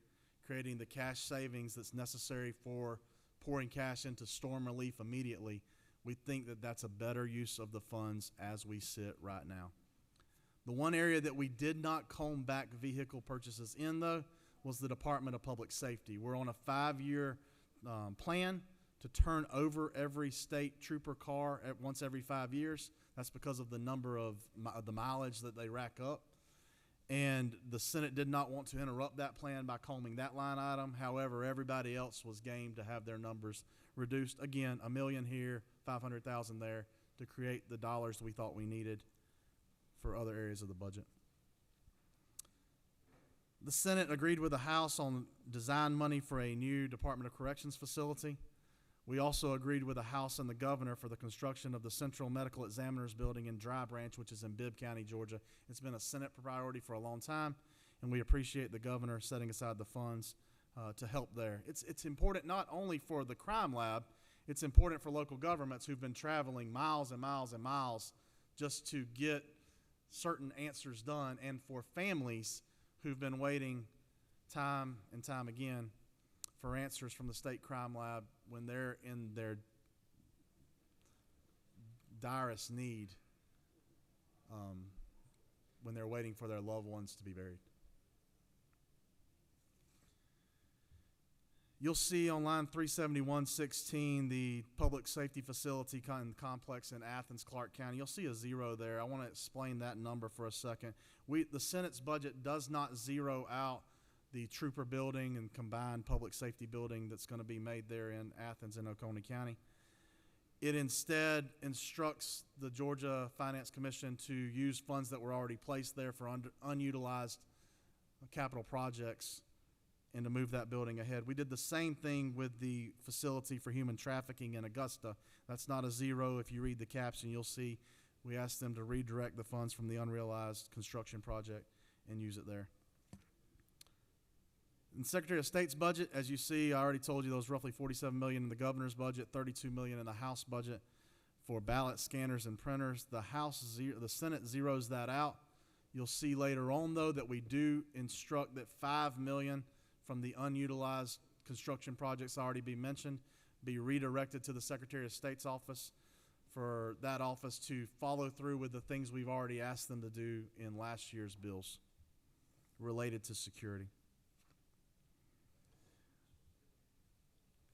creating the cash savings that's necessary for pouring cash into storm relief immediately, we think that that's a better use of the funds as we sit right now. The one area that we did not comb back vehicle purchases in, though, was the Department of Public Safety. We're on a 5-year plan to turn over every state trooper car once every 5 years. That's because of the number of the mileage that they rack up. And the Senate did not want to interrupt that plan by combing that line item. However, everybody else was game to have their numbers reduced. Again, $1 million here, $500,000 there to create the dollars we thought we needed for other areas of the budget. The Senate agreed with the House on design money for a new Department of Corrections facility. We also agreed with the House and the Governor for the construction of the Central Medical Examiner's Building in Dry Branch, which is in Bibb County, Georgia. It's been a Senate priority for a long time, and we appreciate the Governor setting aside the funds to help there. It's important not only for the crime lab, it's important for local governments who've been traveling miles and miles and miles just to get certain answers done, and for families who've been waiting time and time again for answers from the state crime lab when they're in their direst need, when they're waiting for their loved ones to be buried. You'll see on line 37116 the public safety facility complex in Athens, Clark County. You'll see a zero there. I want to explain that number for a second. The Senate's budget does not zero out the trooper building and combined public safety building that's going to be made there in Athens and Oconee County. It instead instructs the Georgia Finance Commission to use funds that were already placed there for unutilized capital projects and to move that building ahead. We did the same thing with the facility for human trafficking in Augusta. That's not a zero. If you read the caption, you'll see we asked them to redirect the funds from the unrealized construction project and use it there. In the Secretary of State's budget, as you see, I already told you there was roughly $47 million in the governor's budget, $32 million in the House budget for ballot scanners and printers. The Senate zeroes that out. You'll see later on, though, that we do instruct that $5 million from the unutilized construction projects already be mentioned be redirected to the Secretary of State's office for that office to follow through with the things we've already asked them to do in last year's bills related to security.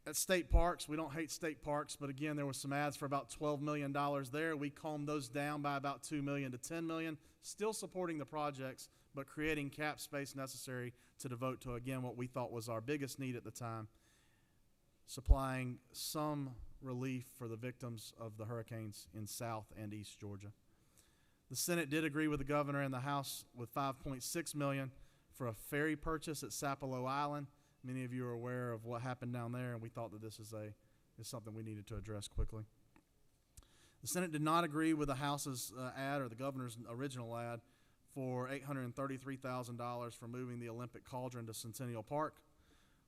At state parks, we don't hate state parks, but again, there was some ads for about $12 million there. We combed those down by about $2 million to $10 million, still supporting the projects, but creating cap space necessary to devote to, again, what we thought was our biggest need at the time, supplying some relief for the victims of the hurricanes in South and East Georgia. The Senate did agree with the governor and the House with $5.6 million for a ferry purchase at Sapelo Island. Many of you are aware of what happened down there, and we thought that this is something we needed to address quickly. The Senate did not agree with the House's ad or the governor's original ad for $833,000 for moving the Olympic Cauldron to Centennial Park.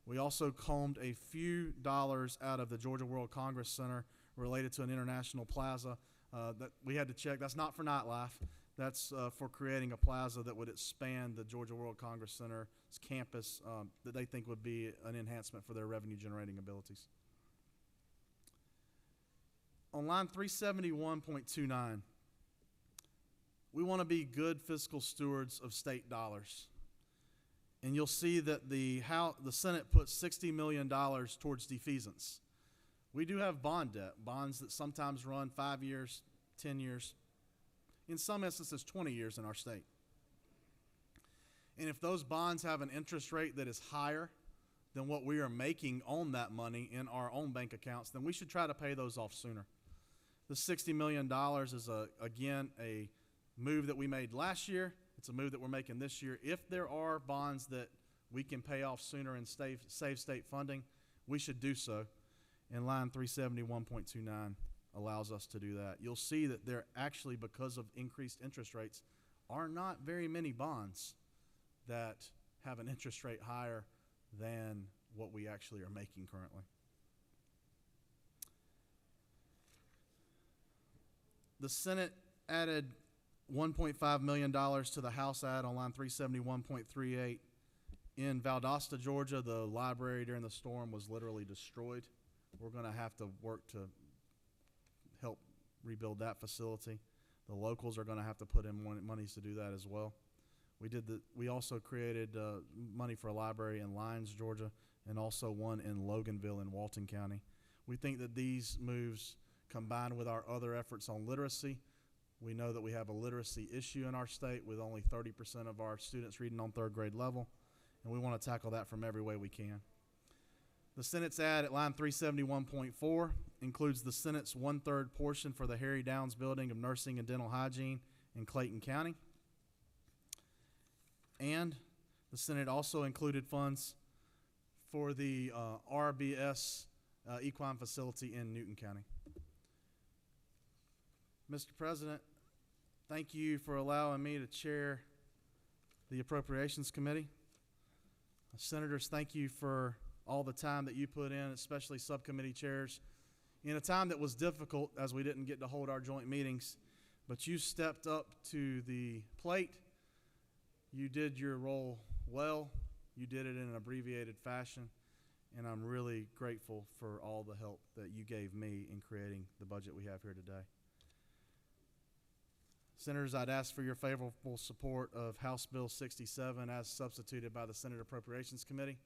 We also combed a few dollars out of the Georgia World Congress Center related to an international plaza that we had to check. That's not for nightlife. That's for creating a plaza that would expand the Georgia World Congress Center's campus that they think would be an enhancement for their revenue-generating abilities. On line 371.29, we want to be good fiscal stewards of state dollars. And you'll see that the Senate put $60 million towards defeasance. We do have bond debt, bonds that sometimes run 5 years, 10 years, in some instances 20 years in our state. And if those bonds have an interest rate that is higher than what we are making on that money in our own bank accounts, then we should try to pay those off sooner. The $60 million is, again, a move that we made last year. It's a move that we're making this year. If there are bonds that we can pay off sooner and save state funding, we should do so. And line 371.29 allows us to do that. You'll see that there actually, because of increased interest rates, are not very many bonds that have an interest rate higher than what we actually are making currently. The Senate added $1.5 million to the House ad on line 371.38. In Valdosta, Georgia, the library during the storm was literally destroyed. We're going to have to work to help rebuild that facility. The locals are going to have to put in monies to do that as well. We also created money for a library in Lyons, Georgia, and also one in Loganville in Walton County. We think that these moves, combined with our other efforts on literacy, we know that we have a literacy issue in our state with only 30% of our students reading on third grade level, and we want to tackle that from every way we can. The Senate's ad at line 371.4 includes the Senate's 1/3 portion for the Harry Downs Building of Nursing and Dental Hygiene in Clayton County. And the Senate also included funds for the RBS equine facility in Newton County. Mr. President, thank you for allowing me to chair the Appropriations Committee. Senators, thank you for all the time that you put in, especially subcommittee chairs, in a time that was difficult as we didn't get to hold our joint meetings, but you stepped up to the plate. You did your role well. You did it in an abbreviated fashion, and I'm really grateful for all the help that you gave me in creating the budget we have here today. Senators, I'd ask for your favorable support of House Bill 67 as substituted by the Senate Appropriations Committee.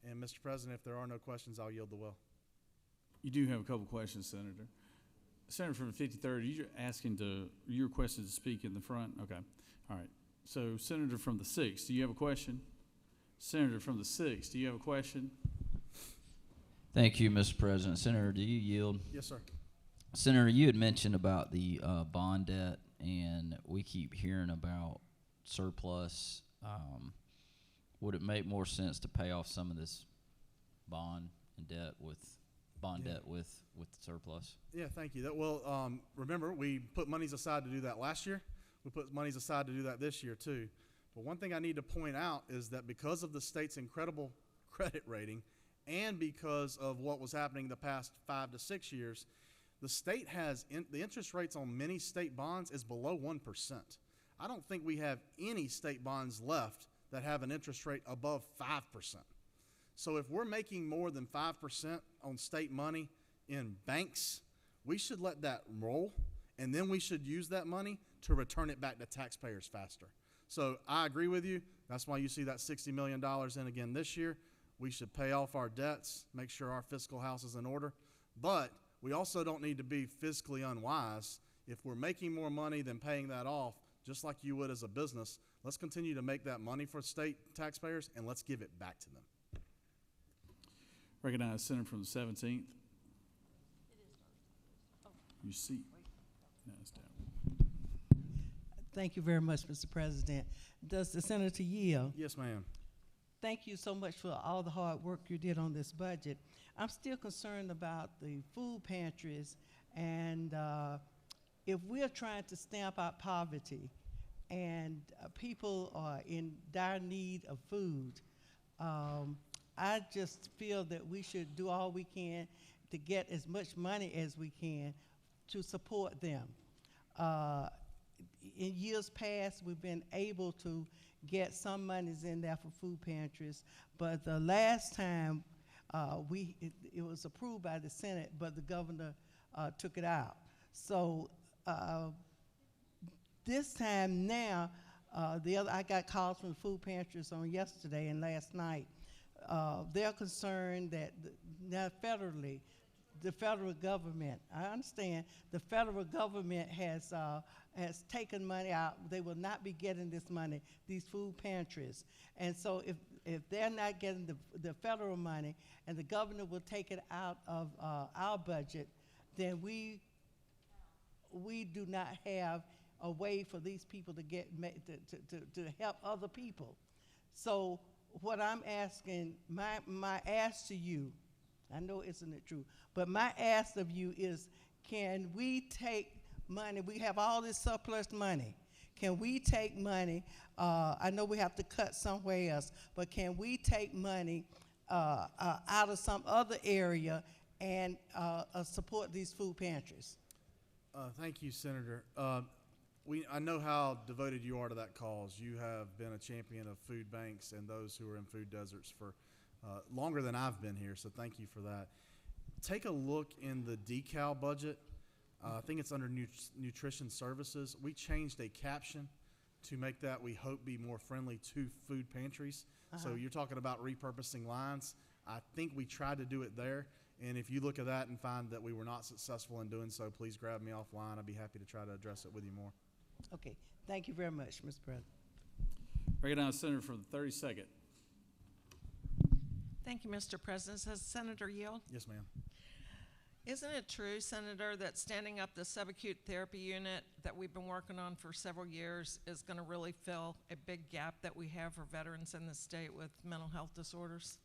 And Mr. President, if there are no questions, I'll yield the will. You do have a couple questions, Senator. Senator from the 53rd, you're asking you're requested to speak in the front? Okay. All right. So, Senator from the 6th, do you have a question? Senator from the 6th, do you have a question? Thank you, Mr. President. Senator, do you yield? Yes, sir. Senator, you had mentioned about the bond debt, and we keep hearing about surplus. Would it make more sense to pay off some of this bond and debt with bond Yeah. debt with the surplus. Yeah, thank you. Remember, we put monies aside to do that last year. We put monies aside to do that this year, too. But one thing I need to point out is that because of the state's incredible credit rating and because of what was happening the past 5 to 6 years, the state has the interest rates on many state bonds is below 1%. I don't think we have any state bonds left that have an interest rate above 5%. So if we're making more than 5% on state money in banks, we should let that roll, and then we should use that money to return it back to taxpayers faster. So I agree with you. That's why you see that $60 million in again this year. We should pay off our debts, make sure our fiscal house is in order. But we also don't need to be fiscally unwise. If we're making more money than paying that off, just like you would as a business, let's continue to make that money for state taxpayers, and let's give it back to them. Recognize Senator from the 17th. You see. No, it's down. Thank you very much, Mr. President. Does the senator yield? Yes, ma'am. Thank you so much for all the hard work you did on this budget. I'm still concerned about the food pantries, and if we're trying to stamp out poverty and people are in dire need of food, I just feel that we should do all we can to get as much money as we can to support them. In years past, we've been able to get some monies in there for food pantries, but the last time it was approved by the Senate, but the governor took it out. So this time now, I got calls from food pantries on yesterday and last night. They're concerned that now federally, the federal government, I understand, the federal government has taken money out. They will not be getting this money, these food pantries. And so if they're not getting the federal money and the governor will take it out of our budget, then we do not have a way for these people to get to help other people. So what I'm asking, my ask to you, I know isn't it true, but my ask of you is, can we take money? We have all this surplus money. Can we take money? I know we have to cut somewhere else, but can we take money out of some other area and support these food pantries? Thank you, Senator. I know how devoted you are to that cause. You have been a champion of food banks and those who are in food deserts for longer than I've been here, so thank you for that. Take a look in the decal budget. I think it's under nutrition services. We changed a caption to make that, we hope, be more friendly to food pantries. So you're talking about repurposing lines. I think we tried to do it there. And if you look at that and find that we were not successful in doing so, please grab me offline. I'd be happy to try to address it with you more. Okay. Thank you very much, Mr. President. Recognize Senator from the 32nd. Thank you, Mr. President. Says Senator Yield. Yes, ma'am. Isn't it true, Senator, that standing up the subacute therapy unit that we've been working on for several years is going to really fill a big gap that we have for veterans in the state with mental health disorders?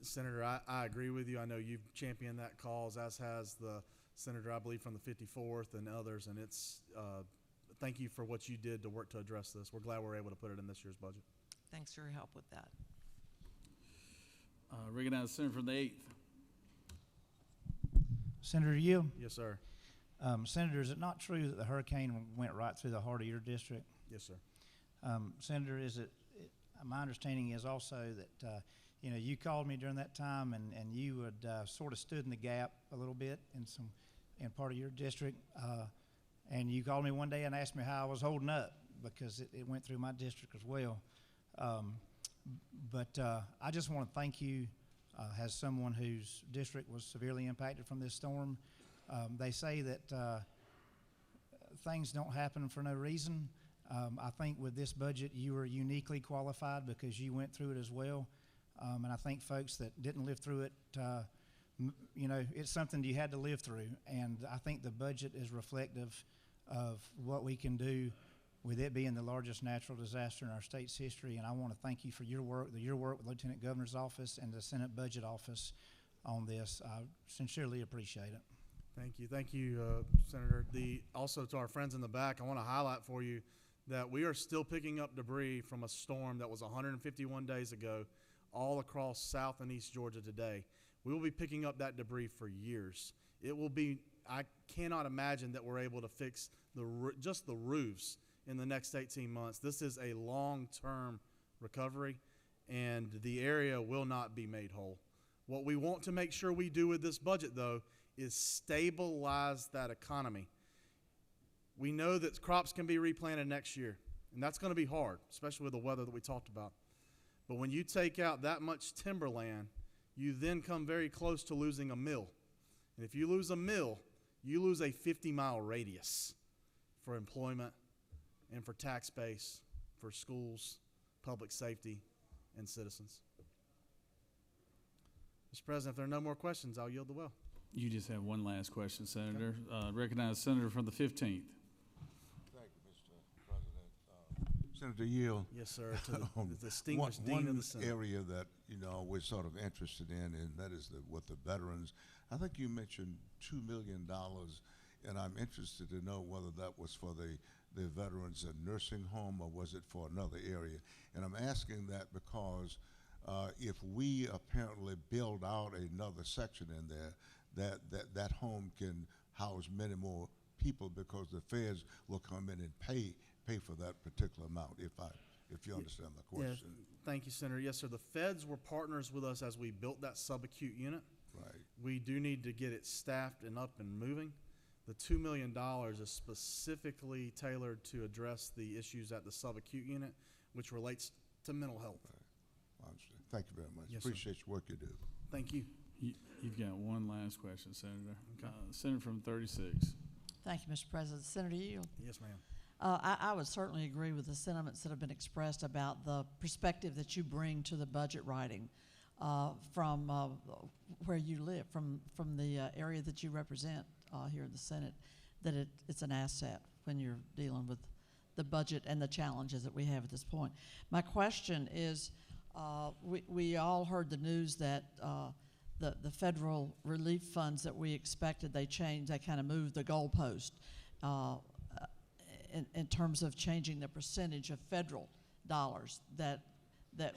Senator, I agree with you. I know you've championed that cause, as has the senator, I believe, from the 54th and others. And it's thank you for what you did to work to address this. We're glad we're able to put it in this year's budget. Thanks for your help with that. Recognize Senator from the 8th. Senator Yield? Yes, sir. Senator, is it not true that the hurricane went right through the heart of your district? Yes, sir. Senator, my understanding is also that you called me during that time and you had sort of stood in the gap a little bit in part of your district, and you called me one day and asked me how I was holding up because it went through my district as well. But I just want to thank you as someone whose district was severely impacted from this storm. They say that things don't happen for no reason. I think with this budget you were uniquely qualified because you went through it as well. And I think folks that didn't live through it, it's something you had to live through. And I think the budget is reflective of what we can do with it being the largest natural disaster in our state's history. And I want to thank you for your work with Lieutenant Governor's office and the Senate Budget Office on this. I sincerely appreciate it. Thank you, Senator. Also to our friends in the back, I want to highlight for you that we are still picking up debris from a storm that was 151 days ago all across South and East Georgia today. We will be picking up that debris for years. I cannot imagine that we're able to fix just the roofs in the next 18 months. This is a long-term recovery, and the area will not be made whole. What we want to make sure we do with this budget, though, is stabilize that economy. We know that crops can be replanted next year, and that's going to be hard, especially with the weather that we talked about. But when you take out that much timberland, you then come very close to losing a mill. And if you lose a mill, you lose a 50-mile radius for employment and for tax base, for schools, public safety, and citizens. Mr. President, if there are no more questions, I'll yield the well. You just have one last question, Senator. Recognize Senator from the 15th. Thank you, Mr. President. Senator Yield. Yes, sir. To the distinguished Dean of the Senate. One area that, we're sort of interested in, and that is with the veterans. I think you mentioned $2 million, and I'm interested to know whether that was for the veterans nursing home or was it for another area. And I'm asking that because if we apparently build out another section in there, that home can house many more people because the feds will come in and pay for that particular amount, if you understand my question. Yeah, thank you, Senator. Yes, sir. The feds were partners with us as we built that subacute unit. Right. We do need to get it staffed and up and moving. The $2 million is specifically tailored to address the issues at the subacute unit, which relates to mental health. Right. I understand. Thank you very much. Yes, appreciate your work you do. Thank you. You've got one last question, Senator. Okay. Senator from 36. Thank you, Mr. President. Senator Yield. Yes, ma'am. I would certainly agree with the sentiments that have been expressed about the perspective that you bring to the budget writing from where you live, from the area that you represent here in the Senate, that it's an asset when you're dealing with the budget and the challenges that we have at this point. My question is, we all heard the news that the federal relief funds that we expected, they changed, they kind of moved the goalpost in terms of changing the percentage of federal dollars that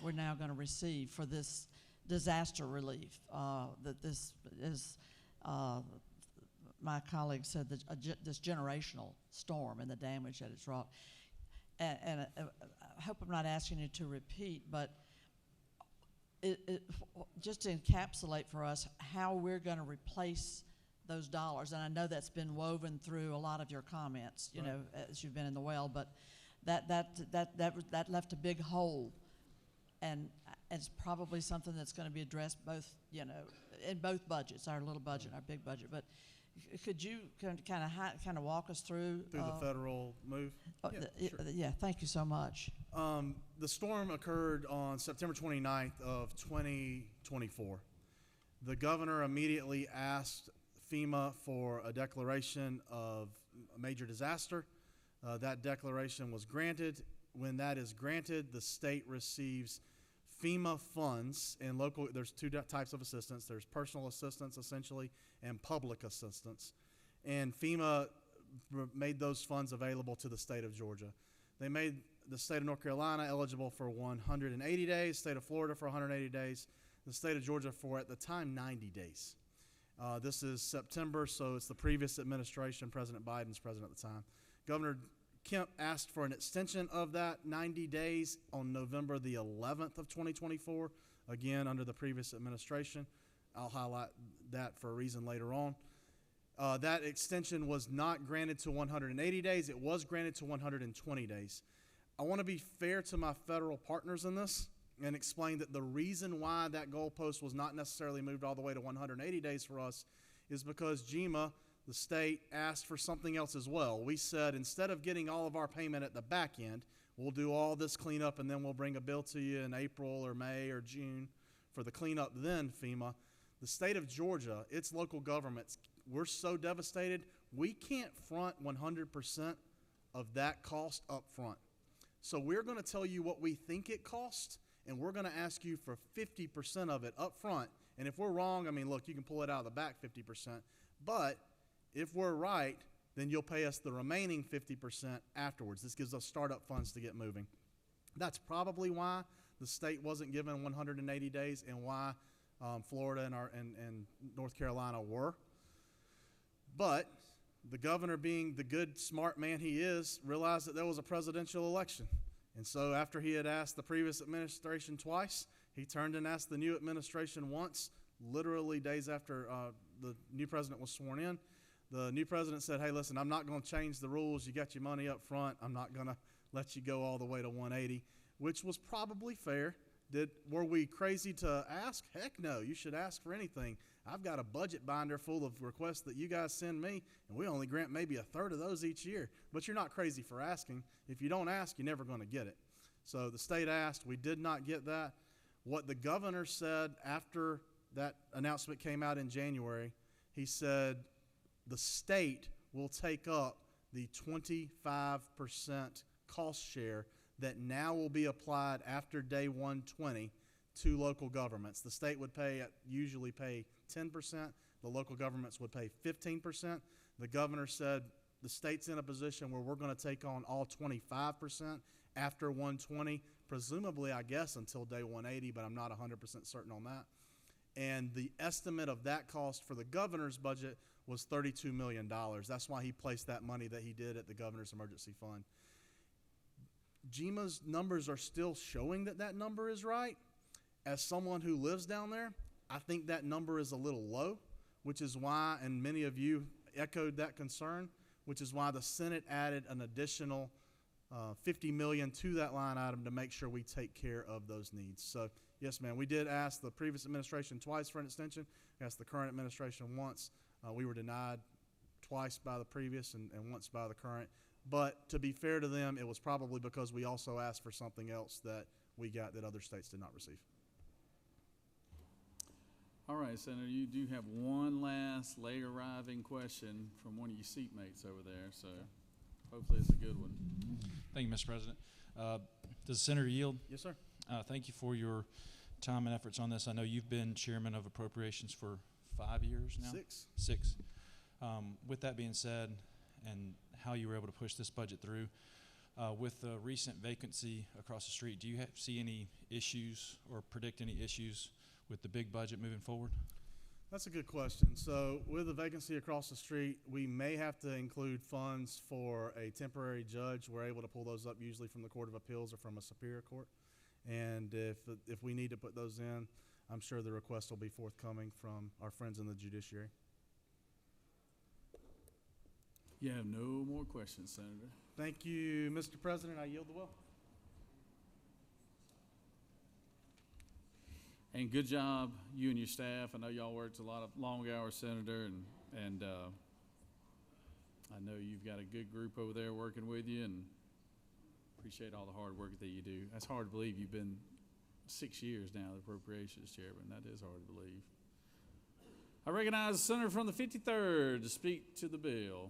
we're now going to receive for this disaster relief. That this is, my colleague said, this generational storm and the damage that it's wrought. And I hope I'm not asking you to repeat, but just to encapsulate for us how we're going to replace those dollars. And I know that's been woven through a lot of your comments, you know, as you've been in the well, but that left a big hole, and it's probably something that's going to be addressed both, in both budgets, our little budget and our big budget. But could you kind of walk us through the federal move? Sure. Yeah, thank you so much. The storm occurred on September 29th of 2024. The governor immediately asked FEMA for a declaration of a major disaster. That declaration was granted. When that is granted, the state receives FEMA funds, and there's two types of assistance. There's personal assistance, essentially, and public assistance. And FEMA made those funds available to the state of Georgia. They made the state of North Carolina eligible for 180 days, state of Florida for 180 days, the state of Georgia for, at the time, 90 days. This is September, so it's the previous administration. President Biden's president at the time. Governor Kemp asked for an extension of that 90 days on November the 11th of 2024, again under the previous administration. I'll highlight that for a reason later on. That extension was not granted to 180 days. It was granted to 120 days. I want to be fair to my federal partners in this and explain that the reason why that goalpost was not necessarily moved all the way to 180 days for us is because GEMA, the state, asked for something else as well. We said, instead of getting all of our payment at the back end, we'll do all this cleanup and then we'll bring a bill to you in April or May or June for the cleanup. Then FEMA, the state of Georgia, its local governments, we're so devastated, we can't front 100% of that cost up front. So we're going to tell you what we think it costs, and we're going to ask you for 50% of it up front. And if we're wrong, I mean, look, you can pull it out of the back 50%. But if we're right, then you'll pay us the remaining 50% afterwards. This gives us startup funds to get moving. That's probably why the state wasn't given 180 days and why Florida and North Carolina were. But the governor, being the good, smart man he is, realized that there was a presidential election. And so after he had asked the previous administration twice, he turned and asked the new administration once, literally days after the new president was sworn in. The new president said, hey, listen, I'm not going to change the rules. You got your money up front. I'm not going to let you go all the way to 180, which was probably fair. Were we crazy to ask? Heck no, you should ask for anything. I've got a budget binder full of requests that you guys send me, and we only grant maybe a third of those each year. But you're not crazy for asking. If you don't ask, you're never going to get it. So the state asked. We did not get that. What the governor said after that announcement came out in January, he said the state will take up the 25% cost share that now will be applied after day 120 to local governments. The state would usually pay 10%. The local governments would pay 15%. The governor said the state's in a position where we're going to take on all 25% after 120, presumably, I guess, until day 180, but I'm not 100% certain on that. And the estimate of that cost for the governor's budget was $32 million. That's why he placed that money that he did at the governor's emergency fund. GMA's numbers are still showing that that number is right. As someone who lives down there, I think that number is a little low, which is why, and many of you echoed that concern, which is why the Senate added an additional $50 million to that line item to make sure we take care of those needs. So, yes, ma'am, we did ask the previous administration twice for an extension. We asked the current administration once. We were denied twice by the previous and once by the current. But to be fair to them, it was probably because we also asked for something else that we got that other states did not receive. All right, Senator, you do have one last late arriving question from one of your seatmates over there, so hopefully it's a good one. Thank you, Mr. President. Does the Senator yield? Yes, sir. Thank you for your time and efforts on this. I know you've been chairman of appropriations for 5 years now? Six. With that being said, and how you were able to push this budget through, with the recent vacancy across the street, do you see any issues or predict any issues with the big budget moving forward? That's a good question. So with the vacancy across the street, we may have to include funds for a temporary judge. We're able to pull those up usually from the Court of Appeals or from a Superior Court. And if we need to put those in, I'm sure the request will be forthcoming from our friends in the judiciary. You have no more questions, Senator. Thank you, Mr. President. I yield the will. And good job, you and your staff. I know y'all worked a lot of long hours, Senator, and I know you've got a good group over there working with you, and appreciate all the hard work that you do. That's hard to believe. You've been 6 years now, the Appropriations Chairman. That is hard to believe. I recognize the Senator from the 53rd to speak to the bill.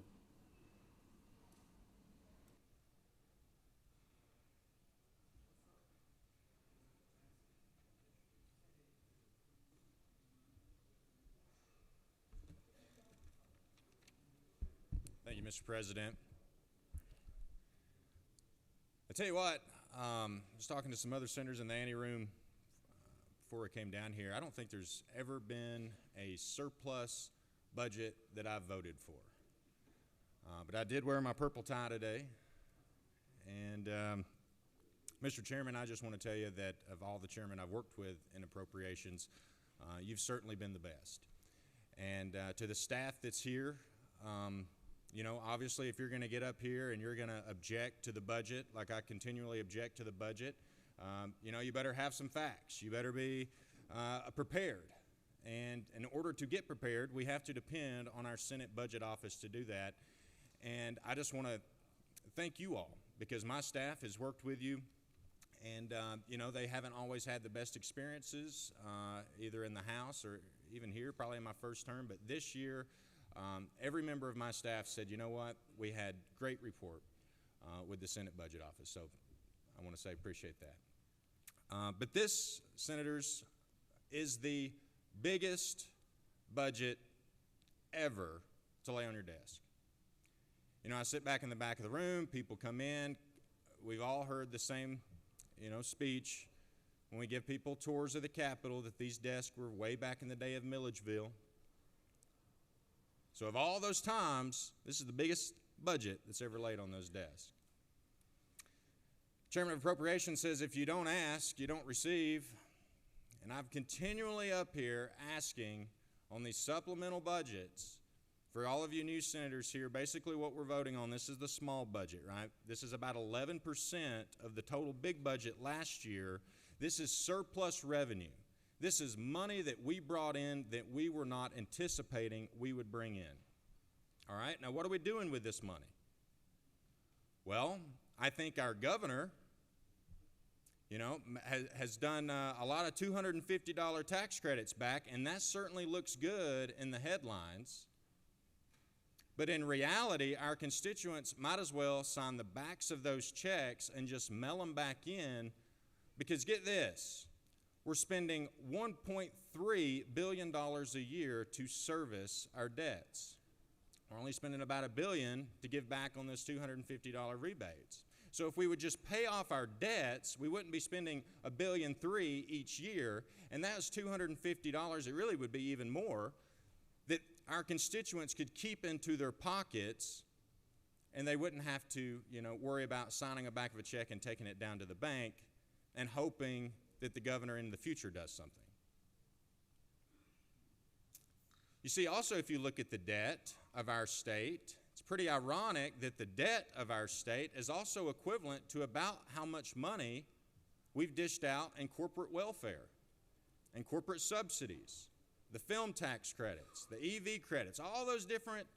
Thank you, Mr. President. I tell you what, I was talking to some other senators in the ante room before I came down here. I don't think there's ever been a surplus budget that I've voted for. But I did wear my purple tie today. And Mr. Chairman, I just want to tell you that of all the chairmen I've worked with in appropriations, you've certainly been the best. And to the staff that's here, you know, obviously, if you're going to get up here and you're going to object to the budget, like I continually object to the budget, you know, you better have some facts. You better be prepared. And in order to get prepared, we have to depend on our Senate Budget Office to do that. And I just want to thank you all, because my staff has worked with you, and, you know, they haven't always had the best experiences, either in the House or even here, probably in my first term. But this year, every member of my staff said, you know what, we had great rapport with the Senate Budget Office. So I want to say appreciate that. But this, Senators, is the biggest budget ever to lay on your desk. You know, I sit back in the back of the room, people come in, we've all heard the same, speech when we give people tours of the Capitol that these desks were way back in the day of Milledgeville. So of all those times, this is the biggest budget that's ever laid on those desks. Chairman of Appropriations says if you don't ask, you don't receive. And I'm continually up here asking on these supplemental budgets for all of you new senators here, basically what we're voting on, this is the small budget, right? This is about 11% of the total big budget last year. This is surplus revenue. This is money that we brought in that we were not anticipating we would bring in. All right, now what are we doing with this money? Well, I think our governor, has done a lot of $250 tax credits back, and that certainly looks good in the headlines. But in reality, our constituents might as well sign the backs of those checks and just mail them back in, because get this, we're spending $1.3 billion a year to service our debts. We're only spending about $1 billion to give back on those $250 rebates. So if we would just pay off our debts, we wouldn't be spending $1.3 billion each year, and that's $250. It really would be even more that our constituents could keep into their pockets, and they wouldn't have to, worry about signing a back of a check and taking it down to the bank and hoping that the governor in the future does something. You see, also, if you look at the debt of our state, it's pretty ironic that the debt of our state is also equivalent to about how much money we've dished out in corporate welfare and corporate subsidies, the film tax credits, the EV credits, all those different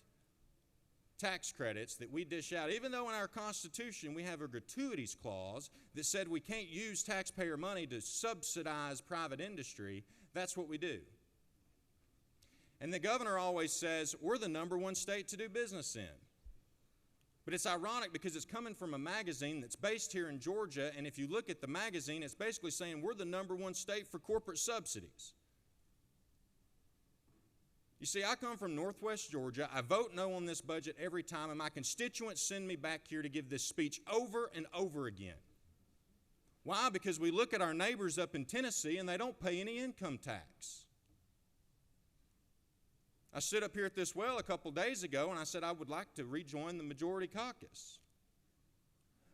tax credits that we dish out. Even though in our Constitution we have a gratuities clause that said we can't use taxpayer money to subsidize private industry, that's what we do. And the governor always says, we're the #1 state to do business in. But it's ironic because it's coming from a magazine that's based here in Georgia, and if you look at the magazine, it's basically saying we're the #1 state for corporate subsidies. You see, I come from Northwest Georgia. I vote no on this budget every time, and my constituents send me back here to give this speech over and over again. Why? Because we look at our neighbors up in Tennessee, and they don't pay any income tax. I stood up here at this well a couple days ago, and I said I would like to rejoin the majority caucus.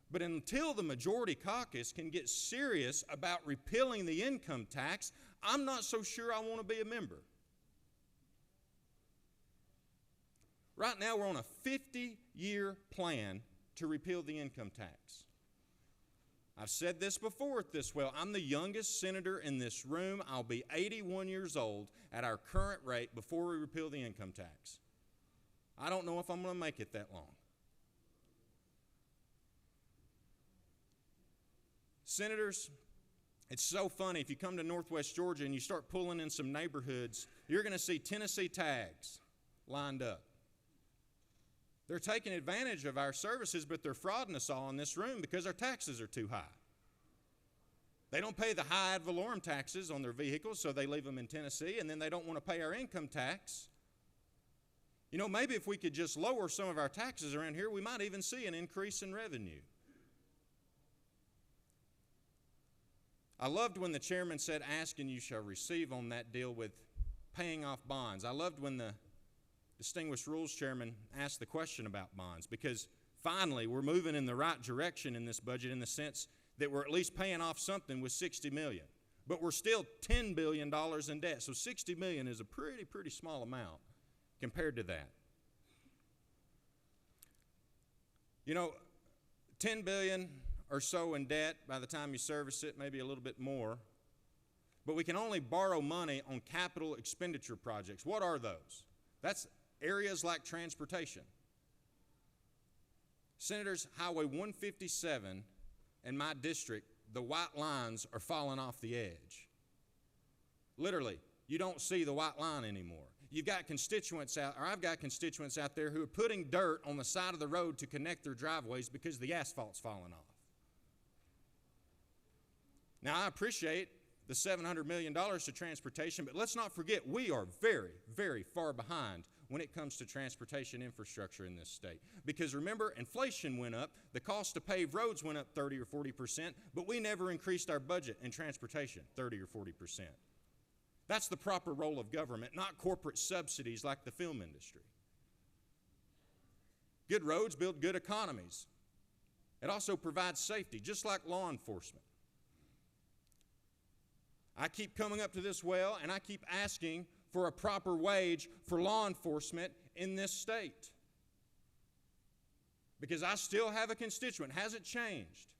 But until the majority caucus can get serious about repealing the income tax, I'm not so sure I want to be a member. Right now, we're on a 50-year plan to repeal the income tax. I've said this before at this well. I'm the youngest senator in this room. I'll be 81 years old at our current rate before we repeal the income tax. I don't know if I'm going to make it that long. Senators, it's so funny. If you come to Northwest Georgia and you start pulling in some neighborhoods, you're going to see Tennessee tags lined up. They're taking advantage of our services, but they're frauding us all in this room because our taxes are too high. They don't pay the high ad valorem taxes on their vehicles, so they leave them in Tennessee, and then they don't want to pay our income tax. Maybe if we could just lower some of our taxes around here, we might even see an increase in revenue. I loved when the chairman said, "Ask and you shall receive" on that deal with paying off bonds. I loved when the distinguished rules chairman asked the question about bonds, because finally we're moving in the right direction in this budget in the sense that we're at least paying off something with $60 million. But we're still $10 billion in debt, so $60 million is a pretty small amount compared to that. $10 billion or so in debt by the time you service it, maybe a little bit more. But we can only borrow money on capital expenditure projects. What are those? That's areas like transportation. Senators, Highway 157 in my district, the white lines are falling off the edge. Literally, you don't see the white line anymore. You've got constituents out, or I've got constituents out there who are putting dirt on the side of the road to connect their driveways because the asphalt's falling off. Now, I appreciate the $700 million to transportation, but let's not forget we are very, very far behind when it comes to transportation infrastructure in this state. Because remember, inflation went up, the cost to pave roads went up 30 or 40%, but we never increased our budget in transportation 30 or 40%. That's the proper role of government, not corporate subsidies like the film industry. Good roads build good economies. It also provides safety, just like law enforcement. I keep coming up to this well, and I keep asking for a proper wage for law enforcement in this state. Because I still have a constituent, hasn't changed.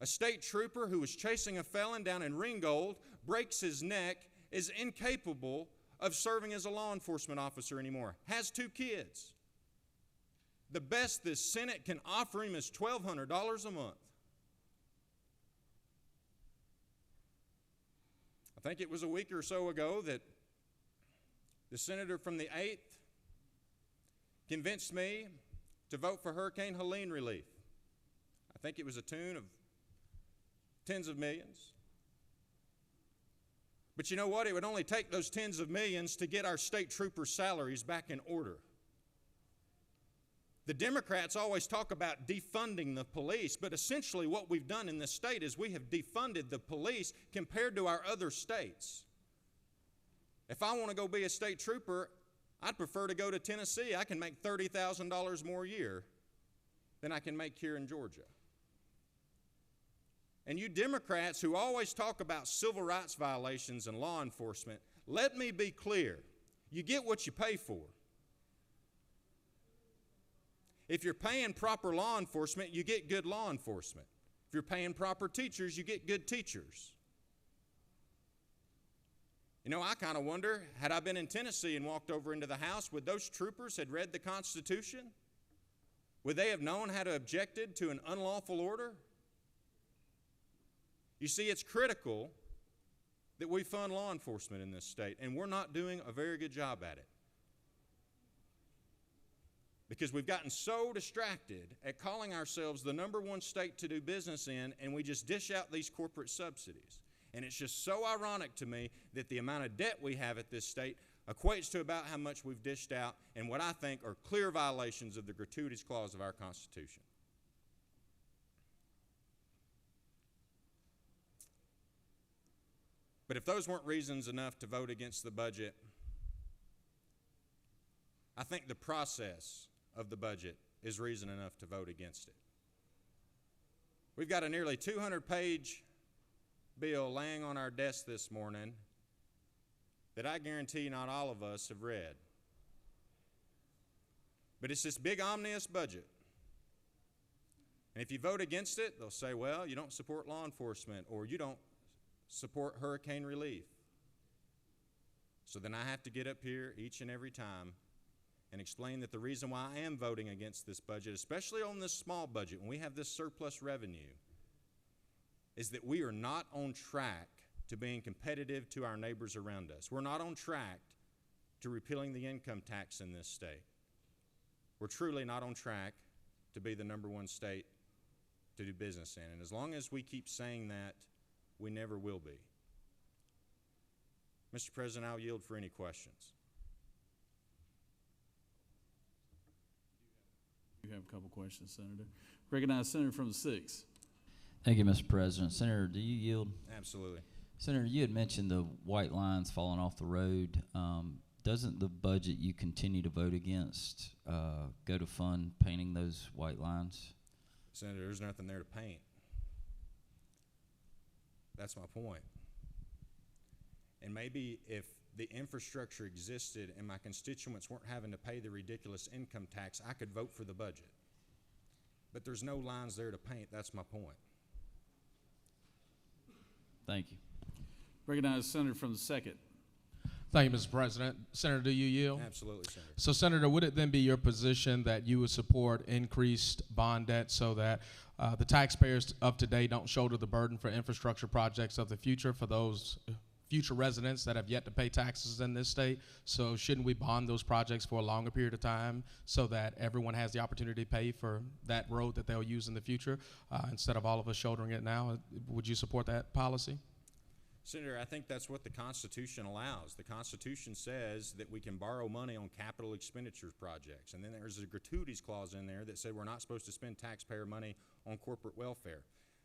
A state trooper who was chasing a felon down in Ringgold, breaks his neck, is incapable of serving as a law enforcement officer anymore, has 2 kids. The best this Senate can offer him is $1,200 a month. I think it was a week or so ago that the senator from the 8th convinced me to vote for Hurricane Helene relief. I think it was a tune of tens of millions. But you know what? It would only take those tens of millions to get our state troopers' salaries back in order. The Democrats always talk about defunding the police, but essentially what we've done in this state is we have defunded the police compared to our other states. If I want to go be a state trooper, I'd prefer to go to Tennessee. I can make $30,000 more a year than I can make here in Georgia. And you Democrats who always talk about civil rights violations and law enforcement, let me be clear. You get what you pay for. If you're paying proper law enforcement, you get good law enforcement. If you're paying proper teachers, you get good teachers. You know, I kind of wonder, had I been in Tennessee and walked over into the house, would those troopers have read the Constitution? Would they have known how to object to an unlawful order? You see, it's critical that we fund law enforcement in this state, and we're not doing a very good job at it. Because we've gotten so distracted at calling ourselves the #1 state to do business in, and we just dish out these corporate subsidies. And it's just so ironic to me that the amount of debt we have at this state equates to about how much we've dished out and what I think are clear violations of the gratuitous clause of our Constitution. But if those weren't reasons enough to vote against the budget, I think the process of the budget is reason enough to vote against it. We've got a nearly 200-page bill laying on our desk this morning that I guarantee not all of us have read. But it's this big omnibus budget. And if you vote against it, they'll say, well, you don't support law enforcement or you don't support hurricane relief. So then I have to get up here each and every time and explain that the reason why I am voting against this budget, especially on this small budget, when we have this surplus revenue, is that we are not on track to being competitive to our neighbors around us. We're not on track to repealing the income tax in this state. We're truly not on track to be the #1 state to do business in. And as long as we keep saying that, we never will be. Mr. President, I'll yield for any questions. You have a couple questions, Senator. Recognize Senator from the 6th. Thank you, Mr. President. Senator, do you yield? Absolutely. Senator, you had mentioned the white lines falling off the road. Doesn't the budget you continue to vote against go to fund painting those white lines? Senator, there's nothing there to paint. That's my point. And maybe if the infrastructure existed and my constituents weren't having to pay the ridiculous income tax, I could vote for the budget. But there's no lines there to paint. That's my point. Thank you. Recognize Senator from the 2nd. Thank you, Mr. President. Senator, do you yield? Absolutely, Senator. So, Senator, would it then be your position that you would support increased bond debt so that the taxpayers of today don't shoulder the burden for infrastructure projects of the future for those future residents that have yet to pay taxes in this state. So shouldn't we bond those projects for a longer period of time so that everyone has the opportunity to pay for that road that they'll use in the future instead of all of us shouldering it now? Would you support that policy? Senator, I think that's what the Constitution allows. The Constitution says that we can borrow money on capital expenditures projects. And then there's a gratuities clause in there that said we're not supposed to spend taxpayer money on corporate welfare.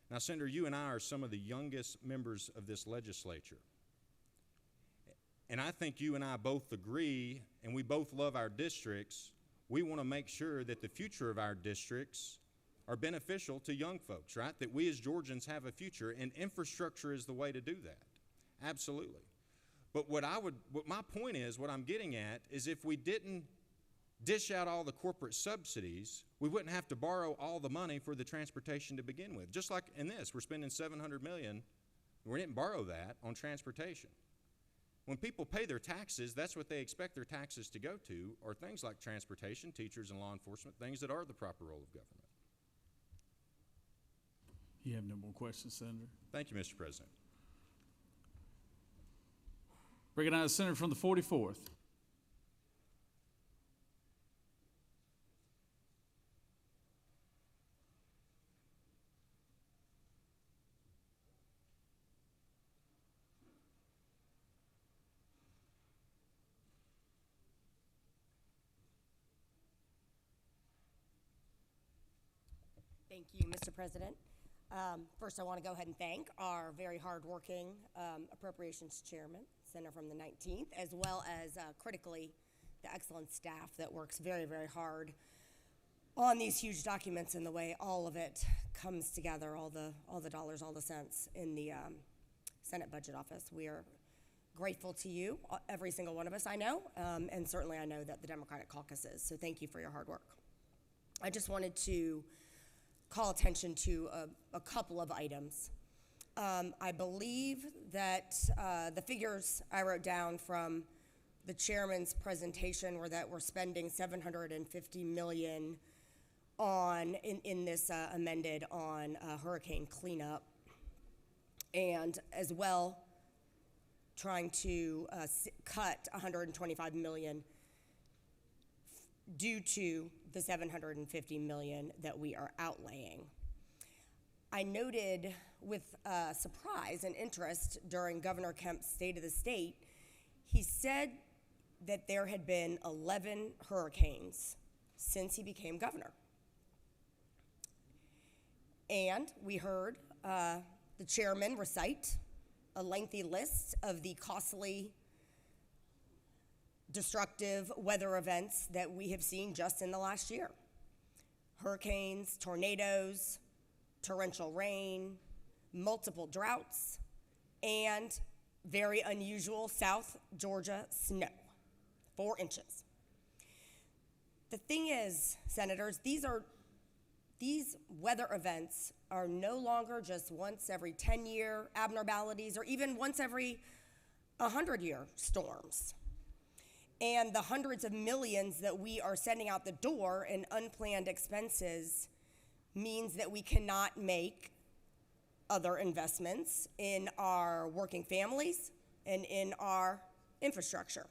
Now, Senator, you and I are some of the youngest members of this legislature. And I think you and I both agree, and we both love our districts. We want to make sure that the future of our districts are beneficial to young folks, right? That we as Georgians have a future, and infrastructure is the way to do that. Absolutely. But what my point is, what I'm getting at, is if we didn't dish out all the corporate subsidies, we wouldn't have to borrow all the money for the transportation to begin with. Just like in this, we're spending $700 million. We didn't borrow that on transportation. When people pay their taxes, that's what they expect their taxes to go to, are things like transportation, teachers, and law enforcement, things that are the proper role of government. You have no more questions, Senator. Thank you, Mr. President. Recognize the Senator from the 44th. Thank you, Mr. President. First, I want to go ahead and thank our very hardworking Appropriations Chairman, Senator from the 19th, as well as critically the excellent staff that works very, very hard on these huge documents and the way all of it comes together, all the dollars, all the cents in the Senate Budget Office. We are grateful to you, every single one of us, I know, and certainly I know that the Democratic caucus is. So thank you for your hard work. I just wanted to call attention to a couple of items. I believe that the figures I wrote down from the chairman's presentation were that we're spending $750 million in this amended on hurricane cleanup, and as well trying to cut $125 million due to the $750 million that we are outlaying. I noted with surprise and interest during Governor Kemp's State of the State, he said that there had been 11 hurricanes since he became governor. And we heard the chairman recite a lengthy list of the costly, destructive weather events that we have seen just in the last year. Hurricanes, tornadoes, torrential rain, multiple droughts, and very unusual South Georgia snow, 4 inches. The thing is, Senators, these weather events are no longer just once every 10-year abnormalities or even once every 100-year storms. And the hundreds of millions that we are sending out the door in unplanned expenses means that we cannot make other investments in our working families and in our infrastructure.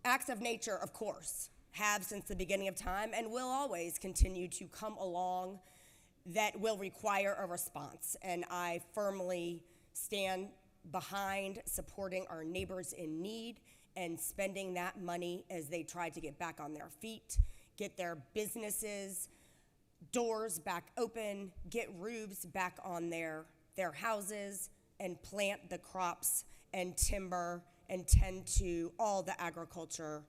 Acts of nature, of course, have since the beginning of time and will always continue to come along that will require a response. And I firmly stand behind supporting our neighbors in need and spending that money as they try to get back on their feet, get their businesses, doors back open, get roofs back on their houses, and plant the crops and timber and tend to all the agriculture,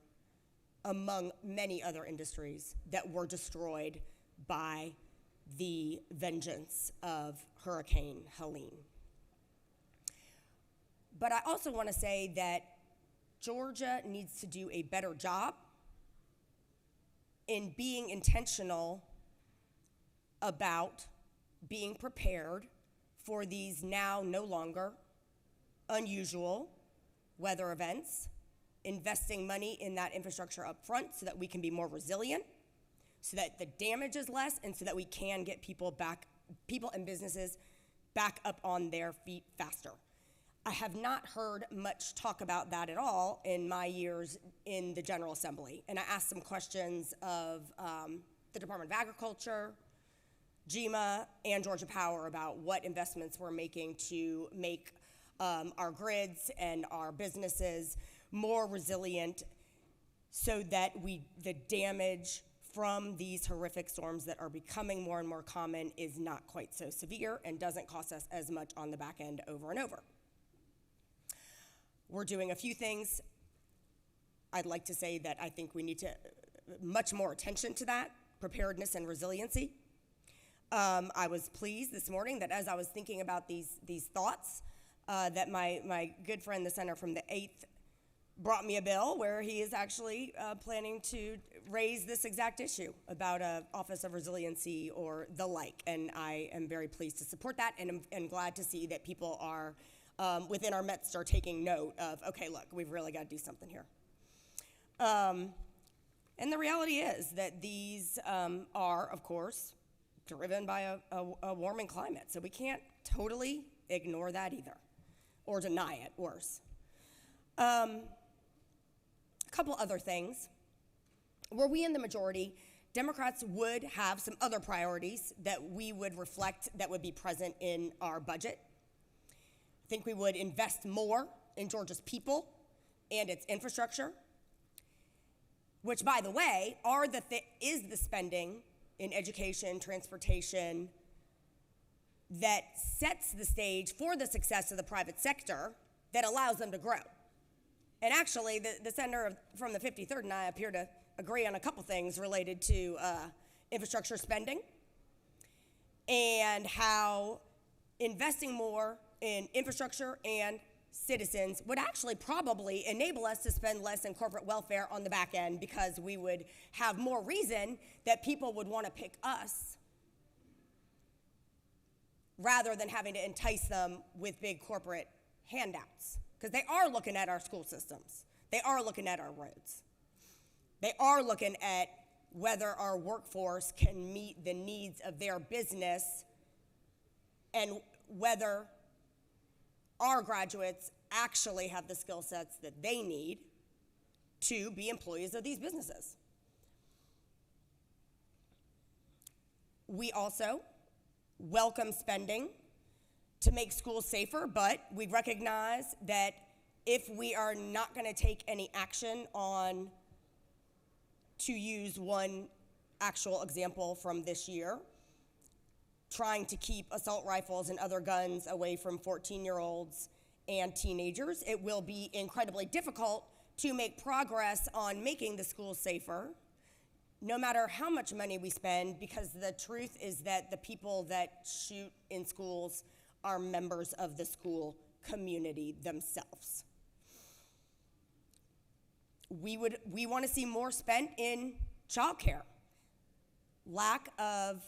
among many other industries that were destroyed by the vengeance of Hurricane Helene. But I also want to say that Georgia needs to do a better job in being intentional about being prepared for these now no longer unusual weather events, investing money in that infrastructure up front so that we can be more resilient, so that the damage is less, and so that we can get people and businesses back up on their feet faster. I have not heard much talk about that at all in my years in the General Assembly. And I asked some questions of the Department of Agriculture, GEMA, and Georgia Power about what investments we're making to make our grids and our businesses more resilient so that the damage from these horrific storms that are becoming more and more common is not quite so severe and doesn't cost us as much on the back end over and over. We're doing a few things. I'd like to say that I think we need to much more attention to that, preparedness and resiliency. I was pleased this morning that as I was thinking about these thoughts, that my good friend, the senator from the 8th, brought me a bill where he is actually planning to raise this exact issue about an Office of Resiliency or the like. And I am very pleased to support that, and I'm glad to see that people are within our midst are taking note of, okay, look, we've really got to do something here. And the reality is that these are, of course, driven by a warming climate. So we can't totally ignore that either, or deny it, worse. A couple other things. Were we in the majority, Democrats would have some other priorities that we would reflect that would be present in our budget. I think we would invest more in Georgia's people and its infrastructure, which, by the way, is the spending in education, transportation, that sets the stage for the success of the private sector that allows them to grow. And actually, the senator from the 53rd and I appear to agree on a couple things related to infrastructure spending and how investing more in infrastructure and citizens would actually probably enable us to spend less in corporate welfare on the back end, because we would have more reason that people would want to pick us rather than having to entice them with big corporate handouts. Because they are looking at our school systems. They are looking at our roads. They are looking at whether our workforce can meet the needs of their business and whether our graduates actually have the skill sets that they need to be employees of these businesses. We also welcome spending to make schools safer, but we recognize that if we are not going to take any action on, to use one actual example from this year, trying to keep assault rifles and other guns away from 14-year-olds and teenagers, it will be incredibly difficult to make progress on making the schools safer, no matter how much money we spend, because the truth is that the people that shoot in schools are members of the school community themselves. We want to see more spent in childcare. Lack of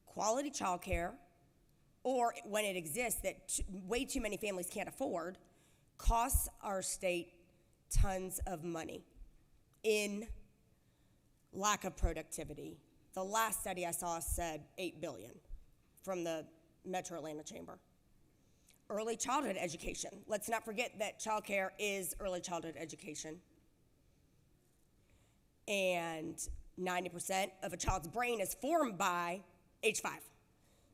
quality childcare, or when it exists that way too many families can't afford, costs our state tons of money in lack of productivity. The last study I saw said $8 billion from the Metro Atlanta Chamber. Early childhood education. Let's not forget that childcare is early childhood education. And 90% of a child's brain is formed by age 5.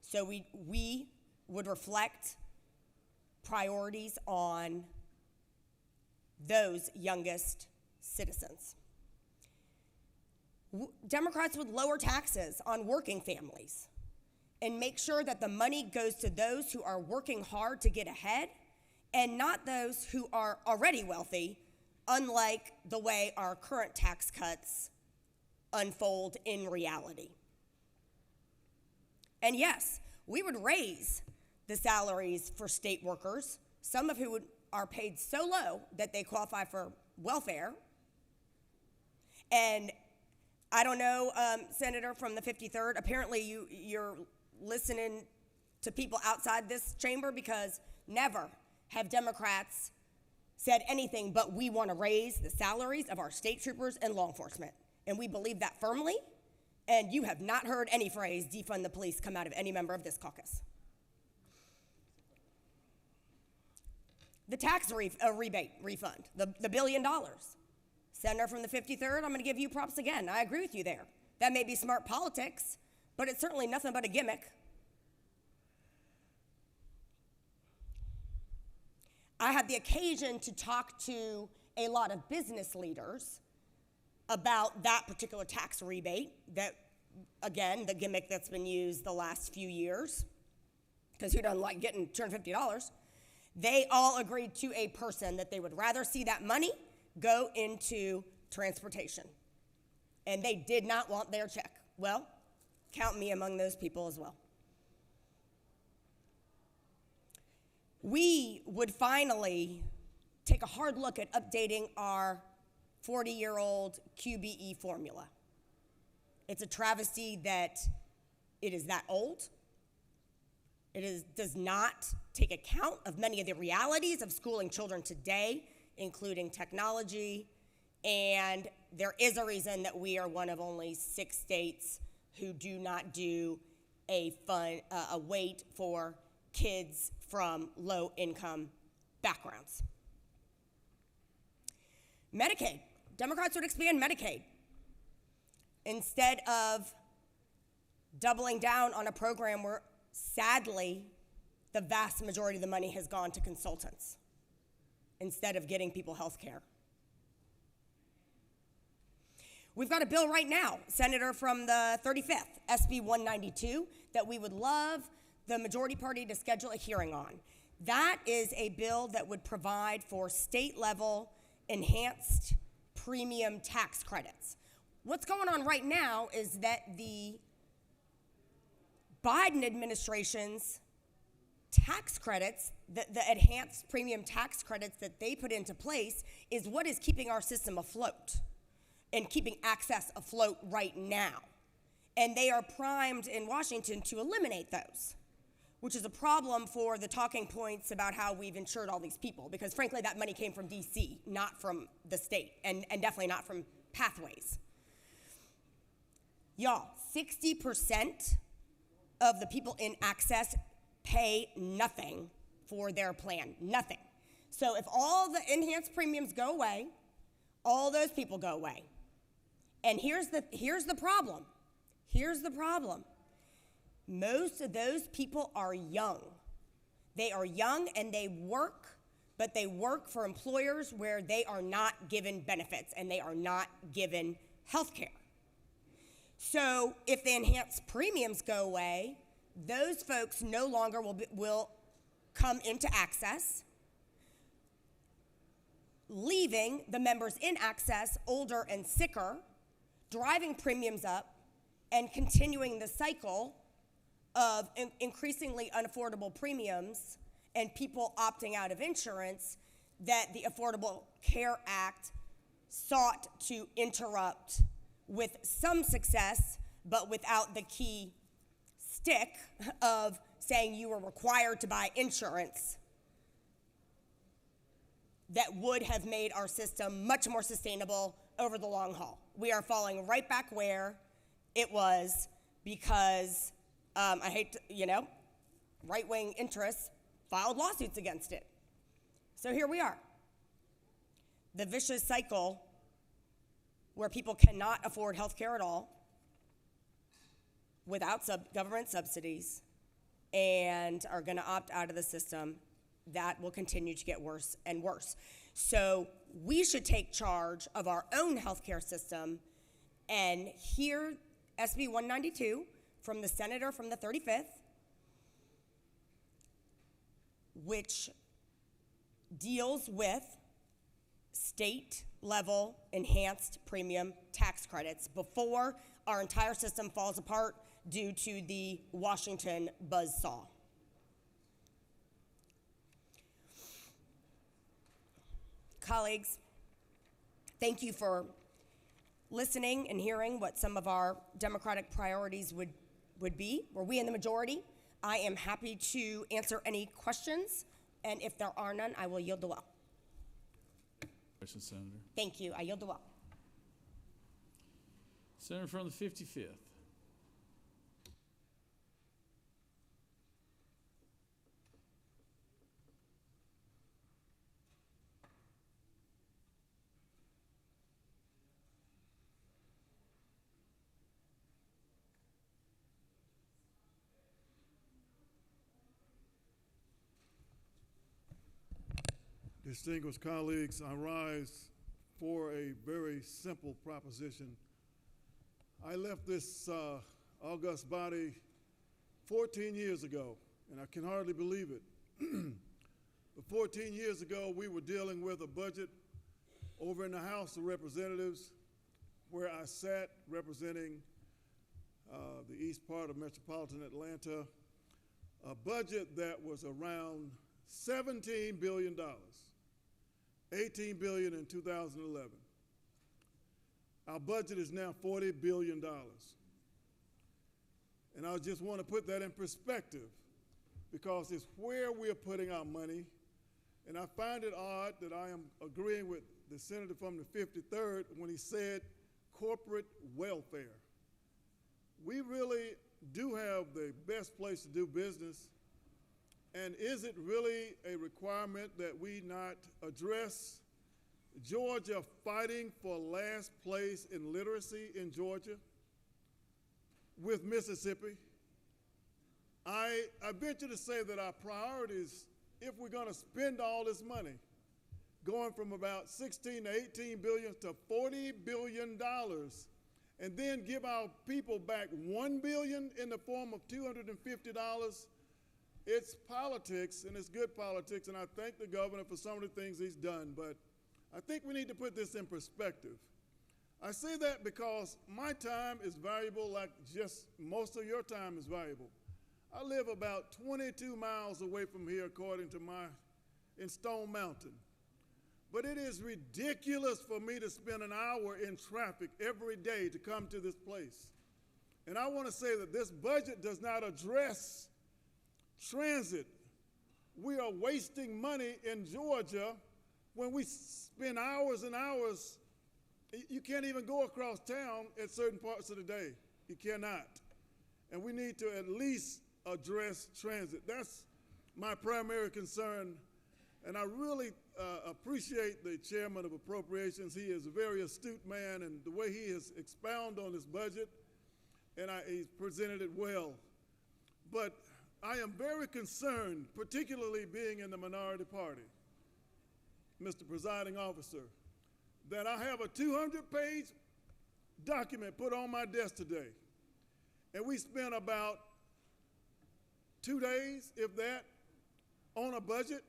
So we would reflect priorities on those youngest citizens. Democrats would lower taxes on working families and make sure that the money goes to those who are working hard to get ahead and not those who are already wealthy, unlike the way our current tax cuts unfold in reality. And yes, we would raise the salaries for state workers, some of whom are paid so low that they qualify for welfare. And I don't know, Senator from the 53rd, apparently you're listening to people outside this chamber, because never have Democrats said anything but we want to raise the salaries of our state troopers and law enforcement. And we believe that firmly, and you have not heard any phrase defund the police come out of any member of this caucus. the tax rebate refund, the $1 billion. Senator from the 53rd, I'm going to give you props again. I agree with you there. That may be smart politics, but it's certainly nothing but a gimmick. I had the occasion to talk to a lot of business leaders about that particular tax rebate, that, again, the gimmick that's been used the last few years, because who doesn't like getting $250? They all agreed to a person that they would rather see that money go into transportation. And they did not want their check. Well, count me among those people as well. We would finally take a hard look at updating our 40-year-old QBE formula. It's a travesty that it is that old. Does not take account of many of the realities of schooling children today, including technology, and there is a reason that we are one of only 6 states who do not do a weight for kids from low-income backgrounds. Medicaid. Democrats would expand Medicaid instead of doubling down on a program where, sadly, the vast majority of the money has gone to consultants instead of getting people health care. We've got a bill right now, Senator from the 35th, SB 192, that we would love the majority party to schedule a hearing on. That is a bill that would provide for state-level enhanced premium tax credits. What's going on right now is that the Biden administration's tax credits, the enhanced premium tax credits that they put into place, is what is keeping our system afloat and keeping access afloat right now. And they are primed in Washington to eliminate those, which is a problem for the talking points about how we've insured all these people, because frankly, that money came from DC, not from the state, and definitely not from pathways. Y'all, 60% of the people in access pay nothing for their plan, nothing. So if all the enhanced premiums go away, all those people go away. And here's the problem. Here's the problem. Most of those people are young. They are young and they work, but they work for employers where they are not given benefits and they are not given health care. So if the enhanced premiums go away, those folks no longer will come into access, leaving the members in access older and sicker, driving premiums up, and continuing the cycle of increasingly unaffordable premiums and people opting out of insurance that the Affordable Care Act sought to interrupt with some success, but without the key stick of saying you were required to buy insurance that would have made our system much more sustainable over the long haul. We are falling right back where it was because, right-wing interests filed lawsuits against it. So here we are. The vicious cycle where people cannot afford health care at all without government subsidies and are going to opt out of the system, that will continue to get worse and worse. So we should take charge of our own healthcare system, and here, SB 192 from the senator from the 35th, which deals with state-level enhanced premium tax credits before our entire system falls apart due to the Washington buzzsaw. Colleagues, thank you for listening and hearing what some of our Democratic priorities would be. Were we in the majority? I am happy to answer any questions, and if there are none, I will yield the well. Question, Senator. Thank you. I yield the well. Senator from the 55th. distinguished colleagues, I rise for a very simple proposition. I left this august body 14 years ago, and I can hardly believe it. But 14 years ago, we were dealing with a budget over in the House of Representatives where I sat representing the east part of metropolitan Atlanta, a budget that was around $17 billion, $18 billion in 2011. Our budget is now $40 billion. And I just want to put that in perspective because it's where we're putting our money. And I find it odd that I am agreeing with the senator from the 53rd when he said corporate welfare. We really do have the best place to do business. And is it really a requirement that we not address Georgia fighting for last place in literacy in Georgia with Mississippi? I venture to say that our priorities, if we're going to spend all this money, going from about 16 to 18 billion to $40 billion, and then give our people back $1 billion in the form of $250, it's politics, and it's good politics, and I thank the governor for some of the things he's done, but I think we need to put this in perspective. I say that because my time is valuable, like just most of your time is valuable. I live about 22 miles away from here, according to in Stone Mountain. But it is ridiculous for me to spend an hour in traffic every day to come to this place. And I want to say that this budget does not address transit. We are wasting money in Georgia when we spend hours and hours. You can't even go across town at certain parts of the day. You cannot. And we need to at least address transit. That's my primary concern. And I really appreciate the chairman of appropriations. He is a very astute man, and the way he has expounded on this budget, and he's presented it well. But I am very concerned, particularly being in the minority party, Mr. Presiding Officer, that I have a 200-page document put on my desk today, and we spent about 2 days, if that, on a budget.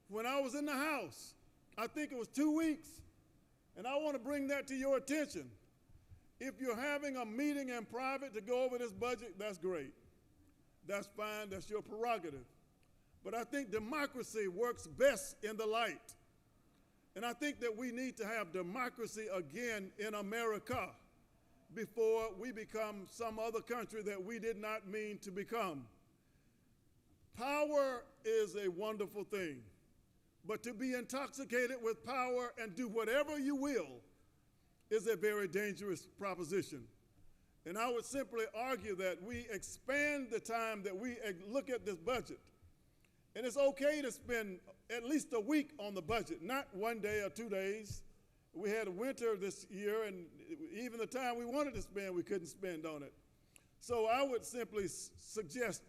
When I was in the House, I think it was 2 weeks, and I want to bring that to your attention. If you're having a meeting in private to go over this budget, that's great. That's fine, that's your prerogative. But I think democracy works best in the light. And I think that we need to have democracy again in America before we become some other country that we did not mean to become. Power is a wonderful thing, but to be intoxicated with power and do whatever you will is a very dangerous proposition. And I would simply argue that we expand the time that we look at this budget. And it's okay to spend at least a week on the budget, not 1 day or 2 days. We had a winter this year, and even the time we wanted to spend, we couldn't spend on it. So I would simply suggest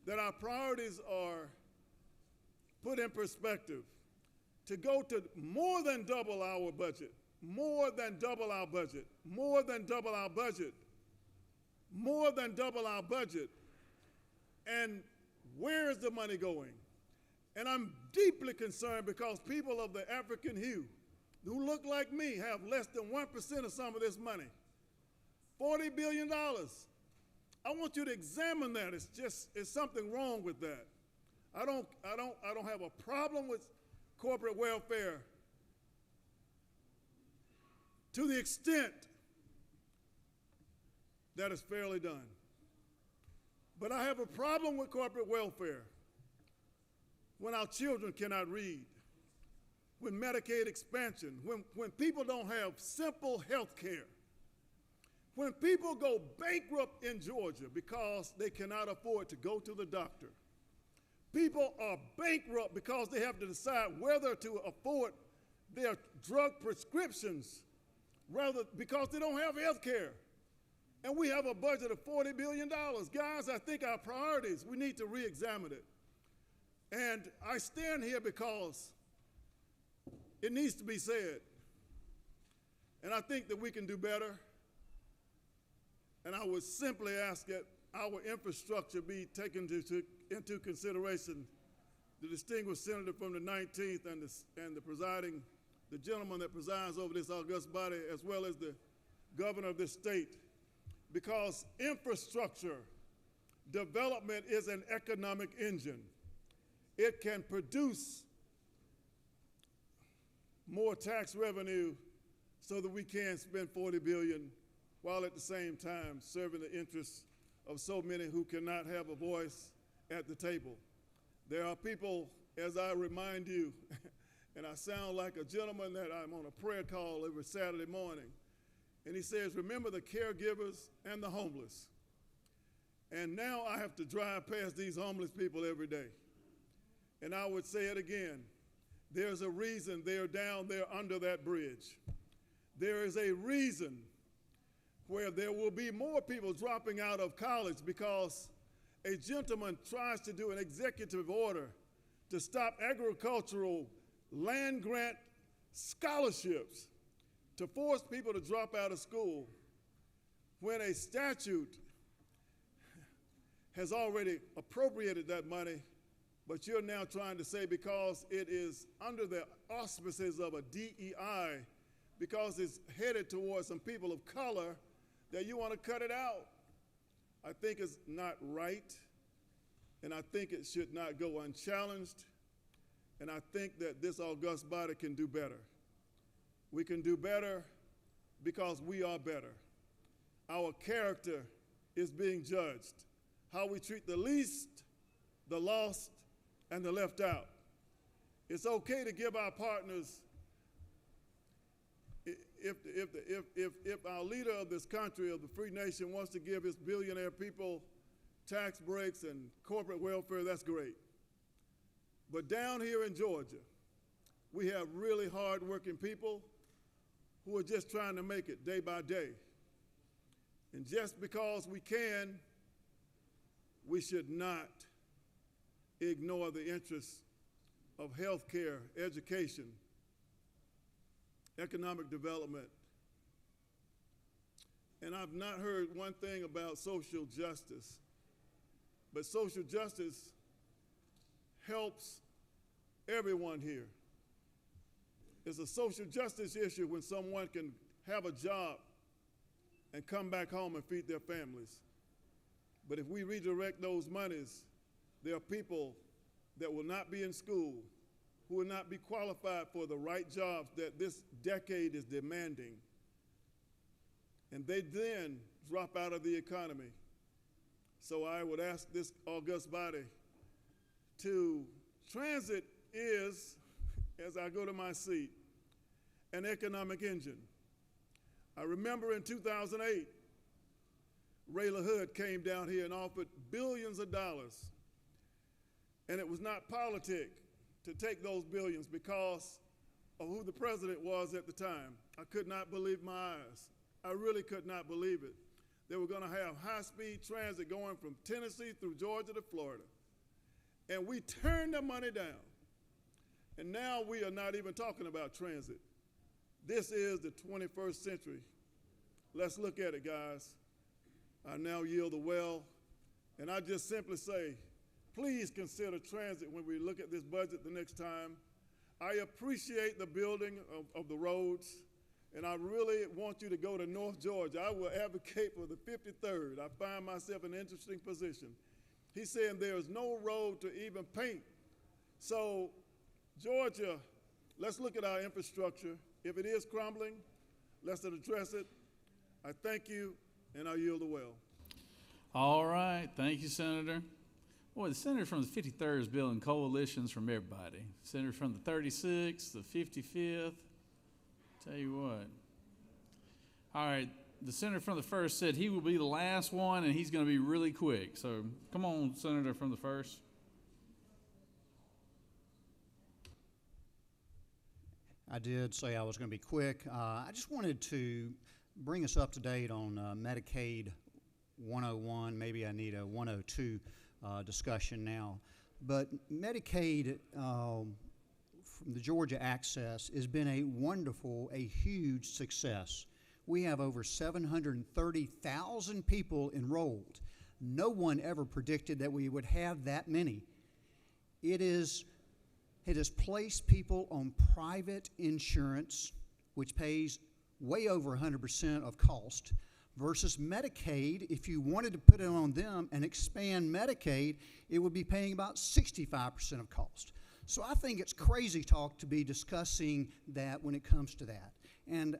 that our priorities are put in perspective, to go to more than double our budget, more than double our budget, more than double our budget, more than double our budget. And where is the money going? And I'm deeply concerned because people of the African hue who look like me have less than 1% of some of this money. $40 billion. I want you to examine that. It's something wrong with that. I don't have a problem with corporate welfare to the extent that it's fairly done. But I have a problem with corporate welfare when our children cannot read, when Medicaid expansion, when people don't have simple health care, when people go bankrupt in Georgia because they cannot afford to go to the doctor. People are bankrupt because they have to decide whether to afford their drug prescriptions, rather because they don't have health care. And we have a budget of $40 billion. Guys, I think our priorities, we need to re-examine it. And I stand here because It needs to be said. And I think that we can do better. And I would simply ask that our infrastructure be taken into consideration. The distinguished senator from the 19th and the gentleman that presides over this august body, as well as the governor of this state, because infrastructure development is an economic engine. It can produce more tax revenue so that we can spend $40 billion while at the same time serving the interests of so many who cannot have a voice at the table. There are people, as I remind you, and I sound like a gentleman that I'm on a prayer call every Saturday morning, and he says, remember the caregivers and the homeless. And now I have to drive past these homeless people every day. And I would say it again, there's a reason they're down there under that bridge. There is a reason where there will be more people dropping out of college because a gentleman tries to do an executive order to stop agricultural land grant scholarships to force people to drop out of school when a statute has already appropriated that money, but you're now trying to say because it is under the auspices of a DEI, because it's headed towards some people of color, that you want to cut it out. I think it's not right, and I think it should not go unchallenged, and I think that this august body can do better. We can do better because we are better. Our character is being judged. How we treat the least, the lost, and the left out. It's okay to give our partners, if our leader of this country, of the free nation, wants to give his billionaire people tax breaks and corporate welfare, that's great. But down here in Georgia, we have really hard-working people who are just trying to make it day by day. And just because we can, we should not ignore the interests of health care, education, economic development. And I've not heard one thing about social justice, but social justice helps everyone here. It's a social justice issue when someone can have a job and come back home and feed their families. But if we redirect those monies, there are people that will not be in school, who will not be qualified for the right jobs that this decade is demanding. And they then drop out of the economy. So I would ask this august body to, transit is, as I go to my seat, an economic engine. I remember in 2008, Ray LaHood came down here and offered billions of dollars. And it was not politic to take those billions because of who the president was at the time. I could not believe my eyes. I really could not believe it. They were going to have high-speed transit going from Tennessee through Georgia to Florida. And we turned the money down. And now we are not even talking about transit. This is the 21st century. Let's look at it, guys. I now yield the well, and I just simply say, please consider transit when we look at this budget the next time. I appreciate the building of the roads, and I really want you to go to North Georgia. I will advocate for the 53rd. I find myself in an interesting position. He's saying there is no road to even paint. So, Georgia, let's look at our infrastructure. If it is crumbling, let's address it. I thank you, and I yield the well. All right. Thank you, Senator. Boy, the senator from the 53rd is building coalitions from everybody. Senator from the 36th, the 55th. Tell you what. All right. The senator from the 1st said he will be the last one, and he's going to be really quick. So come on, Senator from the 1st. I did say I was going to be quick. I just wanted to bring us up to date on Medicaid 101. Maybe I need a 102 discussion now. But Medicaid, from the Georgia Access has been a wonderful, a huge success. We have over 730,000 people enrolled. No one ever predicted that we would have that many. It has placed people on private insurance, which pays way over 100% of cost, versus Medicaid. If you wanted to put it on them and expand Medicaid, it would be paying about 65% of cost. So I think it's crazy talk to be discussing that when it comes to that. And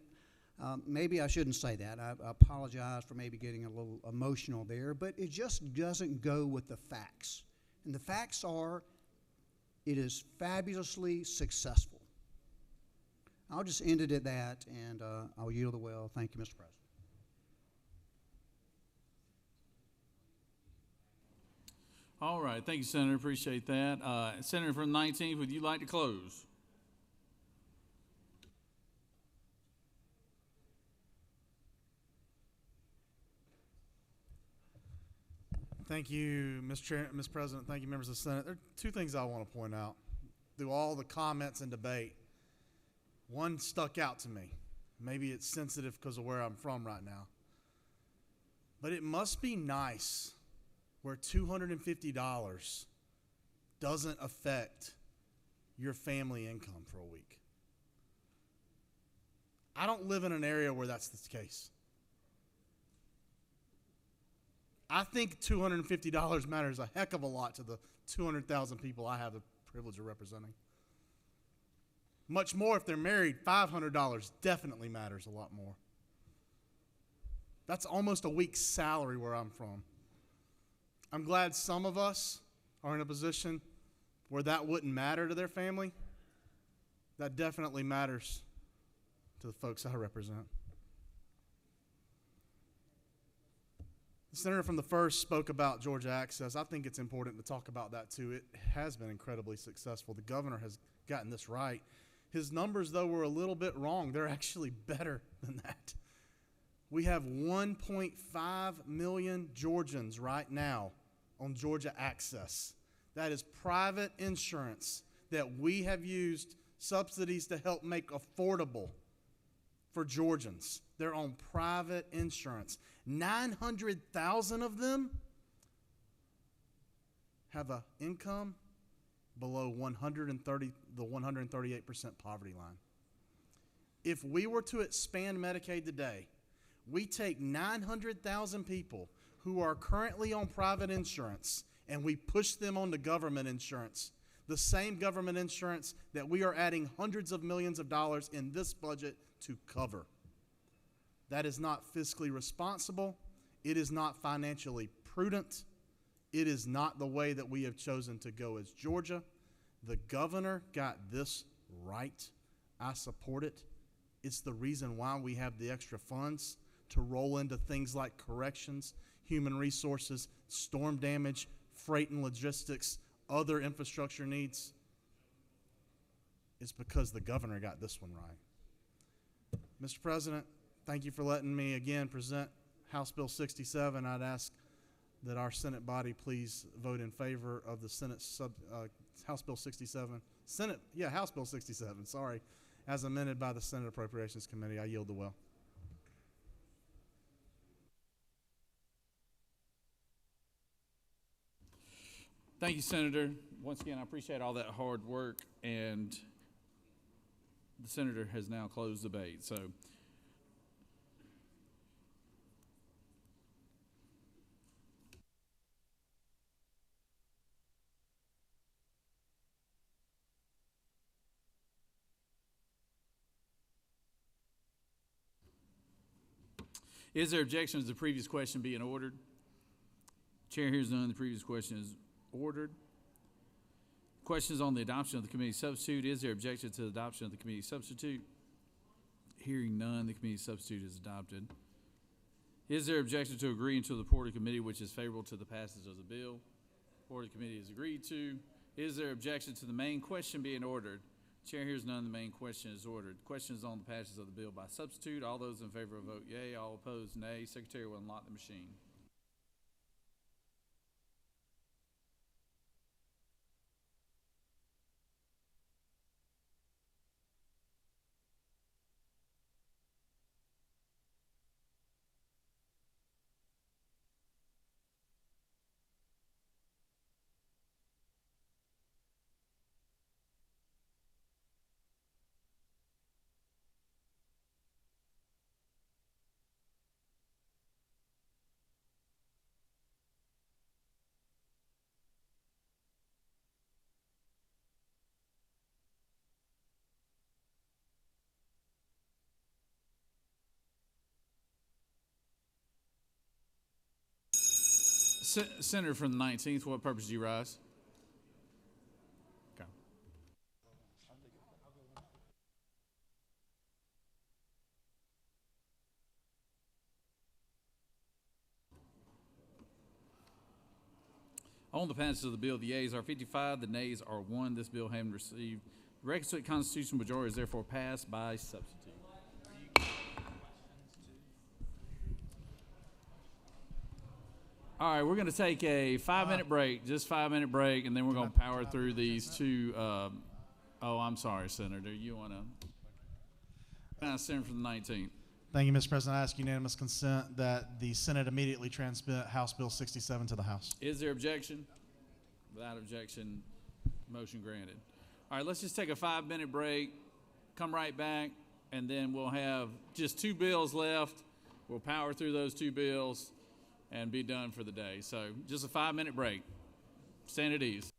maybe I shouldn't say that. I apologize for maybe getting a little emotional there, but it just doesn't go with the facts. And the facts are, it is fabulously successful. I'll just end it at that, and I'll yield the well. Thank you, Mr. President. All right. Thank you, Senator. Appreciate that. Senator from the 19th, would you like to close? Thank you, Mr. President. Thank you, members of the Senate. There are two things I want to point out through all the comments and debate. One stuck out to me. Maybe it's sensitive because of where I'm from right now. But it must be nice where $250 doesn't affect your family income for a week. I don't live in an area where that's the case. I think $250 matters a heck of a lot to the 200,000 people I have the privilege of representing. Much more if they're married, $500 definitely matters a lot more. That's almost a week's salary where I'm from. I'm glad some of us are in a position where that wouldn't matter to their family. That definitely matters to the folks I represent. The senator from the 1st spoke about Georgia Access. I think it's important to talk about that too. It has been incredibly successful. The governor has gotten this right. His numbers, though, were a little bit wrong. They're actually better than that. We have 1.5 million Georgians right now on Georgia Access. That is private insurance that we have used subsidies to help make affordable for Georgians. They're on private insurance. 900,000 of them have an income below the 138% poverty line. If we were to expand Medicaid today, we take 900,000 people who are currently on private insurance and we push them onto government insurance, the same government insurance that we are adding hundreds of millions of dollars in this budget to cover. That is not fiscally responsible. It is not financially prudent. It is not the way that we have chosen to go as Georgia. The governor got this right. I support it. It's the reason why we have the extra funds to roll into things like corrections, human resources, storm damage, freight and logistics, other infrastructure needs. It's because the governor got this one right. Mr. President, thank you for letting me again present House Bill 67. I'd ask that our Senate body please vote in favor of the House Bill 67. House Bill 67, sorry, as amended by the Senate Appropriations Committee. I yield the well. Thank you, Senator. Once again, I appreciate all that hard work, and the senator has now closed debate. So, is there objection to the previous question being ordered? Chair hears none. The previous question is ordered. Questions on the adoption of the committee substitute. Is there objection to the adoption of the committee substitute? Hearing none, the committee substitute is adopted. Is there objection to agreeing to the report of committee which is favorable to the passage of the bill? Report of committee is agreed to. Is there objection to the main question being ordered? Chair hears none. The main question is ordered. Questions on the passage of the bill by substitute. All those in favor vote yea. All opposed, nay. Secretary will unlock the machine. Senator from the 19th, for what purpose do you rise? Okay. On the passage of the bill, the yeas are 55, the nays are 1. This bill having received the requisite constitutional majority is therefore passed by substitute. All right, we're going to take a 5-minute break, just 5-minute break, and then we're going to power through these two. Oh, I'm sorry, Senator. You want to? Senator from the 19th. Thank you, Mr. President. I ask unanimous consent that the Senate immediately transmit House Bill 67 to the House. Is there objection? Without objection, motion granted. All right, let's just take a 5-minute break, come right back, and then we'll have just 2 bills left. We'll power through those 2 bills and be done for the day. So just a 5-minute break. Stand at ease.